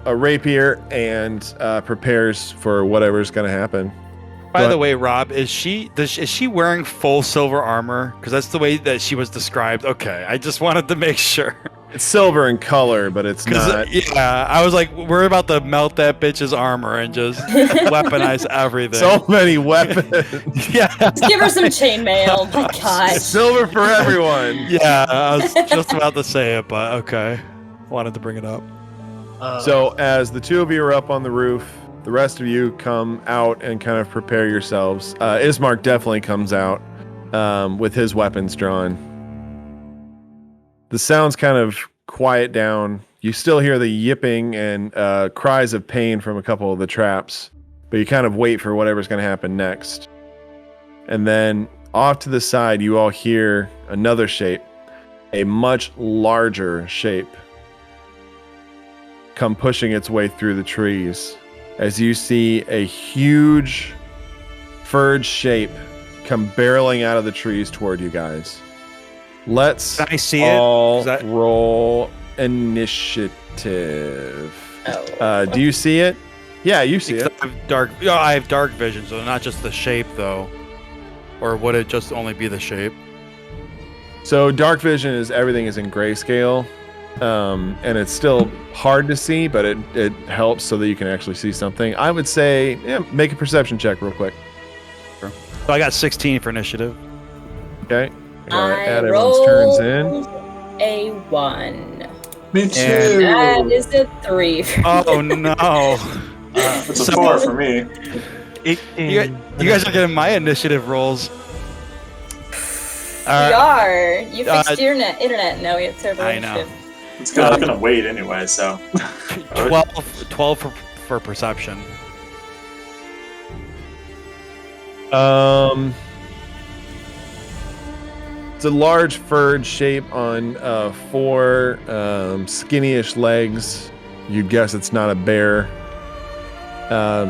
Speaker 1: a rapier and prepares for whatever's going to happen.
Speaker 3: By the way, Rob, is she wearing full silver armor? Because that's the way that she was described. Okay, I just wanted to make sure.
Speaker 1: It's silver in color, but it's not.
Speaker 3: Yeah, I was like, we're about to melt that bitch's armor and just weaponize everything.
Speaker 1: So many weapons.
Speaker 3: Yeah.
Speaker 4: Just give her some chainmail. My God.
Speaker 1: Silver for everyone.
Speaker 3: Yeah, I was just about to say it, but okay. Wanted to bring it up.
Speaker 1: So as the two of you are up on the roof, the rest of you come out and kind of prepare yourselves. Ismark definitely comes out with his weapons drawn. The sounds kind of quiet down. You still hear the yipping and cries of pain from a couple of the traps, but you kind of wait for whatever's going to happen next. And then off to the side, you all hear another shape, a much larger shape, come pushing its way through the trees. As you see a huge furred shape come barreling out of the trees toward you guys. Let's all roll initiative.
Speaker 4: Oh.
Speaker 1: Do you see it? Yeah, you see it.
Speaker 3: I have dark vision, so not just the shape, though. Or would it just only be the shape?
Speaker 1: So dark vision is everything is in grayscale. And it's still hard to see, but it helps so that you can actually see something. I would say, make a perception check real quick.
Speaker 3: Sure. So I got 16 for initiative.
Speaker 1: Okay.
Speaker 4: I
Speaker 1: add everyone's turns in.
Speaker 4: A 1.
Speaker 5: Me too.
Speaker 4: And that is a 3.
Speaker 3: Oh no.
Speaker 5: It's a 4 for me.
Speaker 2: 18.
Speaker 3: You guys are getting my initiative rolls.
Speaker 4: We are. You fixed your internet. Now we have terrible initiative.
Speaker 3: know.
Speaker 5: It's good. I'm gonna wait anyway, so.
Speaker 3: 12 for perception.
Speaker 1: It's a large furred shape on 4 skinny-ish legs. You'd guess it's not a bear.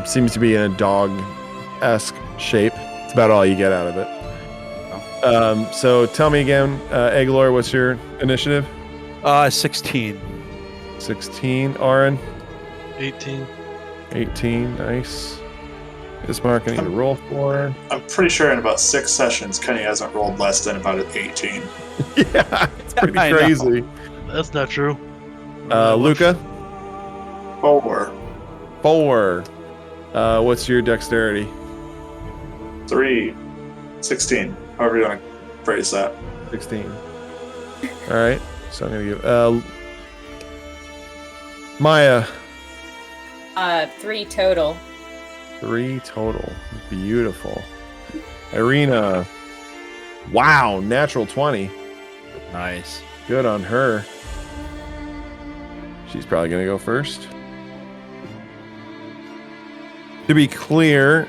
Speaker 1: Seems to be in a dog-esque shape. It's about all you get out of it. So tell me again, Aegolor, what's your initiative?
Speaker 3: 16.
Speaker 1: 16. Auron?
Speaker 2: 18.
Speaker 1: 18. Nice. Ismark, I need to roll for.
Speaker 5: I'm pretty sure in about 6 sessions, Kenny hasn't rolled less than about an 18.
Speaker 1: Yeah, it's pretty
Speaker 3: I know.
Speaker 1: crazy.
Speaker 2: That's not true.
Speaker 1: Luka?
Speaker 5: 4.
Speaker 1: 4. What's your dexterity?
Speaker 5: 3. 16. However you want to phrase that.
Speaker 1: 16. All right. So I'm gonna give Mya.
Speaker 4: 3 total.
Speaker 1: 3 total. Beautiful. Irina. Wow, natural 20.
Speaker 3: Nice.
Speaker 1: Good on her. She's probably gonna go first. To be clear,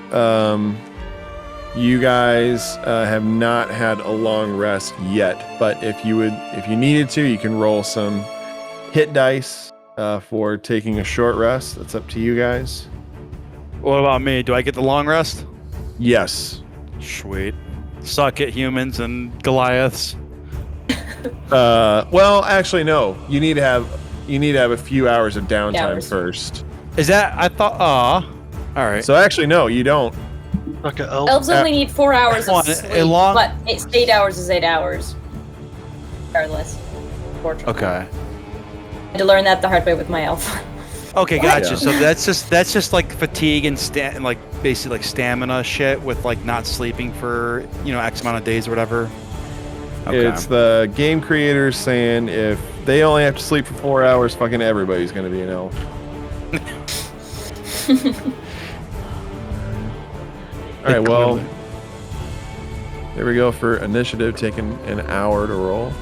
Speaker 1: you guys have not had a long rest yet, but if you needed to, you can roll some hit dice for taking a short rest. That's up to you guys.
Speaker 3: What about me? Do I get the long rest?
Speaker 1: Yes.
Speaker 3: Sweet. Suck it, humans and Goliaths.
Speaker 1: Well, actually, no. You need to have a few hours of downtime first.
Speaker 3: Is that? I thought. All right.
Speaker 1: So actually, no, you don't.
Speaker 2: Like an elf.
Speaker 4: Elves only need 4 hours of
Speaker 3: a
Speaker 4: sleep,
Speaker 3: long-
Speaker 4: but 8 hours is 8 hours. Regardless. Fortunately.
Speaker 3: Okay.
Speaker 4: I had to learn that the hard way with my elf.
Speaker 3: Okay, gotcha.
Speaker 1: Yeah.
Speaker 3: So that's just like fatigue and like basically like stamina shit with like not sleeping for X amount of days or whatever. Okay.
Speaker 1: It's the game creators saying if they only have to sleep for 4 hours, fucking everybody's gonna be an elf. All right, well, there we go for initiative, taking an hour to roll.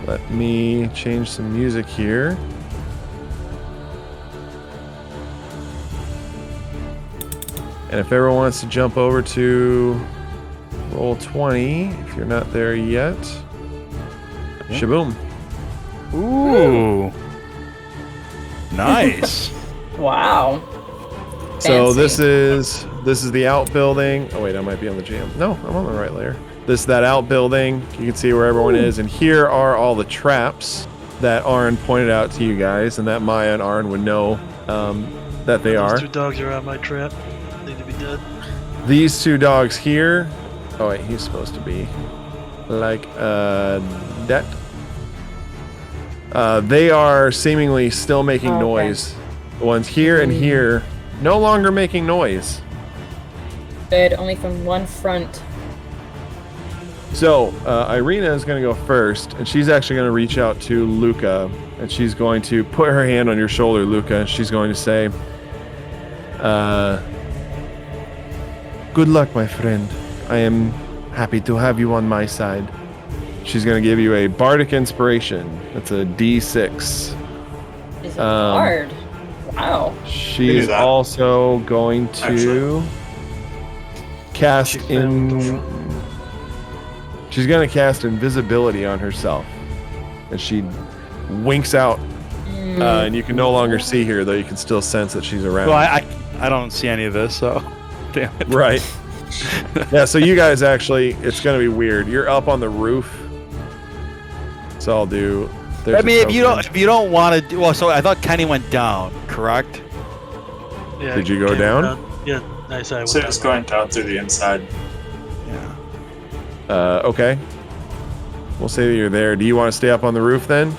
Speaker 1: Let me change some music here. And if everyone wants to jump over to roll 20, if you're not there yet, shaboom.
Speaker 3: Ooh. Nice.
Speaker 4: Wow.
Speaker 1: So
Speaker 4: Fancy.
Speaker 1: this is the outbuilding. Oh wait, I might be on the jam. No, I'm on the right layer. This is that outbuilding. You can see where everyone is, and here are all the traps that Auron pointed out to you guys, and that Mya and Auron would know that they are.
Speaker 2: Those 2 dogs are on my trap. Need to be dead.
Speaker 1: These 2 dogs here. Oh wait, he's supposed to be like that. They are seemingly still making noise. The ones here and here no longer making noise.
Speaker 4: Good, only from one front.
Speaker 1: So Irina is going to go first, and she's actually going to reach out to Luka, and she's going to put her hand on your shoulder, Luka, and she's going to say, good luck, my friend. I am happy to have you on my side. She's going to give you a bardic inspiration. That's a D6.
Speaker 4: Is it hard? Wow.
Speaker 1: She's also going to cast She's going to cast invisibility on herself. And she winks out. And you can no longer see her, though you can still sense that she's around.
Speaker 3: Well, I don't see any of this, so damn it.
Speaker 1: Right. Yeah, so you guys actually, it's going to be weird. You're up on the roof. So I'll do...
Speaker 3: I mean, if you don't want to do... Well, so I thought Kenny went down, correct?
Speaker 2: Yeah.
Speaker 1: Did you go down?
Speaker 2: Yeah, nice. I
Speaker 5: So it's going down through the inside.
Speaker 3: Yeah.
Speaker 1: Okay. We'll say that you're there. Do you want to stay up on the roof then,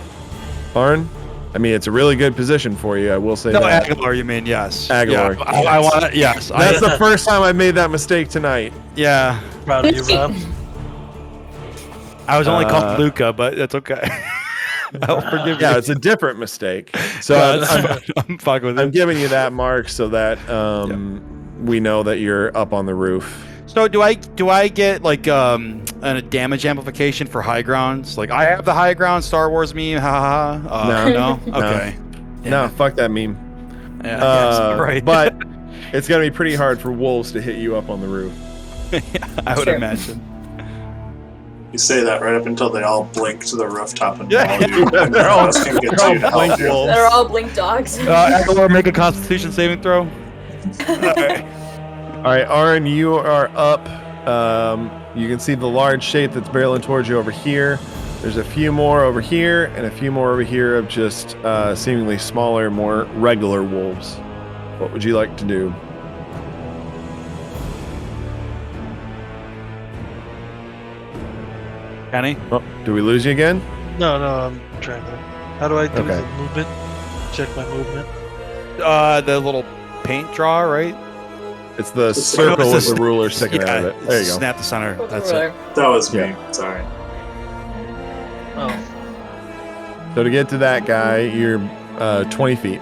Speaker 1: Auron? I mean, it's a really good position for you. I will say
Speaker 3: No,
Speaker 1: that.
Speaker 3: Aegolor, you mean, yes.
Speaker 1: Aegolor.
Speaker 3: Yeah, I want to... Yes.
Speaker 1: That's the first time I made that mistake tonight.
Speaker 3: Yeah.
Speaker 2: Proud of you, Rob.
Speaker 3: I was only called Luka, but that's okay. I'll forgive you.
Speaker 1: Yeah, it's a different mistake. So
Speaker 3: I'm fucking with it.
Speaker 1: I'm giving you that mark so that we know that you're up on the roof.
Speaker 3: So do I get like a damage amplification for high grounds? Like I have the high ground Star Wars meme, haha. No. Okay.
Speaker 1: No, fuck that meme.
Speaker 3: Yeah, right.
Speaker 1: But it's gonna be pretty hard for wolves to hit you up on the roof.
Speaker 3: Yeah, I would imagine.
Speaker 5: You say that right up until they all blink to the rooftop and
Speaker 3: Yeah.
Speaker 5: follow you. And
Speaker 1: They're
Speaker 5: no
Speaker 1: all-
Speaker 5: one else can get to you to help
Speaker 1: blink
Speaker 5: you.
Speaker 1: wolves.
Speaker 4: They're all blink dogs.
Speaker 3: Aegolor, make a Constitution saving throw.
Speaker 1: All right, Auron, you are up. You can see the large shape that's barreling towards you over here. There's a few more over here, and a few more over here of just seemingly smaller, more regular wolves. What would you like to do?
Speaker 3: Kenny?
Speaker 1: Oh, do we lose you again?
Speaker 2: No, I'm trying to. How do I do
Speaker 1: Okay.
Speaker 2: the movement? Check my movement.
Speaker 3: The little paint draw, right?
Speaker 1: It's the
Speaker 5: It's
Speaker 1: circle
Speaker 3: just-
Speaker 1: with the ruler sticking out of it. There you go.
Speaker 3: Snap the center.
Speaker 4: What's the
Speaker 3: That's it.
Speaker 4: ruler?
Speaker 5: That was me.
Speaker 1: Yeah.
Speaker 5: Sorry.
Speaker 2: Oh,
Speaker 1: So to get to that guy, you're 20 feet.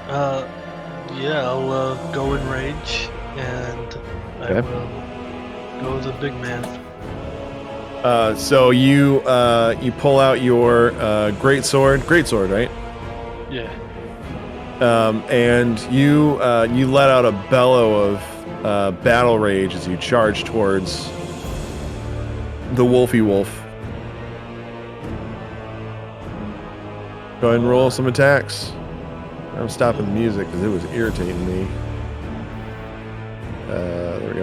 Speaker 2: yeah, I'll go in range, and I
Speaker 1: Okay.
Speaker 2: will go with the big man.
Speaker 1: So you pull out your great sword, right?
Speaker 2: Yeah.
Speaker 1: And you let out a bellow of battle rage as you charge towards the wolfy wolf. Go ahead and roll some attacks. I'm stopping the music because it was irritating me. There we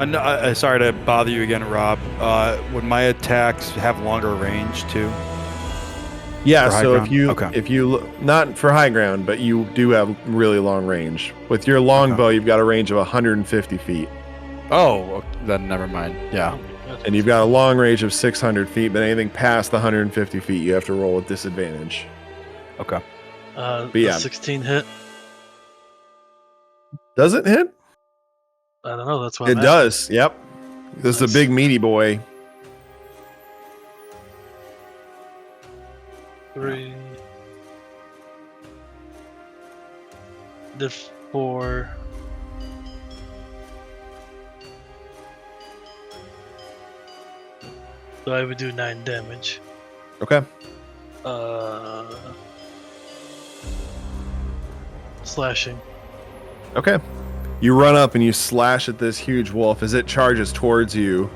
Speaker 1: go.
Speaker 3: Sorry to bother you again, Rob. Would my attacks have longer range too?
Speaker 1: Yeah,
Speaker 3: For high
Speaker 1: so
Speaker 3: ground?
Speaker 1: if you not for high ground, but you do have really long range. With your longbow, you've got a range of 150 feet,
Speaker 3: Oh, then never mind. Yeah.
Speaker 1: and you've got a long range of 600 feet. But anything past the 150 feet, you have to roll with disadvantage.
Speaker 3: Okay.
Speaker 1: yeah.
Speaker 2: 16 hit.
Speaker 1: Does it hit?
Speaker 2: I don't know. That's why
Speaker 1: It does. Yep. This is a
Speaker 2: Nice.
Speaker 1: big meaty boy.
Speaker 2: 3. The 4. So I would do 9 damage.
Speaker 1: Okay.
Speaker 2: Slashing.
Speaker 1: Okay. You run up and you slash at this huge wolf as it charges towards you.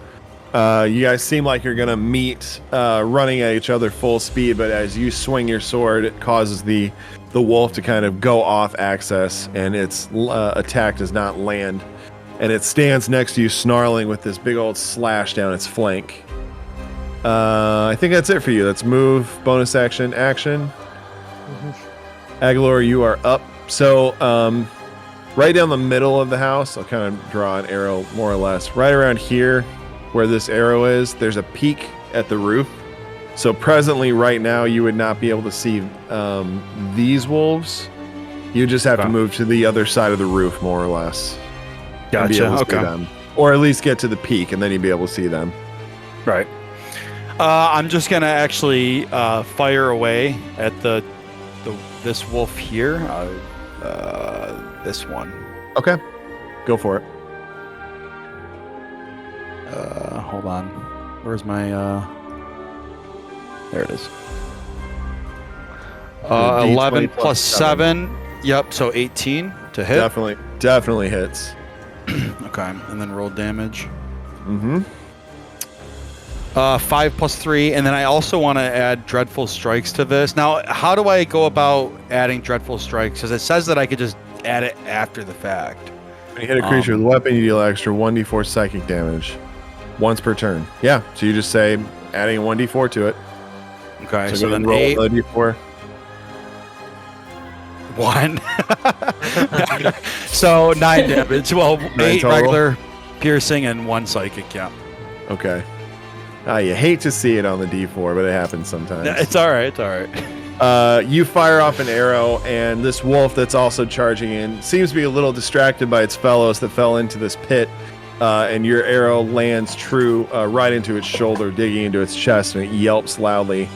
Speaker 1: You guys seem like you're gonna meet, running at each other full speed, but as you swing your sword, it causes the wolf to kind of go off axis, and its attack does not land. And it stands next to you, snarling with this big old slash down its flank. I think that's it for you. Let's move, bonus action, action. Aegolor, you are up. So, right down the middle of the house, I'll kind of draw an arrow more or less. Right around here, where this arrow is, there's a peak at the roof. So presently, right now, you would not be able to see these wolves. You just have to
Speaker 3: Okay.
Speaker 1: move to the other side of the roof, more or less. And be
Speaker 3: Gotcha.
Speaker 1: able to see
Speaker 3: Okay.
Speaker 1: them. Or at least get to the peak, and then you'd be able to see them.
Speaker 3: Right. I'm just gonna actually fire away at this wolf here. This one.
Speaker 1: Okay. Go for it.
Speaker 3: Hold on. Where's my? There it is.
Speaker 1: D20
Speaker 3: 11
Speaker 1: plus
Speaker 3: plus 7. Yep. So 18 to hit.
Speaker 1: Definitely hits.
Speaker 3: Okay. And then roll damage.
Speaker 1: Mm-hmm.
Speaker 3: 5 plus 3, and then I also want to add Dreadful Strikes to this. Now, how do I go about adding Dreadful Strikes? Because it says that I could just add it after the fact.
Speaker 1: When you hit a creature with a weapon, you deal extra 1d4 psychic damage once per turn. Yeah, so you just say adding a 1d4 to it.
Speaker 3: Okay,
Speaker 1: So,
Speaker 3: so
Speaker 1: go
Speaker 3: then
Speaker 1: roll
Speaker 3: 8,
Speaker 1: a d4.
Speaker 3: 1. So 9 damage. Well, 8
Speaker 1: total?
Speaker 3: regular piercing and 1 psychic, yeah.
Speaker 1: Okay. You hate to see it on the d4, but it happens sometimes.
Speaker 3: It's all right, it's all right.
Speaker 1: You fire off an arrow, and this wolf that's also charging in seems to be a little distracted by its fellows that fell into this pit. And your arrow lands true right into its shoulder, digging into its chest, and it yelps loudly.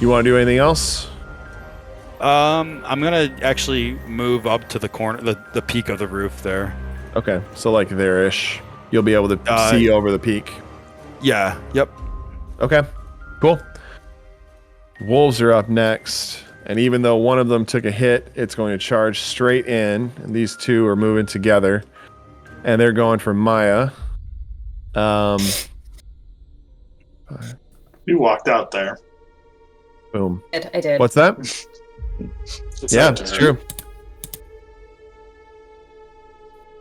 Speaker 1: You want to do anything else?
Speaker 3: I'm gonna actually move up to the corner, the peak of the roof there.
Speaker 1: Okay, so like there-ish. You'll be able to see over the peak.
Speaker 3: Yeah, yep.
Speaker 1: Okay, cool. Wolves are up next, and even though one of them took a hit, it's going to charge straight in, and these two are moving together, and they're going for Mya.
Speaker 5: You walked out there.
Speaker 1: Boom.
Speaker 4: I did.
Speaker 1: What's that? Yeah,
Speaker 5: not
Speaker 1: it's
Speaker 5: to
Speaker 1: true.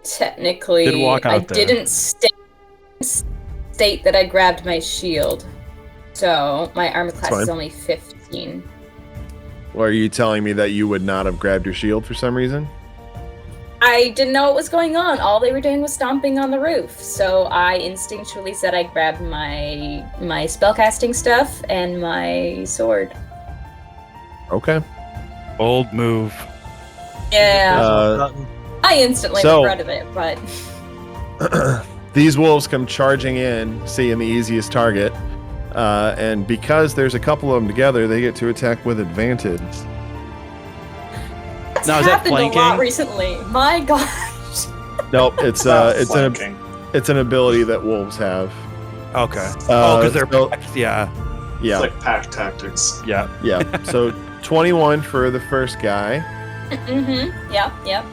Speaker 4: Technically,
Speaker 3: Did walk
Speaker 4: I
Speaker 3: out there.
Speaker 4: didn't state that I grabbed my shield. So my armor class is
Speaker 1: fine.
Speaker 4: only 15.
Speaker 1: Or are you telling me that you would not have grabbed your shield for some reason?
Speaker 4: I didn't know what was going on. All they were doing was stomping on the roof. So I instinctually said I grabbed my spellcasting stuff and my sword.
Speaker 1: Okay.
Speaker 3: Bold move.
Speaker 4: Yeah. I instantly
Speaker 1: so-
Speaker 4: regretted it, but
Speaker 1: These wolves come charging in, seeing the easiest target. And because there's a couple of them together, they get to attack with advantage.
Speaker 4: that's
Speaker 3: Now, is that
Speaker 4: happened a lot
Speaker 3: flanking?
Speaker 4: recently. My gosh.
Speaker 1: Nope, it's
Speaker 5: flanking.
Speaker 1: it's an ability that wolves have.
Speaker 3: Okay. Because they're
Speaker 1: so-
Speaker 3: yeah.
Speaker 5: It's
Speaker 1: Yeah,
Speaker 5: like pack tactics.
Speaker 3: Yeah.
Speaker 1: yeah. So 21 for the first guy.
Speaker 4: Mm-hmm. Yep.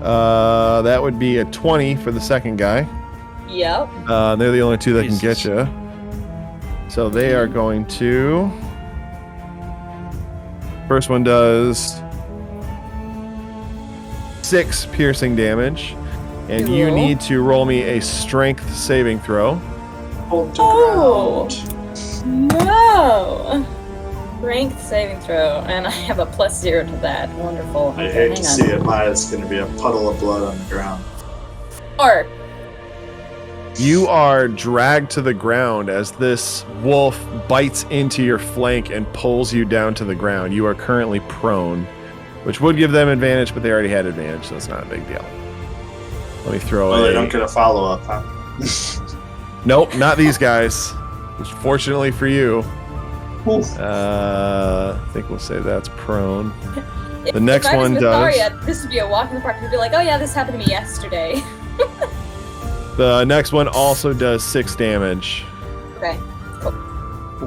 Speaker 1: That would be a 20 for the second guy.
Speaker 4: Yep.
Speaker 1: They're the only two that can
Speaker 3: Jesus.
Speaker 1: get you. So they are going to. First one does 6 piercing damage, and you
Speaker 4: Cool.
Speaker 1: need to roll me a strength saving throw.
Speaker 5: Hold the
Speaker 4: Oh.
Speaker 5: ground.
Speaker 4: No. Strength saving throw, and I have a +0 to that. Wonderful.
Speaker 5: I
Speaker 4: Okay,
Speaker 5: hate to
Speaker 4: hang
Speaker 5: see
Speaker 4: on.
Speaker 5: it. Maya's going to be a puddle of blood on the ground.
Speaker 4: Or
Speaker 1: You are dragged to the ground as this wolf bites into your flank and pulls you down to the ground. You are currently prone, which would give them advantage, but they already had advantage, so it's not a big deal. Let me throw
Speaker 5: Well,
Speaker 1: a...
Speaker 5: they don't get a follow-up, huh?
Speaker 1: Nope, not these guys. Which, fortunately for you, I think we'll say that's prone.
Speaker 4: if,
Speaker 1: The next
Speaker 4: if I was
Speaker 1: one
Speaker 4: with
Speaker 1: does.
Speaker 4: Arya, this would be a walk in the park. You'd be like, "Oh yeah, this happened to me yesterday."
Speaker 1: The next one also does 6 damage.
Speaker 4: Okay.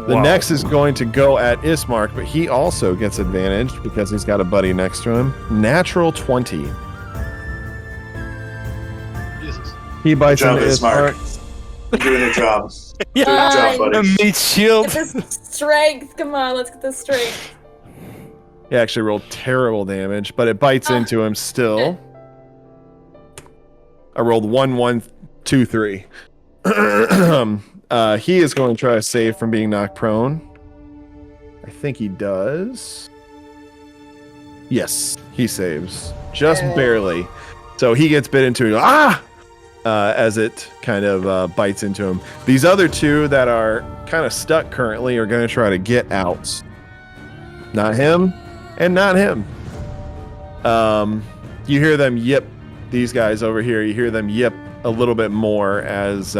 Speaker 1: The next is going to go at Ismark, but he also gets advantage because he's got a buddy next to him. Natural 20.
Speaker 2: Jesus.
Speaker 1: He bites
Speaker 5: Good job,
Speaker 1: into
Speaker 5: Ismark.
Speaker 1: Ismark.
Speaker 5: You're doing a job.
Speaker 3: Yeah.
Speaker 5: Good job,
Speaker 4: Fine.
Speaker 5: buddy.
Speaker 3: Meat shield.
Speaker 4: Get this strength. Come on, let's get this strength.
Speaker 1: He actually rolled terrible damage, but it bites into him still. I rolled 1, 1, 2, 3. He is going to try to save from being knocked prone. I think he does. Yes, he saves. Just barely. So he gets bit into as it kind of bites into him. These other two that are kind of stuck currently are going to try to get out. Not him, and not him. You hear them yip. These guys over here, you hear them yip a little bit more as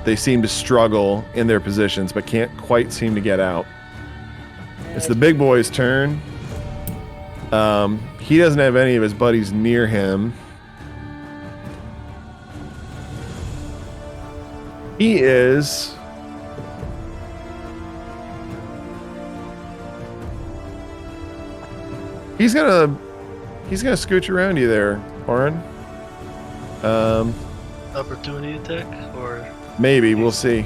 Speaker 1: they seem to struggle in their positions, but can't quite seem to get out. It's the big boy's turn. He doesn't have any of his buddies near him. He is... He's gonna scooch around you there, Auron.
Speaker 2: Opportunity attack or
Speaker 1: Maybe, we'll see.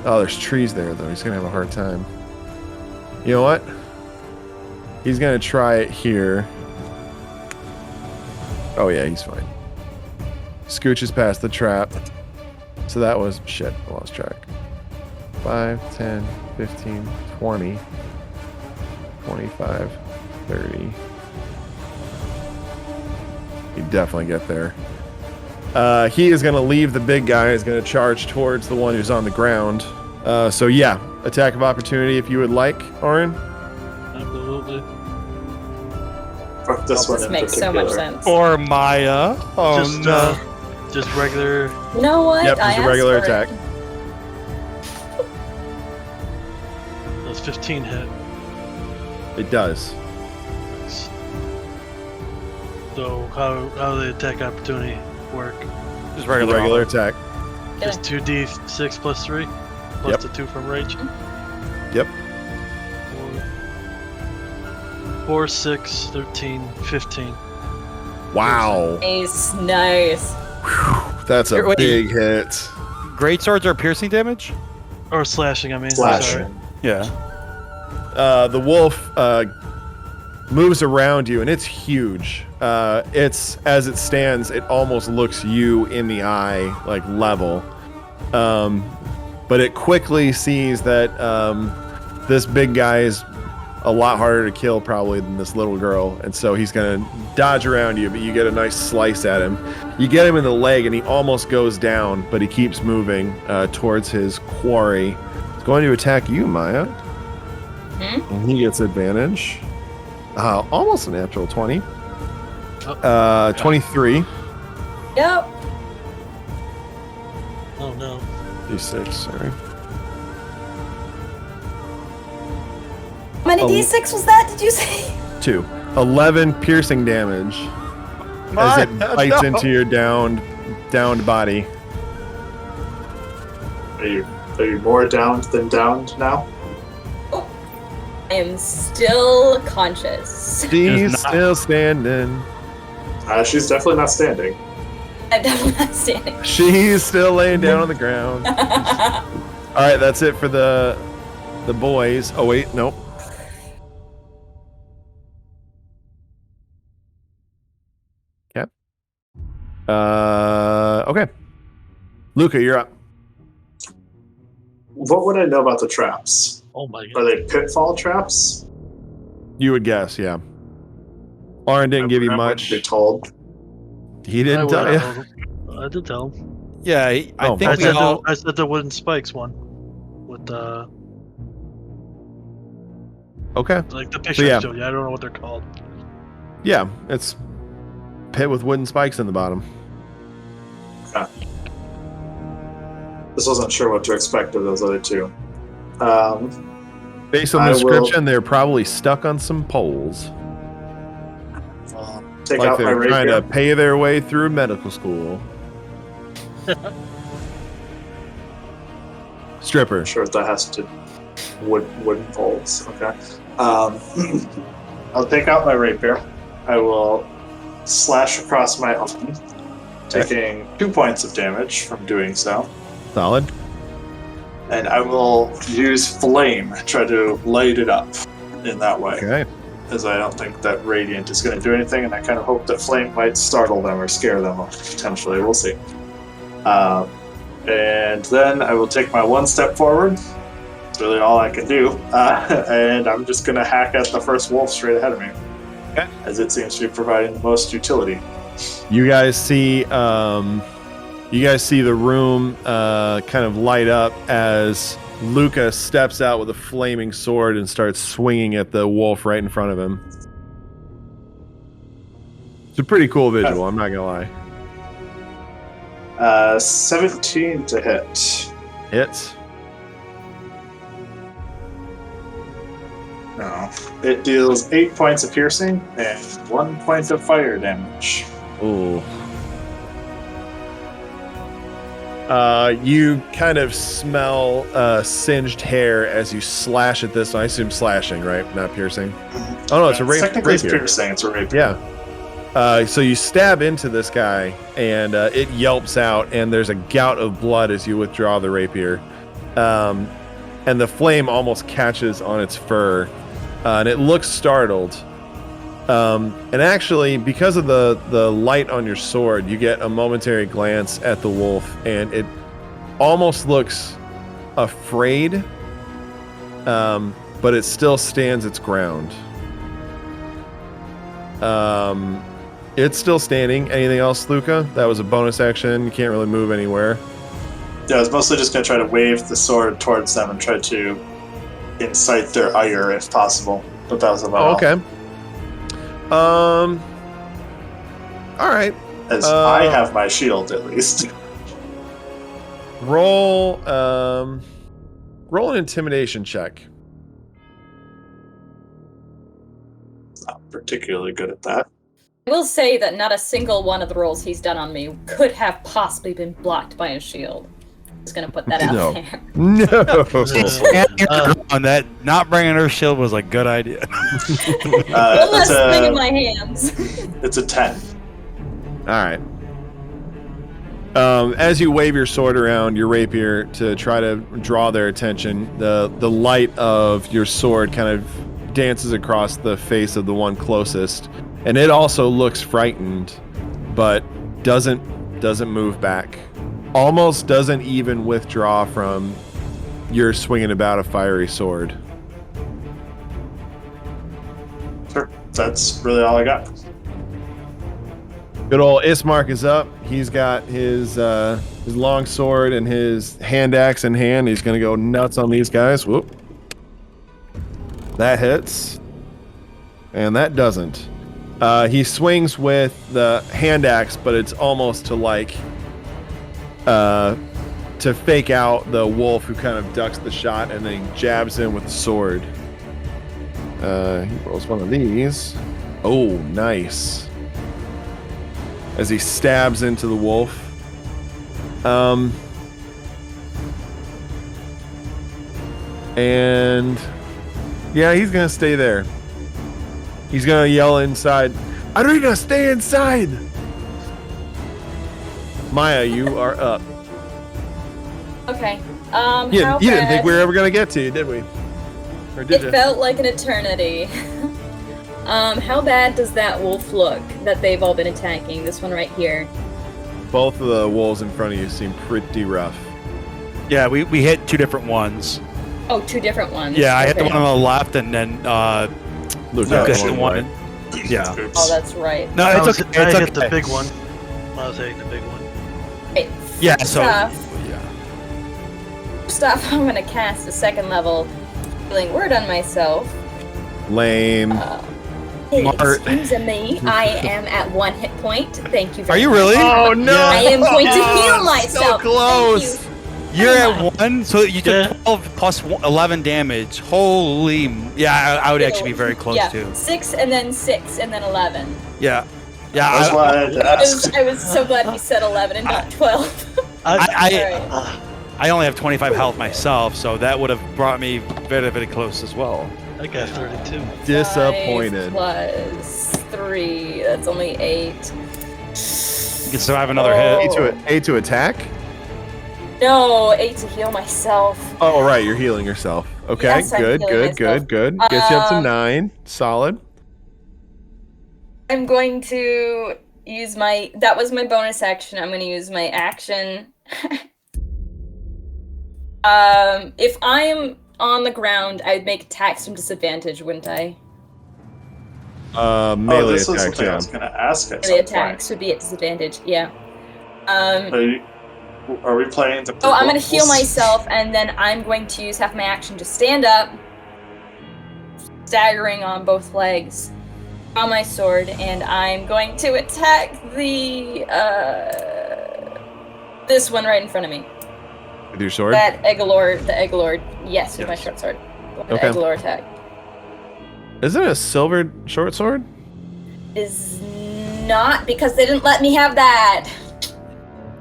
Speaker 1: Oh, there's trees there, though. He's gonna have a hard time. You know what? He's gonna try it here. Oh yeah, he's fine. Scooches past the trap. So that was... Shit, I lost track. 5, 10, 15, 20, 25, 30. You definitely get there. He is going to leave the big guy. He's going to charge towards the one who's on the ground. So yeah, attack of opportunity if you would like, Auron.
Speaker 2: absolutely.
Speaker 5: Fuck this one
Speaker 4: This
Speaker 5: in
Speaker 4: makes so much
Speaker 5: particular.
Speaker 4: sense.
Speaker 3: Or Maya. Oh
Speaker 2: just
Speaker 3: no.
Speaker 2: just regular.
Speaker 4: You know what?
Speaker 1: Yep,
Speaker 4: I
Speaker 1: just a regular
Speaker 4: asked for
Speaker 1: attack.
Speaker 4: it.
Speaker 2: Does 15 hit?
Speaker 1: It does.
Speaker 2: So how the attack opportunity work?
Speaker 3: Just
Speaker 1: Regular
Speaker 3: regular.
Speaker 1: attack.
Speaker 2: Just 2d6 plus 3 plus
Speaker 1: Yep.
Speaker 2: the 2 from rage.
Speaker 1: Yep.
Speaker 2: 4, 6, 13, 15.
Speaker 1: Wow.
Speaker 4: Nice.
Speaker 1: That's a
Speaker 3: Wait.
Speaker 1: big hit.
Speaker 3: great swords are piercing damage?
Speaker 2: Or slashing, I mean.
Speaker 5: Slashing.
Speaker 2: Sorry.
Speaker 3: Yeah.
Speaker 1: The wolf moves around you, and it's huge. It's as it stands, it almost looks you in the eye, like level. But it quickly sees that this big guy is a lot harder to kill probably than this little girl, and so he's gonna dodge around you, but you get a nice slice at him. You get him in the leg, and he almost goes down, but he keeps moving towards his quarry. He's going to attack you, Maya. And he gets advantage. Almost a natural 20. 23.
Speaker 4: Yep.
Speaker 2: Oh no.
Speaker 1: D6, sorry.
Speaker 4: How many D6 was that, did you say?
Speaker 1: 2. 11 piercing damage as it bites into your downed body.
Speaker 5: Are you more downed than downed now?
Speaker 4: I am still conscious.
Speaker 1: She's still standing.
Speaker 5: She's definitely not standing.
Speaker 4: I'm definitely not standing.
Speaker 1: She's still laying down on the ground. All right, that's it for the boys. Oh wait, nope. Okay. Okay. Luka, you're up.
Speaker 5: What would I know about the traps?
Speaker 2: Oh my
Speaker 5: Are
Speaker 2: god.
Speaker 5: they pitfall traps?
Speaker 1: You would guess, yeah. Auron didn't give you
Speaker 5: I
Speaker 1: much.
Speaker 5: wouldn't be told.
Speaker 1: He didn't tell you.
Speaker 2: I did tell him.
Speaker 3: Yeah, I
Speaker 1: Oh,
Speaker 3: think we all.
Speaker 2: I said the wooden spikes one. With
Speaker 1: Okay.
Speaker 2: like the picture
Speaker 1: yeah.
Speaker 2: I showed you. I don't know what they're called.
Speaker 1: Yeah, it's pit with wooden spikes in the bottom.
Speaker 5: Just wasn't sure what to expect of those other two.
Speaker 1: Based on the description, they're probably stuck on some poles.
Speaker 5: Take
Speaker 1: Like
Speaker 5: out my
Speaker 1: they're trying
Speaker 5: rapier.
Speaker 1: to pay their way through medical school. Stripper.
Speaker 5: I'm sure that has to wooden poles. Okay. I'll take out my rapier. I will slash across my arm, taking 2 points of damage from doing so.
Speaker 1: Solid.
Speaker 5: And I will use flame, try to light it up in that way.
Speaker 1: Okay.
Speaker 5: As I don't think that radiant is going to do anything, and I kind of hope that flame might startle them or scare them potentially. We'll see. And then I will take my one step forward. That's really all I can do. And I'm just going to hack at the first wolf straight ahead of me.
Speaker 1: Okay.
Speaker 5: As it seems to be providing the most utility.
Speaker 1: You guys see the room kind of light up as Luka steps out with a flaming sword and starts swinging at the wolf right in front of him. It's a pretty cool visual, I'm not gonna lie.
Speaker 5: 17 to hit.
Speaker 1: Hits.
Speaker 5: No. It deals 8 points of piercing and 1 point of fire damage.
Speaker 1: Ooh. You kind of smell singed hair as you slash at this one. I assume slashing, right? Not piercing. Oh no, it's a
Speaker 5: Technically it's
Speaker 1: rapier.
Speaker 5: piercing, it's a rapier.
Speaker 1: Yeah. So you stab into this guy, and it yelps out, and there's a gout of blood as you withdraw the rapier. And the flame almost catches on its fur, and it looks startled. And actually, because of the light on your sword, you get a momentary glance at the wolf, and it almost looks afraid, but it still stands its ground. It's still standing. Anything else, Luka? That was a bonus action. You can't really move anywhere.
Speaker 5: Yeah, I was mostly just going to try to wave the sword towards them and try to incite their ire if possible. But that was about all.
Speaker 1: Okay. All right.
Speaker 5: As I have my shield, at least.
Speaker 1: Roll an intimidation check.
Speaker 5: Not particularly good at that.
Speaker 4: I will say that not a single one of the rolls he's done on me could have possibly been blocked by his shield. Just gonna put that out
Speaker 1: No.
Speaker 4: there.
Speaker 1: No.
Speaker 3: On that, not bringing her shield was a good idea.
Speaker 4: One less thing in my hands.
Speaker 5: It's a 10.
Speaker 1: All right. As you wave your sword around, your rapier, to try to draw their attention, the light of your sword kind of dances across the face of the one closest, and it also looks frightened, but doesn't move back. Almost doesn't even withdraw from your swinging about a fiery sword.
Speaker 5: Sure, that's really all I got.
Speaker 1: Good old Ismark is up. He's got his long sword and his hand axe in hand. He's gonna go nuts on these guys. Whoop. That hits. And that doesn't. He swings with the hand axe, but it's almost to like to fake out the wolf who kind of ducks the shot and then jabs in with the sword. He rolls one of these. Oh, nice. As he stabs into the wolf. And yeah, he's gonna stay there. He's gonna yell inside, "Arena, stay inside!" Maya, you are up.
Speaker 4: Okay.
Speaker 1: You didn't think we were ever gonna get to you, did we? Or did you?
Speaker 4: It felt like an eternity. How bad does that wolf look that they've all been attacking? This one right here.
Speaker 1: Both of the wolves in front of you seem pretty rough.
Speaker 3: Yeah, we hit two different ones.
Speaker 4: Oh, two different ones.
Speaker 3: Yeah, I hit the
Speaker 4: Okay.
Speaker 3: one on the left, and then
Speaker 1: Luka
Speaker 3: hit the
Speaker 1: one
Speaker 3: one.
Speaker 1: way.
Speaker 3: Yeah.
Speaker 5: Oops.
Speaker 4: Oh, that's right.
Speaker 3: No, it's okay.
Speaker 2: I
Speaker 3: It's
Speaker 2: hit the
Speaker 3: okay.
Speaker 2: big one. I was hitting the big one.
Speaker 4: Right.
Speaker 3: Yeah.
Speaker 4: First
Speaker 3: So.
Speaker 4: off,
Speaker 3: Yeah.
Speaker 4: First off, I'm gonna cast a second level healing word on myself.
Speaker 1: Lame.
Speaker 3: Mart.
Speaker 4: Excuse me, I am at 1 hit point. Thank you very
Speaker 3: Are you
Speaker 4: much.
Speaker 3: really?
Speaker 1: Oh no!
Speaker 4: I am going to
Speaker 1: Oh,
Speaker 4: heal
Speaker 1: so
Speaker 4: myself.
Speaker 1: close.
Speaker 4: Thank you.
Speaker 3: You're
Speaker 4: Oh
Speaker 3: at 1, so you took
Speaker 2: Yeah.
Speaker 3: 12 plus 11 damage. Holy. Yeah, I would actually be very close
Speaker 4: yeah,
Speaker 3: too.
Speaker 4: 6 and then 6 and then 11.
Speaker 3: Yeah. Yeah.
Speaker 5: That's why I had to ask.
Speaker 4: I was so glad he said 11 and not 12. Alright.
Speaker 3: I only have 25 health myself, so that would have brought me very, very close as well.
Speaker 2: I got 32.
Speaker 1: Disappointed.
Speaker 4: 5 plus 3, that's only 8.
Speaker 3: You can survive another hit.
Speaker 1: Eight to attack?
Speaker 4: No, 8 to heal myself.
Speaker 1: Oh, right. You're healing yourself. Okay.
Speaker 4: Yes, I'm
Speaker 1: good.
Speaker 4: healing myself.
Speaker 1: Good. Gets you up to 9. Solid.
Speaker 4: I'm going to use my... That was my bonus action. I'm going to use my action. If I'm on the ground, I'd make attacks from disadvantage, wouldn't I?
Speaker 1: Melee
Speaker 5: this was
Speaker 1: attacks,
Speaker 5: something I
Speaker 1: yeah.
Speaker 5: was going to ask at
Speaker 4: Melee
Speaker 5: some
Speaker 4: attacks would be at disadvantage, yeah.
Speaker 5: point. Are we playing the...
Speaker 4: Oh, I'm going to heal myself, and then I'm going to use half my action to stand up, staggering on both legs, draw my sword, and I'm going to attack the this one right in front of me.
Speaker 1: With your sword?
Speaker 4: That Aegolor, yes, with my
Speaker 3: Yes.
Speaker 4: short sword. The
Speaker 1: Okay.
Speaker 4: Aegolor attack
Speaker 1: Isn't it a silvered short sword?
Speaker 4: is not because they didn't let me have that.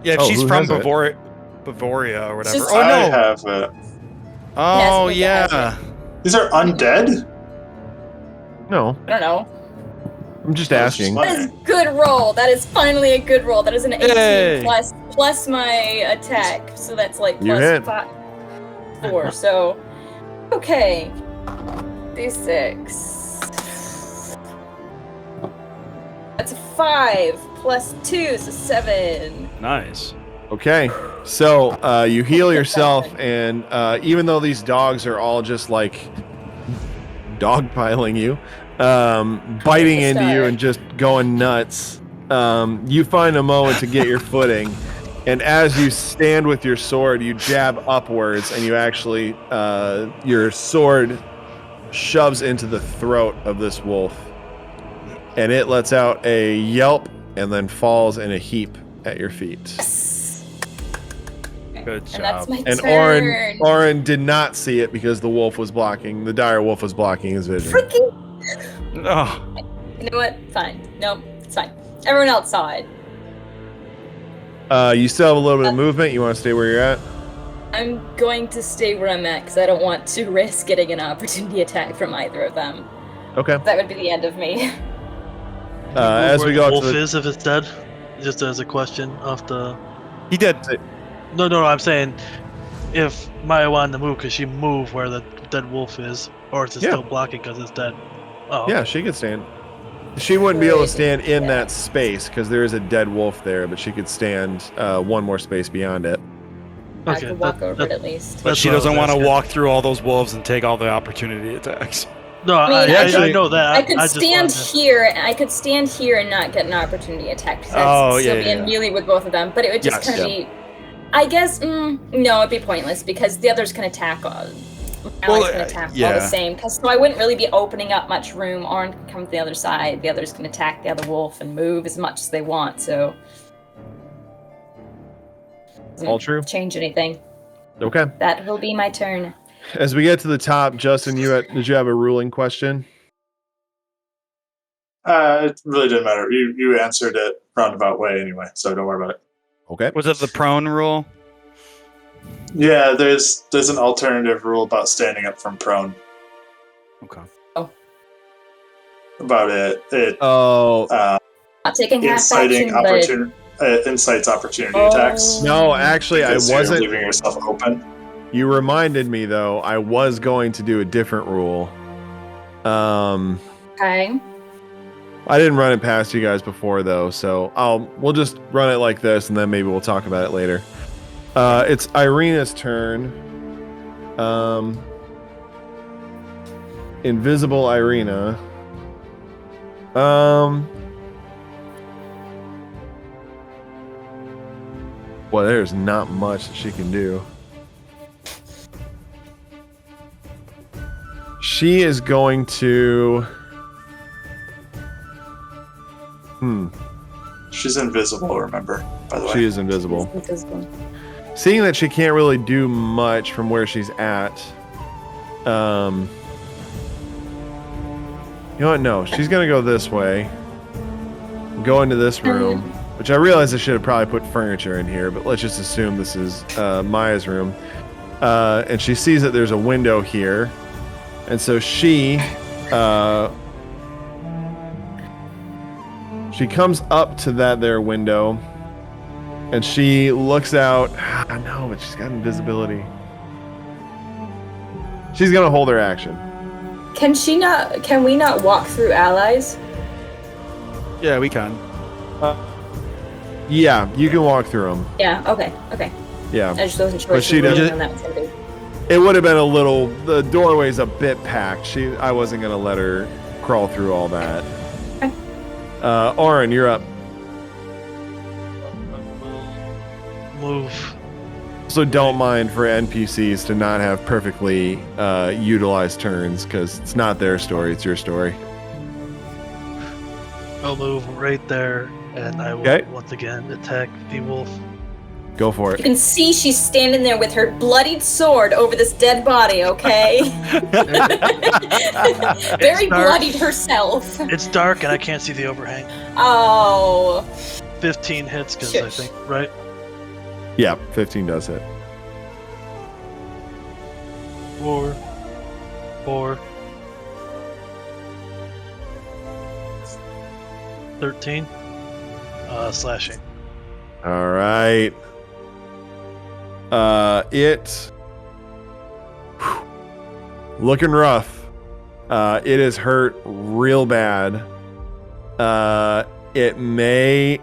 Speaker 3: Yeah, if
Speaker 1: Oh,
Speaker 3: she's
Speaker 1: who
Speaker 3: from
Speaker 1: has it?
Speaker 3: Bavaria or whatever.
Speaker 4: Just-
Speaker 3: Oh,
Speaker 5: I
Speaker 3: no.
Speaker 5: have it.
Speaker 3: Oh,
Speaker 4: Yes,
Speaker 3: yeah.
Speaker 5: These are undead?
Speaker 1: No.
Speaker 4: I don't know.
Speaker 1: I'm just
Speaker 5: I was just
Speaker 1: asking.
Speaker 5: wondering.
Speaker 4: That is a good roll. That is finally a good roll. That is an 18
Speaker 3: Yay.
Speaker 4: plus my attack, so that's like
Speaker 1: You
Speaker 4: plus
Speaker 1: hit.
Speaker 4: 4. So, okay, d6. That's a 5 plus 2, so 7.
Speaker 3: Nice.
Speaker 1: Okay. So you heal yourself, and even though these dogs are all just like dogpiling you, biting into you and just going nuts, you find a moment to get your footing. And as you stand with your sword, you jab upwards, and you actually, your sword shoves into the throat of this wolf. And it lets out a yelp and then falls in a heap at your feet.
Speaker 3: Good job.
Speaker 4: And that's my
Speaker 1: And
Speaker 4: turn.
Speaker 1: Auron did not see it because the wolf was blocking, the dire wolf was blocking his vision.
Speaker 4: Freaking.
Speaker 3: Oh,
Speaker 4: You know what? Fine. No, it's fine. Everyone else saw it.
Speaker 1: You still have a little bit of movement. You want to stay where you're at?
Speaker 4: I'm going to stay where I'm at because I don't want to risk getting an opportunity attack from either of them.
Speaker 1: Okay.
Speaker 4: That would be the end of me.
Speaker 1: As we go
Speaker 2: Where the
Speaker 1: up
Speaker 2: wolf
Speaker 1: to the,
Speaker 2: is if it's dead, just as a question off the
Speaker 3: He did.
Speaker 2: No, I'm saying if Maya wanted to move, could she move where the dead wolf is? Or is it still blocking because it's dead? Oh,
Speaker 1: Yeah, she could stand. She wouldn't be able to stand in that space because there is a dead wolf there, but she could stand one more space beyond it.
Speaker 4: I could walk over it at least.
Speaker 3: But she doesn't want to walk through all those wolves and take all the opportunity attacks.
Speaker 2: No, I know that.
Speaker 4: I could stand here. I could stand here and not get an opportunity attack. I'd still be in melee with both of them, but it would just kind of be. I guess no, it'd be pointless because the others can attack. Allies can attack all the same. So I wouldn't really be opening up much room. Auron can come to the other side. The others can attack the other wolf and move as much as they want. So.
Speaker 1: All true.
Speaker 4: Change anything.
Speaker 1: Okay.
Speaker 4: That will be my turn.
Speaker 1: As we get to the top, Justin, did you have a ruling question?
Speaker 5: It really didn't matter. You answered it roundabout way anyway, so don't worry about it.
Speaker 1: Okay.
Speaker 3: Was it the prone rule?
Speaker 5: Yeah, there's an alternative rule about standing up from prone.
Speaker 3: Okay.
Speaker 4: Oh.
Speaker 5: About it.
Speaker 4: Not taking half action, but...
Speaker 5: incites opportunity attacks.
Speaker 1: No, actually, I wasn't.
Speaker 5: You're leaving yourself open.
Speaker 1: You reminded me, though. I was going to do a different rule.
Speaker 4: Okay.
Speaker 1: I didn't run it past you guys before, though, so we'll just run it like this, and then maybe we'll talk about it later. It's Irina's turn. Invisible Irina. Well, there's not much that she can do. She is going to...
Speaker 5: She's invisible, remember, by the way.
Speaker 1: She is invisible. Seeing that she can't really do much from where she's at, you know what? No, she's going to go this way. Go into this room. Which I realize I should have probably put furniture in here, but let's just assume this is Maya's room. And she sees that there's a window here. And so she comes up to that there window. And she looks out. I know, but she's got invisibility. She's going to hold her action.
Speaker 4: Can we not walk through allies?
Speaker 3: Yeah, we can.
Speaker 1: Yeah, you can walk through them.
Speaker 4: Yeah, okay.
Speaker 1: Yeah.
Speaker 4: I just wasn't sure
Speaker 1: But she doesn't.
Speaker 4: that was gonna be.
Speaker 1: It would have been a little. The doorway's a bit packed. I wasn't gonna let her crawl through all that.
Speaker 4: Okay.
Speaker 1: Auron, you're up.
Speaker 2: Move.
Speaker 1: So don't mind for NPCs to not have perfectly utilized turns because it's not their story; it's your story.
Speaker 2: I'll move right there. And I will once again attack the wolf.
Speaker 1: Go for it.
Speaker 4: You can see she's standing there with her bloodied sword over this dead body, okay? Very bloodied herself.
Speaker 2: It's dark and I can't see the overhang.
Speaker 4: Oh.
Speaker 2: 15 hits, because I think, right?
Speaker 1: Yeah, 15 does hit.
Speaker 2: 4. 13. Slashing.
Speaker 1: All right. Looking rough. It is hurt real bad. It may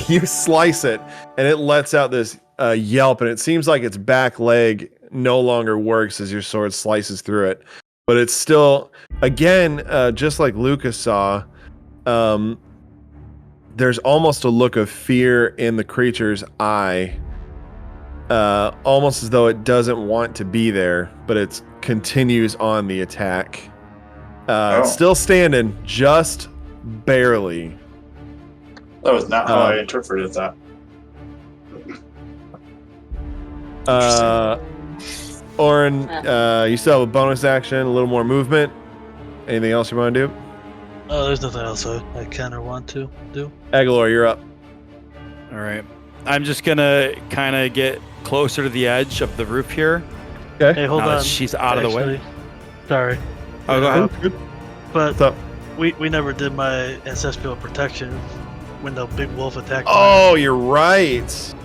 Speaker 1: you slice it and it lets out this yelp, and it seems like its back leg no longer works as your sword slices through it. But it's still, again, just like Luka saw, there's almost a look of fear in the creature's eye, almost as though it doesn't want to be there, but it continues on the attack. It's still standing, just barely.
Speaker 5: That was not how I interpreted that.
Speaker 1: Auron, you still have a bonus action, a little more movement. Anything else you want to do?
Speaker 2: There's nothing else I can or want to do.
Speaker 1: Aegolor, you're up.
Speaker 3: All right. I'm just going to kind of get closer to the edge of the roof here.
Speaker 1: Okay.
Speaker 2: Hey, hold on.
Speaker 3: She's out of the way.
Speaker 2: Sorry.
Speaker 3: Oh, go ahead.
Speaker 1: Good.
Speaker 2: But
Speaker 1: What's up?
Speaker 2: we never did my ancestral protection. when the big wolf attacked.
Speaker 1: Oh, you're right.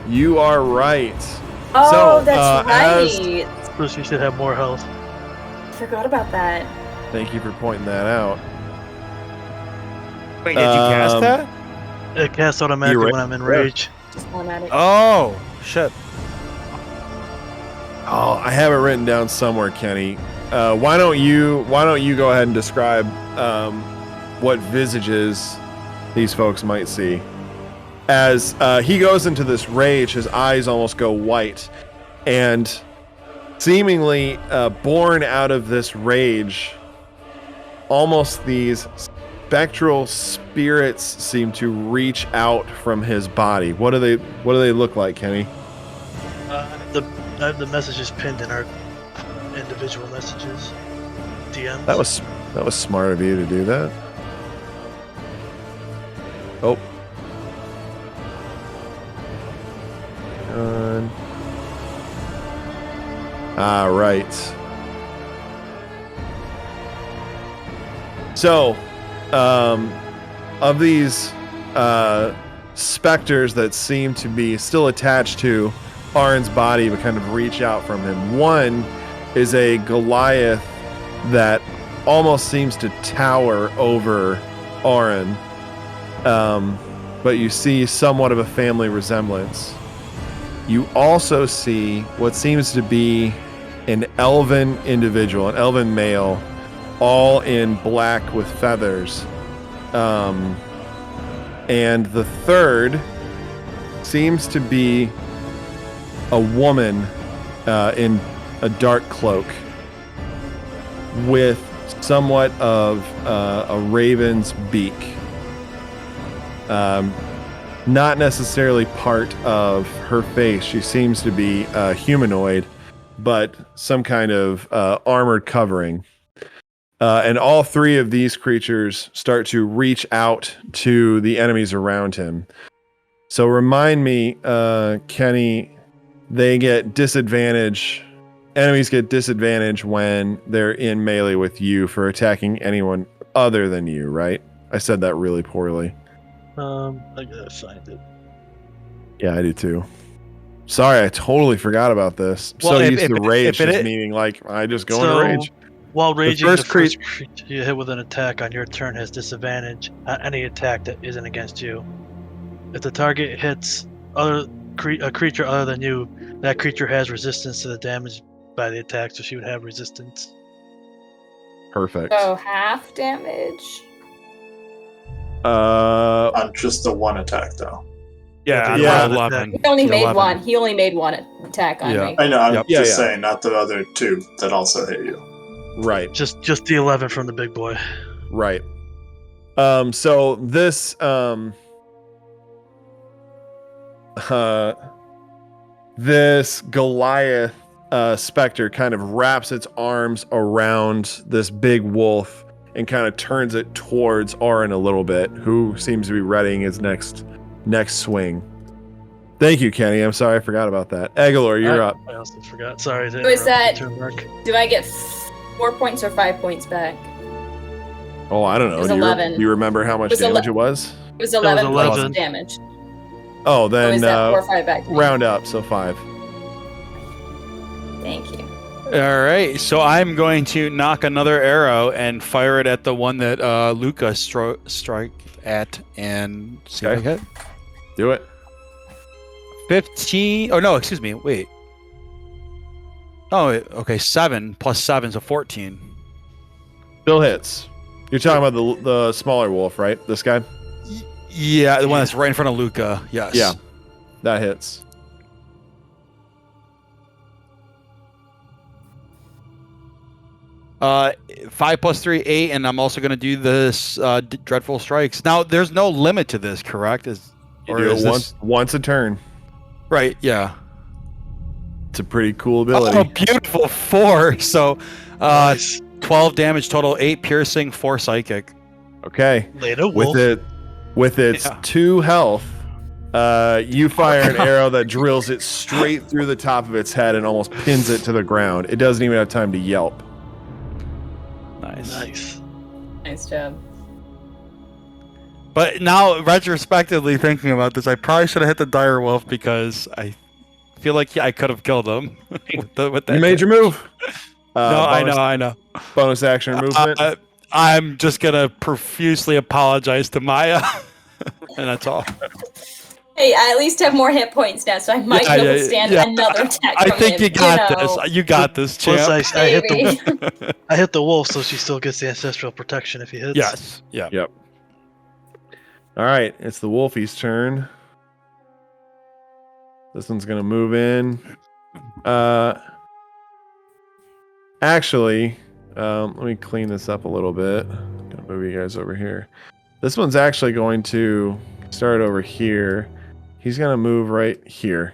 Speaker 1: You are right.
Speaker 4: Oh,
Speaker 1: So,
Speaker 4: that's right.
Speaker 2: So she should have more health.
Speaker 4: Forgot about that.
Speaker 1: Thank you for pointing that out.
Speaker 3: Wait, did you cast that?
Speaker 2: It casts automatically
Speaker 1: You're
Speaker 2: when I'm in rage.
Speaker 4: Just automatic.
Speaker 3: Oh, shit.
Speaker 1: Oh, I have it written down somewhere, Kenny. Why don't you go ahead and describe what visages these folks might see? As he goes into this rage, his eyes almost go white, and seemingly born out of this rage, almost these spectral spirits seem to reach out from his body. What do they look like, Kenny?
Speaker 2: I have the messages pinned in our individual messages. DMs.
Speaker 1: That was smart of you to do that. Oh. Right. So, of these specters that seem to be still attached to Auron's body but kind of reach out from him, one is a Goliath that almost seems to tower over Auron, but you see somewhat of a family resemblance. You also see what seems to be an elven individual, an elven male, all in black with feathers. And the third seems to be a woman in a dark cloak with somewhat of a raven's beak. Not necessarily part of her face. She seems to be humanoid, but some kind of armored covering. And all three of these creatures start to reach out to the enemies around him. So remind me, Kenny, they get disadvantage. Enemies get disadvantage when they're in melee with you for attacking anyone other than you, right? I said that really poorly.
Speaker 2: I gotta find it.
Speaker 1: Yeah, I do too. Sorry, I totally forgot about this.
Speaker 3: Well,
Speaker 1: so used to rage just meaning like I just go into rage.
Speaker 2: While raging, the first
Speaker 1: creature
Speaker 2: you hit with an attack on your turn has disadvantage on any attack that isn't against you. If the target hits a creature other than you, that creature has resistance to the damage by the attack, so she would have resistance.
Speaker 1: Perfect.
Speaker 4: So half damage.
Speaker 5: On just the one attack, though.
Speaker 3: Yeah,
Speaker 2: Yeah.
Speaker 3: 11.
Speaker 4: He only made
Speaker 3: 11.
Speaker 4: one. He only made one attack on me.
Speaker 5: I know. I'm
Speaker 3: Yep.
Speaker 5: just saying, not the other two that also hit you.
Speaker 1: Right.
Speaker 2: Just the 11 from the big boy.
Speaker 1: Right. So this this Goliath specter kind of wraps its arms around this big wolf and kind of turns it towards Auron a little bit, who seems to be readying his next swing. Thank you, Kenny. I'm sorry I forgot about that. Aegolor, you're up.
Speaker 2: I also forgot. Sorry.
Speaker 4: Who is that?
Speaker 2: Turn mark.
Speaker 4: Do I get 4 points or 5 points back?
Speaker 1: Oh, I don't know.
Speaker 4: It was
Speaker 1: Do
Speaker 4: 11.
Speaker 1: you remember how much
Speaker 4: It was
Speaker 1: damage it was?
Speaker 4: It was 11 points
Speaker 2: 11.
Speaker 4: of damage.
Speaker 1: Oh,
Speaker 4: Or
Speaker 1: then
Speaker 4: is that 4 or 5 back?
Speaker 1: round up, so 5.
Speaker 4: Thank you.
Speaker 3: All right, so I'm going to knock another arrow and fire it at the one that Luka strike at and see if I hit.
Speaker 1: Do it.
Speaker 3: 15. Oh no, excuse me. Wait. Oh, okay. 7 plus 7, so 14.
Speaker 1: Still hits. You're talking about the smaller wolf, right? This guy?
Speaker 3: Yeah, the one that's right in front of Luka. Yes.
Speaker 1: Yeah. That hits.
Speaker 3: Uh, 5 plus 3, 8, and I'm also going to do this dreadful strikes. Now, there's no limit to this, correct?
Speaker 1: You do it once a turn.
Speaker 3: Right. Yeah.
Speaker 1: It's a pretty cool ability.
Speaker 3: Oh, beautiful. 4. So,
Speaker 2: Nice.
Speaker 3: 12 damage total, 8 piercing, 4 psychic.
Speaker 1: Okay.
Speaker 2: Later, wolf.
Speaker 1: With its 2 health, you fire an arrow that drills it straight through the top of its head and almost pins it to the ground. It doesn't even have time to yelp.
Speaker 3: Nice.
Speaker 2: Nice.
Speaker 4: Nice job.
Speaker 3: But now, retrospectively thinking about this, I probably should have hit the dire wolf because I feel like I could have killed him with that.
Speaker 1: You made your move.
Speaker 3: No, I know.
Speaker 1: Bonus action movement.
Speaker 3: I'm just gonna profusely apologize to Maya, and that's all.
Speaker 4: Hey, I at least have more hit points now, so I might be able to stand another attack
Speaker 3: I
Speaker 4: from
Speaker 3: think
Speaker 4: him,
Speaker 3: you got this. You got this, champ.
Speaker 2: Plus, I hit the wolf, so she still gets the ancestral protection if he hits.
Speaker 3: Yes. Yeah.
Speaker 1: Yep. All right, it's the Wolfie's turn. This one's gonna move in. Actually, let me clean this up a little bit. I'm gonna move you guys over here. This one's actually going to start over here. He's gonna move right here.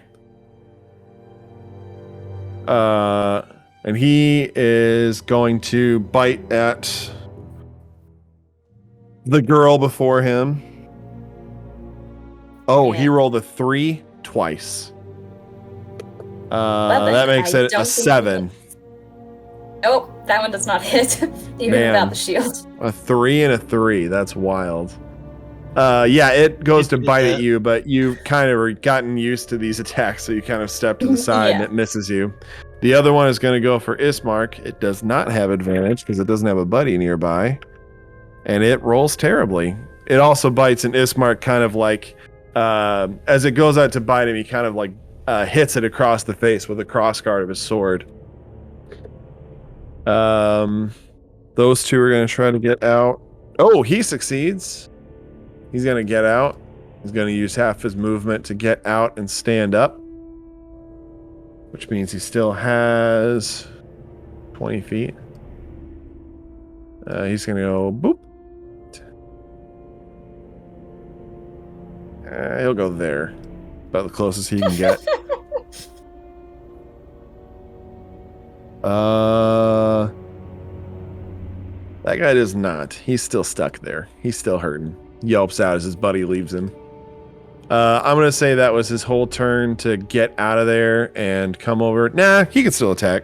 Speaker 1: And he is going to bite at the girl before him. Oh, he rolled a 3 twice. That makes it a 7.
Speaker 4: Nope, that one does not hit. Even without the shield.
Speaker 1: A 3 and a 3. That's wild. Yeah, it goes to bite at you, but you've kind of gotten used to these attacks, so you kind of step to the side and it misses you. The other one is going to go for Ismark. It does not have advantage because it doesn't have a buddy nearby. And it rolls terribly. It also bites, and Ismark kind of like, as it goes out to bite him, he kind of like hits it across the face with the crossguard of his sword. Those two are going to try to get out. Oh, he succeeds. He's going to get out. He's going to use half his movement to get out and stand up, which means he still has 20 feet. He's going to go boop. He'll go there. About the closest he can get. That guy does not. He's still stuck there. He's still hurting. Yelps out as his buddy leaves him. I'm going to say that was his whole turn to get out of there and come over. Nah, he can still attack.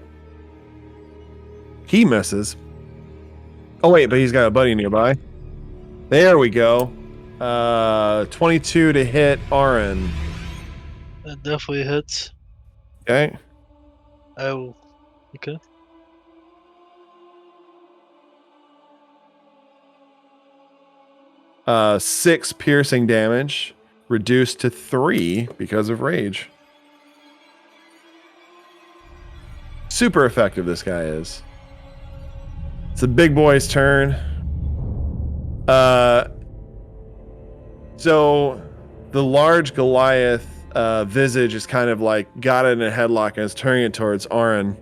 Speaker 1: He misses. Oh, wait, but he's got a buddy nearby. There we go. 22 to hit Auron.
Speaker 2: That definitely hits.
Speaker 1: Okay.
Speaker 2: Oh, okay.
Speaker 1: Uh, 6 piercing damage, reduced to 3 because of rage. Super effective this guy is. It's the big boy's turn. So the large Goliath visage is kind of like got it in a headlock and is turning it towards Auron.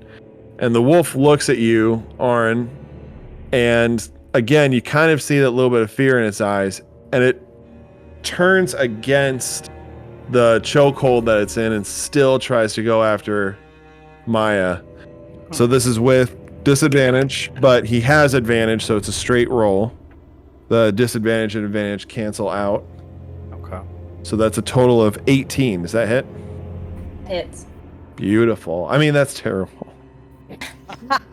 Speaker 1: And the wolf looks at you, Auron, and again, you kind of see that little bit of fear in its eyes, and it turns against the chokehold that it's in and still tries to go after Maya. So this is with disadvantage, but he has advantage, so it's a straight roll. The disadvantage and advantage cancel out.
Speaker 3: Okay.
Speaker 1: So that's a total of 18. Does that hit?
Speaker 4: Hits.
Speaker 1: Beautiful. I mean, that's terrible.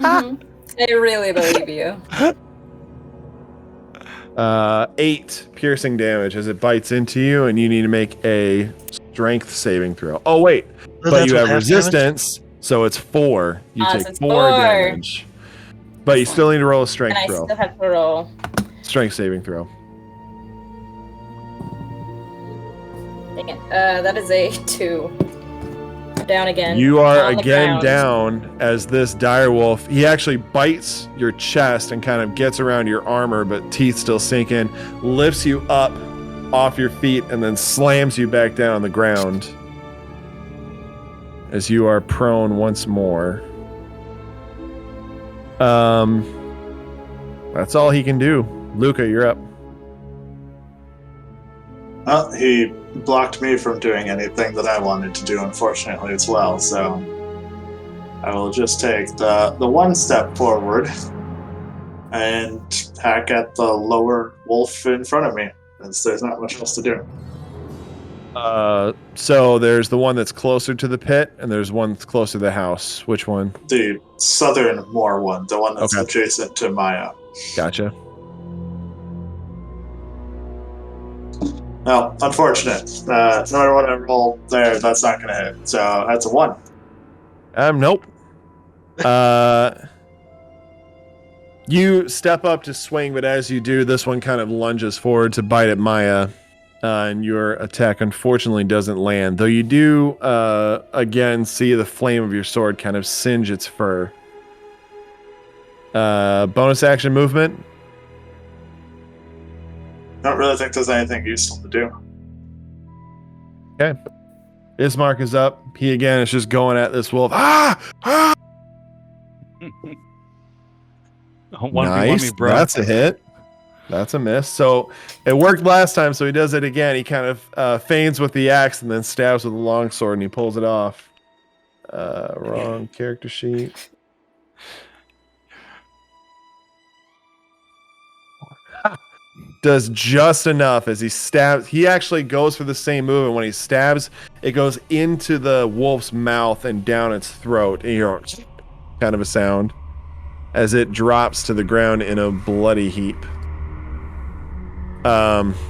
Speaker 4: I really believe you.
Speaker 1: 8 piercing damage as it bites into you, and you need to make a strength saving throw. Oh, wait. But you have resistance, so it's 4. You take 4 damage. But you still need to roll a strength throw.
Speaker 4: And I still have to roll.
Speaker 1: Strength saving throw.
Speaker 4: Dang it. That is a 2. Down again.
Speaker 1: You are again down as this direwolf. He actually bites your chest and kind of gets around your armor, but teeth still sink in, lifts you up off your feet, and then slams you back down on the ground as you are prone once more. That's all he can do. Luka, you're up.
Speaker 5: Well, he blocked me from doing anything that I wanted to do, unfortunately, as well, so I will just take the one step forward and hack at the lower wolf in front of me, since there's not much else to do.
Speaker 1: So there's the one that's closer to the pit, and there's one that's closer to the house. Which one?
Speaker 5: The southernmost one, the one that's adjacent to Maya.
Speaker 1: Gotcha.
Speaker 5: Well, unfortunate. No matter what I roll there, that's not going to hit. So that's a 1.
Speaker 1: Nope. You step up to swing, but as you do, this one kind of lunges forward to bite at Maya, and your attack unfortunately doesn't land. Though you do, again, see the flame of your sword kind of singe its fur. Bonus action movement.
Speaker 5: Don't really think there's anything useful to do.
Speaker 1: Okay. Ismark is up. He again is just going at this wolf. Ah! Ah! Nice. That's a hit. That's a miss. So it worked last time, so he does it again. He kind of feigns with the axe and then stabs with the longsword, and he pulls it off. Wrong character sheet. Does just enough as he stabs. He actually goes for the same move, and when he stabs, it goes into the wolf's mouth and down its throat. And you hear kind of a sound as it drops to the ground in a bloody heap.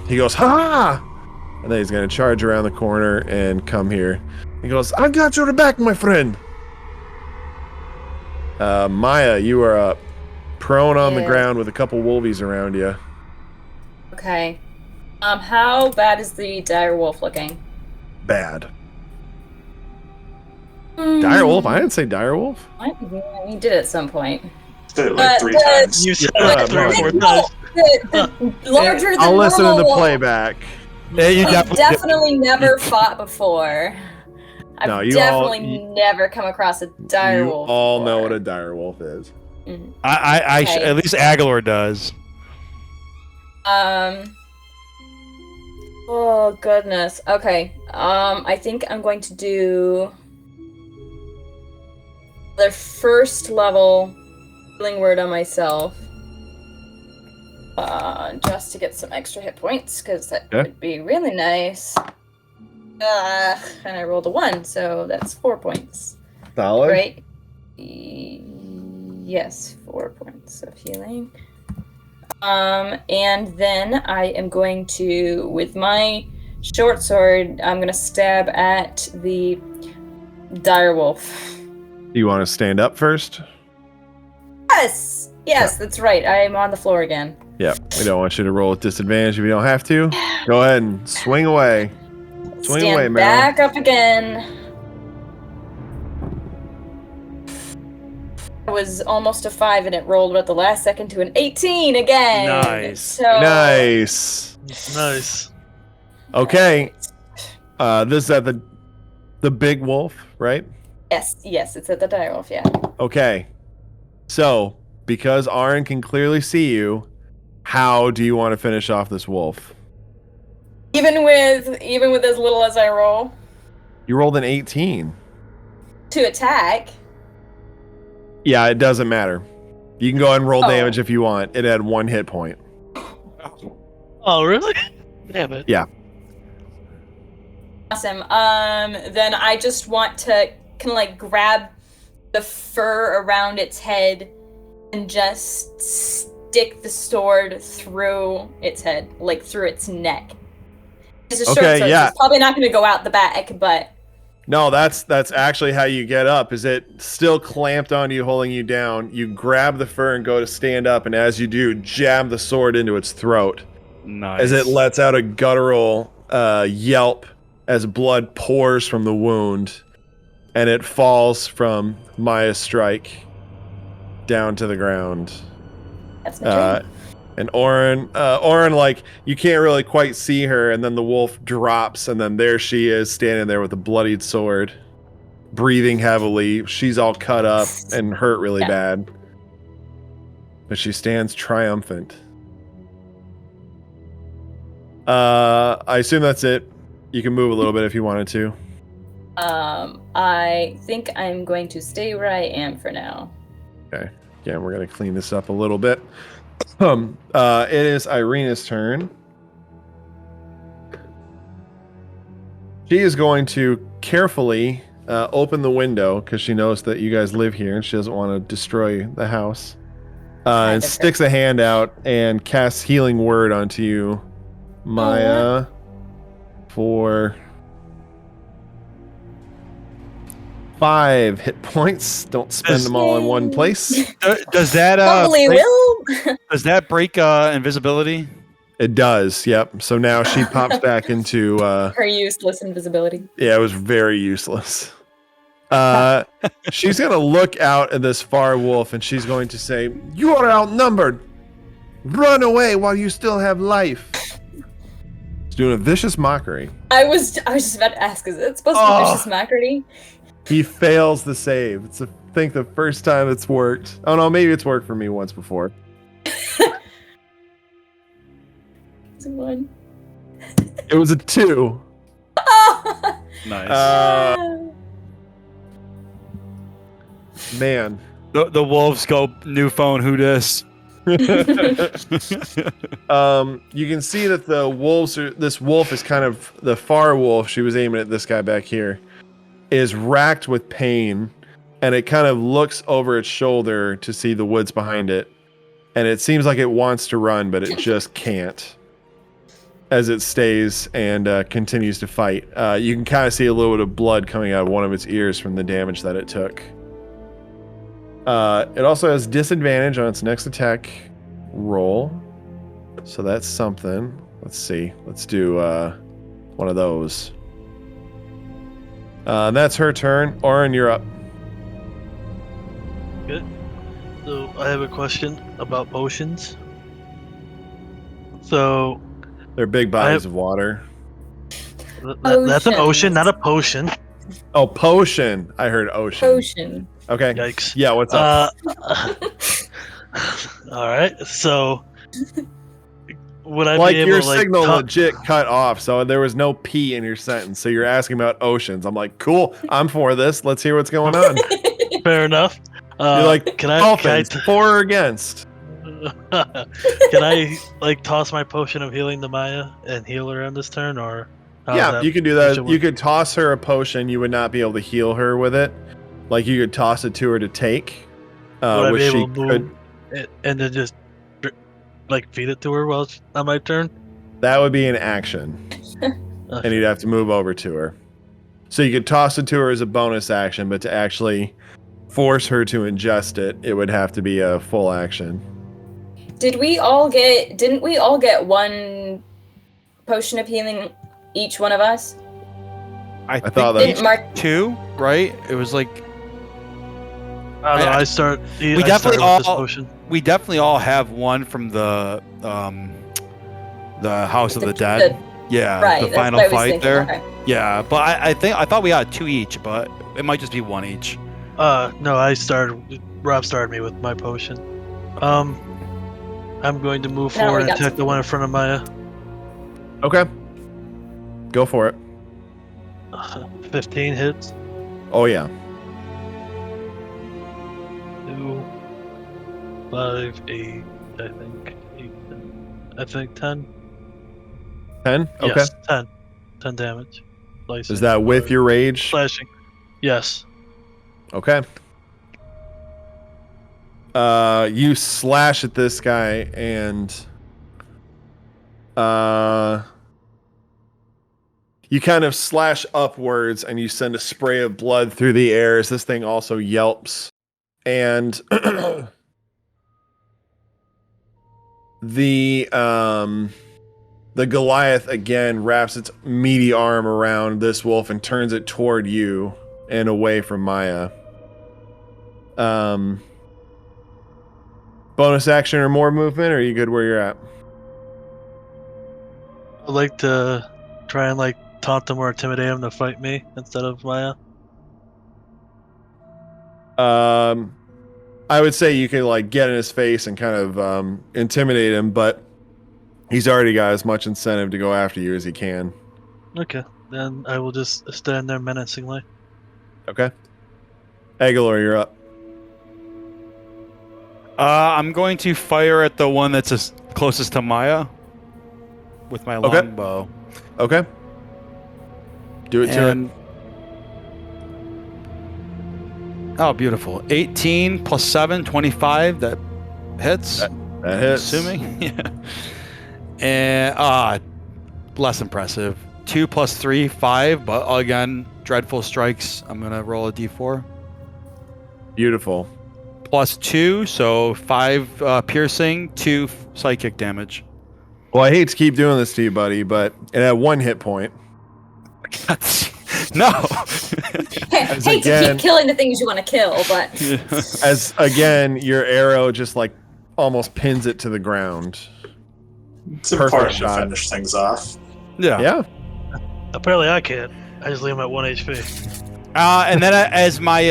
Speaker 1: He goes, ha! And then he's going to charge around the corner and come here. He goes, I got your back, my friend. Maya, you are up. Prone on the ground with a couple wolvies around you.
Speaker 4: Okay. How bad is the dire wolf looking?
Speaker 1: Bad. Dire wolf? I didn't say dire wolf.
Speaker 4: What? Yeah, we did at some point.
Speaker 5: Did it like 3 times.
Speaker 2: You said it 3 or 4 times.
Speaker 4: The larger than
Speaker 1: I'll listen to the
Speaker 4: normal wolf.
Speaker 1: playback.
Speaker 3: Yeah, you
Speaker 4: I've definitely never fought before.
Speaker 1: No,
Speaker 4: I've
Speaker 1: you
Speaker 4: definitely never come across a dire
Speaker 1: You
Speaker 4: wolf.
Speaker 1: all know
Speaker 4: before.
Speaker 1: what a dire wolf is.
Speaker 3: I
Speaker 4: Okay.
Speaker 3: at least Aegolor does.
Speaker 4: Oh goodness. Okay. I think I'm going to do the first level healing word on myself. Just to get some extra hit points, because that would be really nice. And I rolled a 1, so that's 4 points.
Speaker 1: Solid.
Speaker 4: Right? Yes, 4 points of healing. And then I am going to, with my short sword, I'm going to stab at the dire wolf.
Speaker 1: You want to stand up first?
Speaker 4: Yes! Yes, that's right. I am on the floor again.
Speaker 1: Yeah. We don't want you to roll at disadvantage if you don't have to. Go ahead and swing away. Swing
Speaker 4: Stand
Speaker 1: away, Meryl.
Speaker 4: back up again. It was almost a 5 and it rolled at the last second to an 18 again.
Speaker 3: Nice.
Speaker 4: So,
Speaker 1: Nice.
Speaker 2: Nice.
Speaker 1: Okay. This is at the big wolf, right?
Speaker 4: Yes, it's at the dire wolf, yeah.
Speaker 1: Okay. So, because Auron can clearly see you, how do you want to finish off this wolf?
Speaker 4: Even with as little as I roll
Speaker 1: You rolled an 18.
Speaker 4: to attack.
Speaker 1: Yeah, it doesn't matter. You can go ahead and roll damage if you want. It had 1 hit point.
Speaker 2: Oh, really? Damn it.
Speaker 1: Yeah.
Speaker 4: Awesome. Then I just want to kind of like grab the fur around its head and just stick the sword through its head, like through its neck. It's a short sword, so it's probably not going to go out the back, but...
Speaker 1: No, that's actually how you get up. Is it still clamped onto you, holding you down? You grab the fur and go to stand up, and as you do, jab the sword into its throat.
Speaker 3: Nice.
Speaker 1: As it lets out a guttural yelp as blood pours from the wound, and it falls from Maya's strike down to the ground.
Speaker 4: That's my turn.
Speaker 1: And Auron, like, you can't really quite see her, and then the wolf drops, and then there she is, standing there with a bloodied sword, breathing heavily. She's all cut up and hurt really bad. But she stands triumphant. I assume that's it. You can move a little bit if you wanted to.
Speaker 4: I think I'm going to stay where I am for now.
Speaker 1: Okay. Again, we're going to clean this up a little bit. It is Irina's turn. She is going to carefully open the window because she knows that you guys live here and she doesn't want to destroy the house. And sticks a hand out and casts Healing Word onto you, Maya. for 5 hit points. Don't spend them all in one place.
Speaker 3: Does that
Speaker 4: Probably
Speaker 3: break,
Speaker 4: will.
Speaker 3: does that break invisibility?
Speaker 1: It does, yep. So now she pops back into...
Speaker 4: Her useless invisibility.
Speaker 1: Yeah, it was very useless. She's going to look out at this far wolf and she's going to say, "You are outnumbered. Run away while you still have life." She's doing a vicious mockery.
Speaker 4: I was just about to ask, is it supposed to be vicious mockery?
Speaker 1: He fails the save. It's, I think, the first time it's worked. Oh no, maybe it's worked for me once before.
Speaker 4: It's a 1.
Speaker 1: It was a 2.
Speaker 4: Oh!
Speaker 3: Nice.
Speaker 1: Man.
Speaker 3: The wolves go, "New phone, who dis?"
Speaker 1: You can see that this wolf is kind of the far wolf. She was aiming at this guy back here. Is racked with pain, and it kind of looks over its shoulder to see the woods behind it, and it seems like it wants to run, but it just can't. As it stays and continues to fight, you can kind of see a little bit of blood coming out of one of its ears from the damage that it took. It also has disadvantage on its next attack roll, so that's something. Let's see. Let's do one of those. That's her turn. Auron, you're up.
Speaker 2: Good. So I have a question about potions. So
Speaker 1: They're big bodies of water.
Speaker 2: that's an ocean, not a potion.
Speaker 1: Oh, potion. I heard ocean.
Speaker 4: Potion.
Speaker 1: Okay.
Speaker 2: Yikes.
Speaker 1: Yeah, what's up?
Speaker 2: All right. So would I
Speaker 1: Like
Speaker 2: be able
Speaker 1: your
Speaker 2: to like
Speaker 1: signal legit cut off, so there was no P in your sentence. So you're asking about oceans. I'm like, cool. I'm for this. Let's hear what's going on.
Speaker 2: Fair enough.
Speaker 1: You're like,
Speaker 2: can I
Speaker 1: dolphins, for or against?
Speaker 2: can I like toss my potion of healing to Maya and heal her on this turn, or how does
Speaker 1: Yeah,
Speaker 2: that
Speaker 1: you could do that.
Speaker 2: work?
Speaker 1: You could toss her a potion. You would not be able to heal her with it. Like you could toss it to her to take,
Speaker 2: Would I
Speaker 1: which
Speaker 2: be
Speaker 1: she
Speaker 2: able to
Speaker 1: could.
Speaker 2: move it and then just like feed it to her while it's on my turn?
Speaker 1: That would be an action, and you'd have to move over to her. So you could toss it to her as a bonus action, but to actually force her to ingest it, it would have to be a full action.
Speaker 4: Didn't we all get 1 potion of healing, each one of us?
Speaker 3: I
Speaker 1: thought
Speaker 3: think
Speaker 4: Didn't Mark
Speaker 3: 2, right? It was like
Speaker 2: I don't know. I start with this potion.
Speaker 3: we definitely all have one from the House of the Dead. Yeah,
Speaker 4: right,
Speaker 3: the
Speaker 4: that's
Speaker 3: final
Speaker 4: what I was
Speaker 3: fight
Speaker 4: thinking,
Speaker 3: there.
Speaker 4: okay.
Speaker 3: Yeah, but I thought we had 2 each, but it might just be 1 each.
Speaker 2: No, Rob started me with my potion. I'm going to move
Speaker 4: Now we
Speaker 2: forward and
Speaker 4: got
Speaker 2: attack the one in front of Maya.
Speaker 1: Okay. Go for it.
Speaker 2: 15 hits.
Speaker 1: Oh yeah.
Speaker 2: 2, 5, 8, I think. 8, 10. I think 10.
Speaker 1: 10? Okay.
Speaker 2: Yes, 10. 10 damage. Slicing,
Speaker 1: Is that with your rage?
Speaker 2: slashing? Yes.
Speaker 1: Okay. You slash at this guy and you kind of slash upwards and you send a spray of blood through the air as this thing also yelps. And the Goliath again wraps its meaty arm around this wolf and turns it toward you and away from Maya. Bonus action or more movement, or are you good where you're at?
Speaker 2: I'd like to try and like taunt them or intimidate them to fight me instead of Maya.
Speaker 1: I would say you could like get in his face and kind of intimidate him, but he's already got as much incentive to go after you as he can.
Speaker 2: Okay, then I will just stand there menacingly.
Speaker 1: Okay. Aegolor, you're up.
Speaker 3: I'm going to fire at the one that's closest to Maya with my longbow.
Speaker 1: Okay. Do it to it.
Speaker 3: Oh, beautiful. 18 plus 7, 25. That hits.
Speaker 1: That hits.
Speaker 3: Assuming. Yeah. And less impressive. 2 plus 3, 5. But again, dreadful strikes. I'm gonna roll a d4.
Speaker 1: Beautiful.
Speaker 3: Plus 2, so 5 piercing, 2 psychic damage.
Speaker 1: Well, I hate to keep doing this to you, buddy, but it had 1 hit point.
Speaker 3: No.
Speaker 4: Hate to keep killing the things you want to kill, but
Speaker 1: As again, your arrow just like almost pins it to the ground.
Speaker 5: It's
Speaker 1: Perfect
Speaker 5: important
Speaker 1: shot.
Speaker 5: to finish things off.
Speaker 1: Yeah.
Speaker 2: Apparently I can't. I just leave him at 1 HP.
Speaker 3: And then as my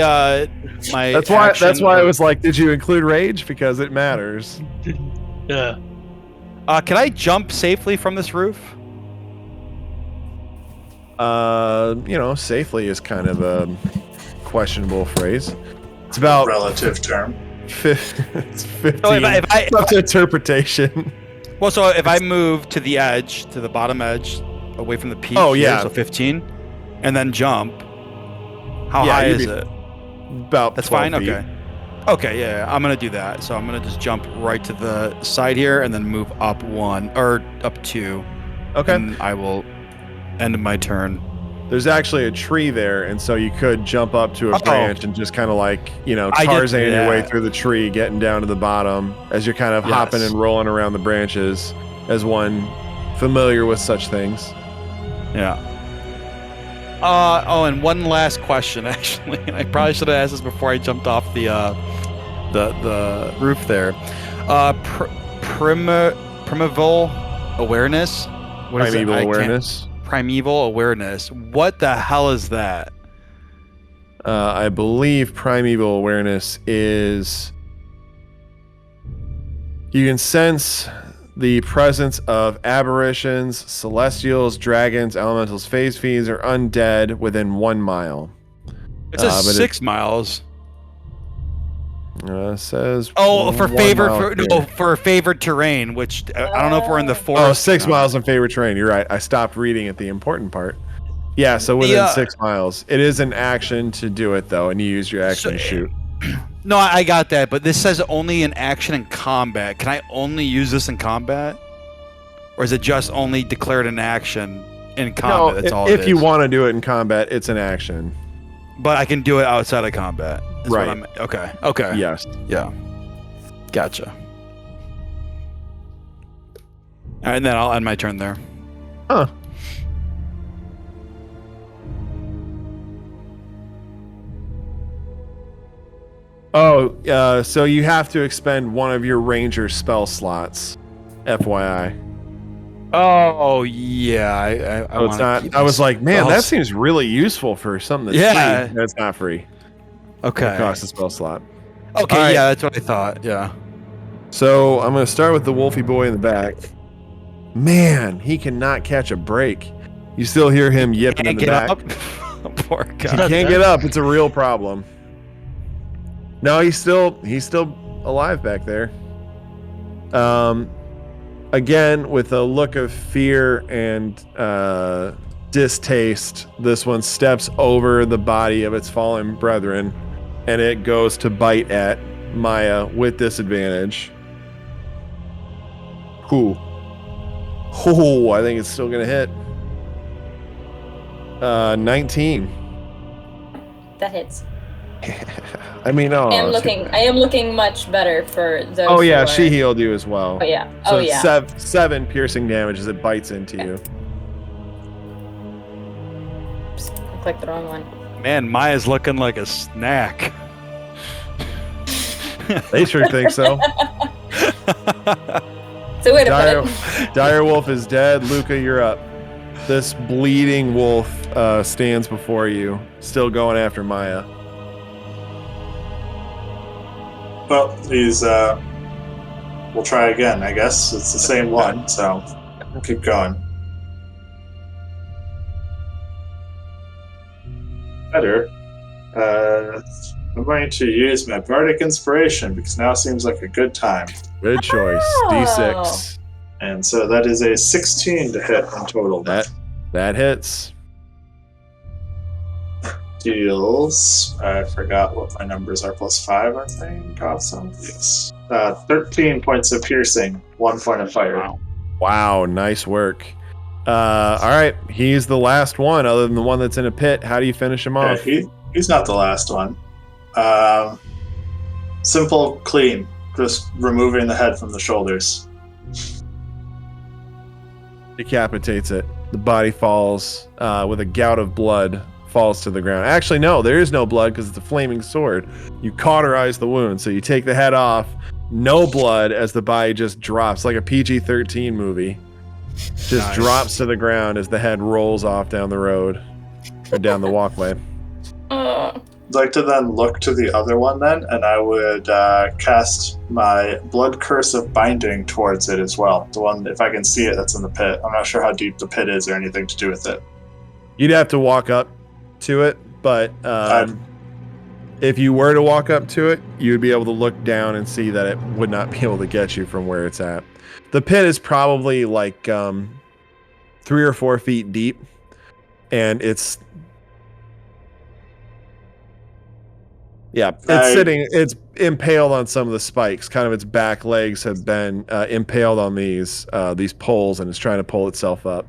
Speaker 1: That's why I was like, did you include rage? Because it matters.
Speaker 2: Yeah.
Speaker 3: Can I jump safely from this roof?
Speaker 1: Safely is kind of a questionable phrase. It's about
Speaker 5: Relative term.
Speaker 1: it's 15.
Speaker 3: So if
Speaker 1: It's up to interpretation.
Speaker 3: Well, so if I move to the edge, to the bottom edge, away from the peak.
Speaker 1: Oh,
Speaker 3: here,
Speaker 1: yeah.
Speaker 3: So 15, and then jump. How
Speaker 1: Yeah,
Speaker 3: high
Speaker 1: you'd
Speaker 3: is
Speaker 1: be-
Speaker 3: it?
Speaker 1: About
Speaker 3: That's
Speaker 1: 12
Speaker 3: fine.
Speaker 1: feet.
Speaker 3: Okay. Okay. Yeah, I'm gonna do that. So I'm gonna just jump right to the side here, and then move up 1 or up 2.
Speaker 1: Okay.
Speaker 3: And I will end my turn.
Speaker 1: There's actually a tree there, and so you could jump up to a branch and just kind of like,
Speaker 3: I did
Speaker 1: Tarzan your way
Speaker 3: that.
Speaker 1: through the tree, getting down to the bottom as you're kind of hopping
Speaker 3: Yes.
Speaker 1: and rolling around the branches as one familiar with such things.
Speaker 3: Yeah. And one last question, actually. I probably should have asked this before I jumped off the roof there. Primeval awareness. What is it?
Speaker 1: Primeval
Speaker 3: I can't-
Speaker 1: awareness.
Speaker 3: Primeval awareness. What the hell is that?
Speaker 1: I believe primeval awareness is you can sense the presence of aberrations, celestials, dragons, elementals, phase fiends, or undead within 1 mile.
Speaker 3: It says
Speaker 1: but
Speaker 3: 6 miles.
Speaker 1: Says
Speaker 3: Oh, for
Speaker 1: 1
Speaker 3: favored
Speaker 1: mile here.
Speaker 3: for favored terrain, which I don't know if we're in the forest.
Speaker 1: Oh, 6
Speaker 3: or not.
Speaker 1: miles in favorite terrain. You're right. I stopped reading at the important part. Yeah, so within 6 miles. It is an action to do it, though, and you use your action to shoot.
Speaker 3: No, I got that, but this says only in action and combat. Can I only use this in combat? Or is it just only declared an action in combat?
Speaker 1: No,
Speaker 3: That's all
Speaker 1: if
Speaker 3: it
Speaker 1: you
Speaker 3: is.
Speaker 1: want to do it in combat, it's an action.
Speaker 3: But I can do it outside of combat. Is what
Speaker 1: Right.
Speaker 3: I'm- okay. Okay.
Speaker 1: Yes.
Speaker 3: Yeah. Gotcha. All right, and then I'll end my turn there.
Speaker 1: Huh. Oh, so you have to expend one of your ranger spell slots. FYI.
Speaker 3: Oh yeah, I
Speaker 1: Oh, it's
Speaker 3: wanna
Speaker 1: not.
Speaker 3: keep
Speaker 1: I was
Speaker 3: my
Speaker 1: like, man, that
Speaker 3: spells.
Speaker 1: seems really useful for something that's
Speaker 3: Yeah.
Speaker 1: free. That's not free. It
Speaker 3: Okay.
Speaker 1: costs a spell slot.
Speaker 3: Okay.
Speaker 1: All right.
Speaker 3: Yeah, that's what I thought. Yeah.
Speaker 1: So I'm gonna start with the wolfy boy in the back. Man, he cannot catch a break. You still hear him yipping in
Speaker 3: Can't
Speaker 1: the
Speaker 3: get
Speaker 1: back.
Speaker 3: up. Poor
Speaker 1: He
Speaker 3: guy.
Speaker 1: can't get up. It's a real problem. No, he's still alive back there. Again, with a look of fear and distaste, this one steps over the body of its fallen brethren, and it goes to bite at Maya with disadvantage. Ooh. Oh, I think it's still gonna hit. 19.
Speaker 4: that hits.
Speaker 1: I mean, oh.
Speaker 4: I am looking much better for those.
Speaker 1: Oh yeah,
Speaker 4: who
Speaker 1: she
Speaker 4: are-
Speaker 1: healed you as well.
Speaker 4: Oh yeah.
Speaker 1: So
Speaker 4: Oh yeah.
Speaker 1: 7 piercing damage as it bites into you.
Speaker 4: Oops, I clicked the wrong one.
Speaker 3: Man, Maya's looking like a snack.
Speaker 1: They sure think so.
Speaker 4: So way to put it.
Speaker 1: Dire Wolf is dead. Luka, you're up. This bleeding wolf stands before you, still going after Maya.
Speaker 5: Well, these, we'll try again, I guess. It's the same one, so keep going. Better. I'm going to use my Bardic Inspiration because now seems like a good time.
Speaker 1: Good choice.
Speaker 4: Oh.
Speaker 1: D6.
Speaker 5: And so that is a 16 to hit in total.
Speaker 1: That hits.
Speaker 5: Deals. I forgot what my numbers are. +5, I think. Awesome. Yes. 13 points of piercing, 1 point of fire.
Speaker 3: Wow.
Speaker 1: Wow, nice work. All right, he's the last one, other than the one that's in a pit. How do you finish him off?
Speaker 5: He's not the last one. Simple, clean, just removing the head from the shoulders.
Speaker 1: Decapitates it. The body falls with a gout of blood, falls to the ground. Actually, no, there is no blood because it's a flaming sword. You cauterize the wound, so you take the head off. No blood as the body just drops like a PG-13 movie. Just drops to the ground as the head rolls off down the road or down the walkway.
Speaker 5: I'd like to then look to the other one then, and I would cast my Blood Curse of Binding towards it as well. The one, if I can see it, that's in the pit. I'm not sure how deep the pit is or anything to do with it.
Speaker 1: You'd have to walk up to it, but if you were to walk up to it, you would be able to look down and see that it would not be able to get you from where it's at. The pit is probably like 3 or 4 feet deep, and it's it's impaled on some of the spikes. Kind of its back legs have been impaled on these poles, and it's trying to pull itself up.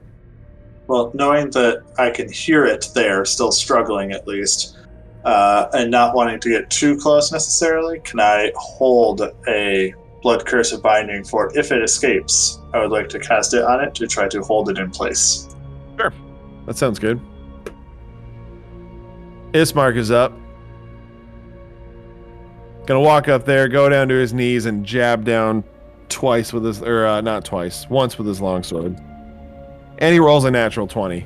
Speaker 5: Well, knowing that I can hear it there, still struggling at least, and not wanting to get too close necessarily, can I hold a Blood Curse of Binding for if it escapes? I would like to cast it on it to try to hold it in place.
Speaker 1: Sure. That sounds good. Ismark is up. Gonna walk up there, go down to his knees, and jab down once with his longsword. And he rolls a natural 20.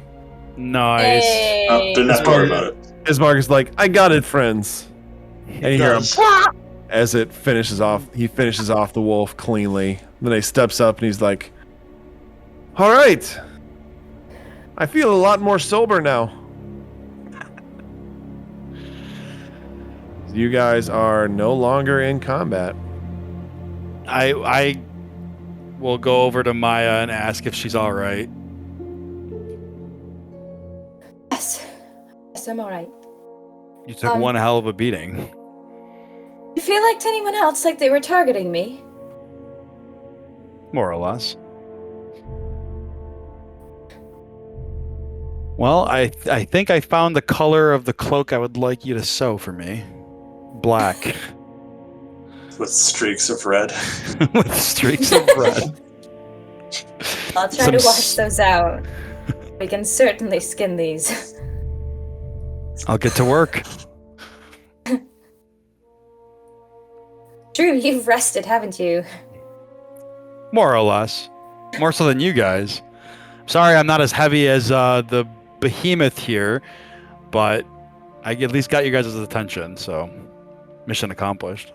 Speaker 3: Nice.
Speaker 4: Hey.
Speaker 5: Didn't have to worry about it.
Speaker 1: Ismark is like, I got it, friends. And you hear him as it finishes off. He finishes off the wolf cleanly. Then he steps up and he's like, all right. I feel a lot more sober now. You guys are no longer in combat.
Speaker 3: I will go over to Maya and ask if she's all right.
Speaker 4: Yes, I'm all right.
Speaker 3: You took one hell of a beating.
Speaker 4: You feel like to anyone else like they were targeting me?
Speaker 3: More or less. Well, I think I found the color of the cloak I would like you to sew for me. Black.
Speaker 5: With streaks of red.
Speaker 3: With streaks of red.
Speaker 4: I'll try to wash those out. We can certainly skin these.
Speaker 3: I'll get to work.
Speaker 4: Drew, you've rested, haven't you?
Speaker 3: More or less. More so than you guys. Sorry I'm not as heavy as the behemoth here, but I at least got you guys' attention, so mission accomplished.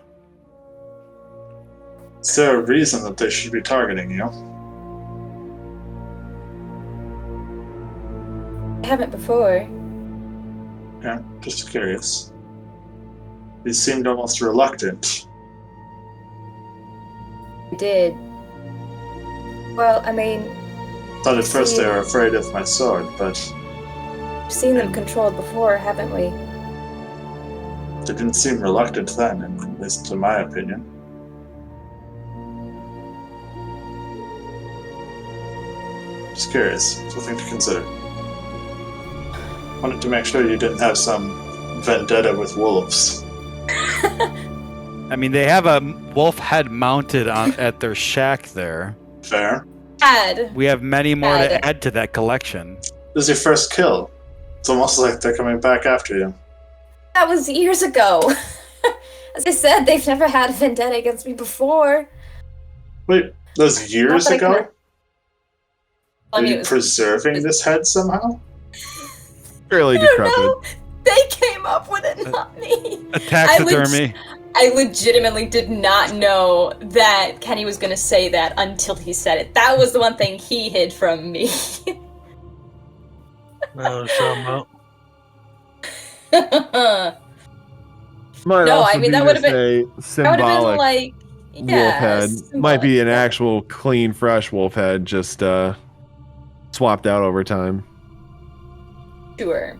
Speaker 5: Is there a reason that they should be targeting you?
Speaker 4: I haven't before.
Speaker 5: Yeah, just curious. You seemed almost reluctant.
Speaker 4: I did. Well, I mean...
Speaker 5: Thought at first they were afraid of my sword, but...
Speaker 4: We've seen them controlled before, haven't we?
Speaker 5: They didn't seem reluctant then, at least in my opinion. Just curious, something to consider. Wanted to make sure you didn't have some vendetta with wolves.
Speaker 3: I mean, they have a wolf head mounted at their shack there.
Speaker 5: Fair.
Speaker 3: We have many more to add to that collection.
Speaker 5: This is your first kill. It's almost like they're coming back after you.
Speaker 4: That was years ago. As I said, they've never had a vendetta against me before.
Speaker 5: Wait, that was years ago? Are you
Speaker 4: was...
Speaker 5: preserving this head somehow?
Speaker 1: Fairly decrepit.
Speaker 4: They came up with it, not me.
Speaker 3: A taxidermy.
Speaker 4: I legitimately did not know that Kenny was going to say that until he said it. That was the one thing he hid from me.
Speaker 2: No,
Speaker 1: I
Speaker 4: mean that would have been
Speaker 1: symbolic
Speaker 4: like
Speaker 1: wolf head. Might be an actual clean, fresh wolf head, just swapped out over time.
Speaker 4: Sure.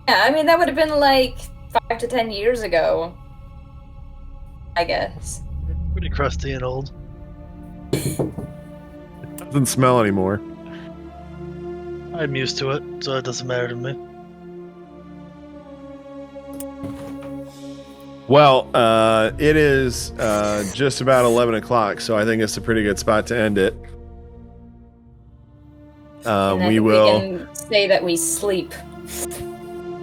Speaker 4: Yeah, I mean that would have been like 5 to 10 years ago, I guess.
Speaker 2: Pretty crusty and old.
Speaker 1: Doesn't smell anymore.
Speaker 2: I'm used to it, so it doesn't matter to me.
Speaker 1: Well, it is just about 11 o'clock, so I think it's a pretty good spot to end it. We
Speaker 4: can say that we sleep.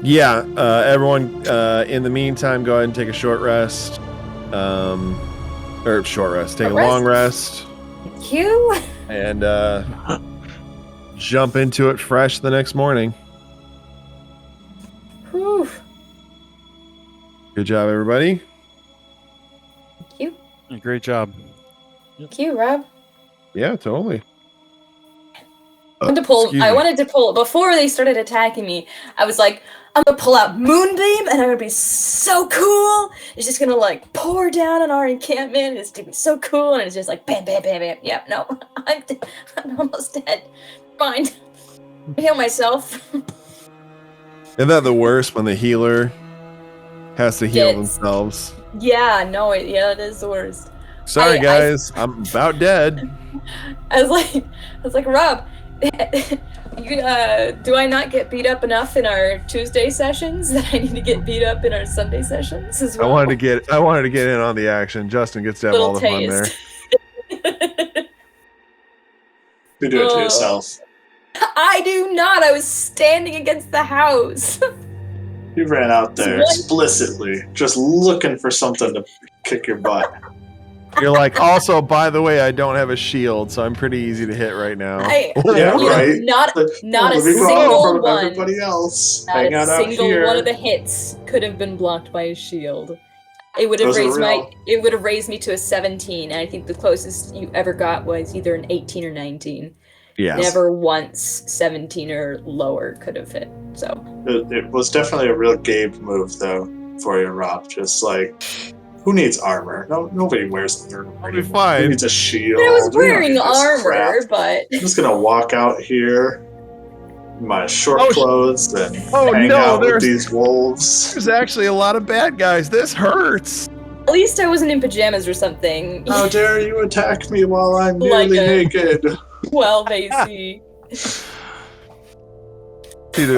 Speaker 1: Yeah, everyone, in the meantime, go ahead and take a short rest. Or short rest. Take a long rest.
Speaker 4: Thank you.
Speaker 1: And jump into it fresh the next morning.
Speaker 4: Whew.
Speaker 1: Good job, everybody.
Speaker 4: Thank you.
Speaker 3: Great job.
Speaker 4: Thank you, Rob.
Speaker 1: Yeah, totally.
Speaker 4: I wanted to pull before they started attacking me. I was like, I'm gonna pull out Moonbeam, and I'm gonna be so cool. It's just gonna like pour down on our encampment. It's gonna be so cool, and it's just like bam, bam, bam, bam. Yep, no, I'm almost dead. Fine, heal myself.
Speaker 1: Isn't that the worst when the healer has to heal themselves?
Speaker 4: Yeah, no, it is the worst.
Speaker 1: Sorry, guys, I'm about dead.
Speaker 4: I was like, Rob. Do I not get beat up enough in our Tuesday sessions that I need to get beat up in our Sunday sessions as well?
Speaker 1: I wanted to get in on the action. Justin gets to have all the fun there.
Speaker 5: You do it to yourself.
Speaker 4: I do not. I was standing against the house.
Speaker 5: You ran out there explicitly, just looking for something to kick your butt.
Speaker 1: You're like, also, by the way, I don't have a shield, so I'm pretty easy to hit right now.
Speaker 5: Right.
Speaker 4: Not a single one.
Speaker 5: Everybody else.
Speaker 4: Not a single one of the hits could have been blocked by a shield. It would have raised me to a 17, and I think the closest you ever got was either an 18 or 19.
Speaker 1: Yes.
Speaker 4: Never once 17 or lower could have hit. So
Speaker 5: it was definitely a real Gabe move, though, for you, Rob. Just like, who needs armor? Nobody wears armor.
Speaker 1: I'll be fine.
Speaker 5: Who needs a shield?
Speaker 4: I was wearing armor, but
Speaker 5: I'm just gonna walk out here in my short clothes and hang out with these wolves.
Speaker 1: There's actually a lot of bad guys. This hurts.
Speaker 4: At least I wasn't in pajamas or something.
Speaker 5: How dare you attack me while I'm nearly naked?
Speaker 4: 12 AC.
Speaker 1: Either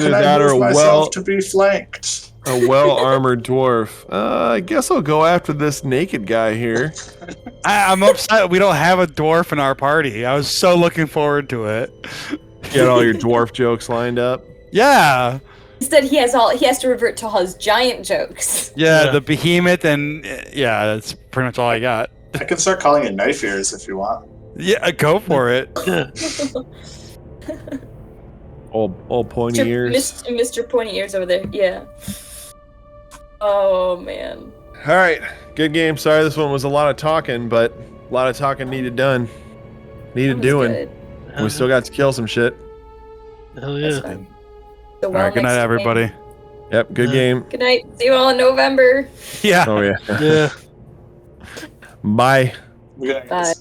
Speaker 1: that or
Speaker 5: to be flanked.
Speaker 1: A well-armored dwarf. I guess I'll go after this naked guy here.
Speaker 3: I'm upset we don't have a dwarf in our party. I was so looking forward to it.
Speaker 1: Get all your dwarf jokes lined up.
Speaker 3: Yeah.
Speaker 4: Instead, he has to revert to all his giant jokes.
Speaker 3: Yeah, the behemoth, and that's pretty much all I got.
Speaker 5: I can start calling it knife ears if you want.
Speaker 3: Yeah, go for it.
Speaker 1: Old pointy ears.
Speaker 4: Mr. Pointy Ears over there. Yeah. Oh man.
Speaker 1: All right, good game. Sorry, this one was a lot of talking, but a lot of talking needed doing. We still got to kill some shit.
Speaker 2: Hell yeah.
Speaker 3: All right, good night, everybody.
Speaker 1: Yep, good game.
Speaker 4: Good night. See you all in November.
Speaker 3: Yeah.
Speaker 1: Oh yeah.
Speaker 2: Yeah.
Speaker 1: Bye.
Speaker 5: Bye.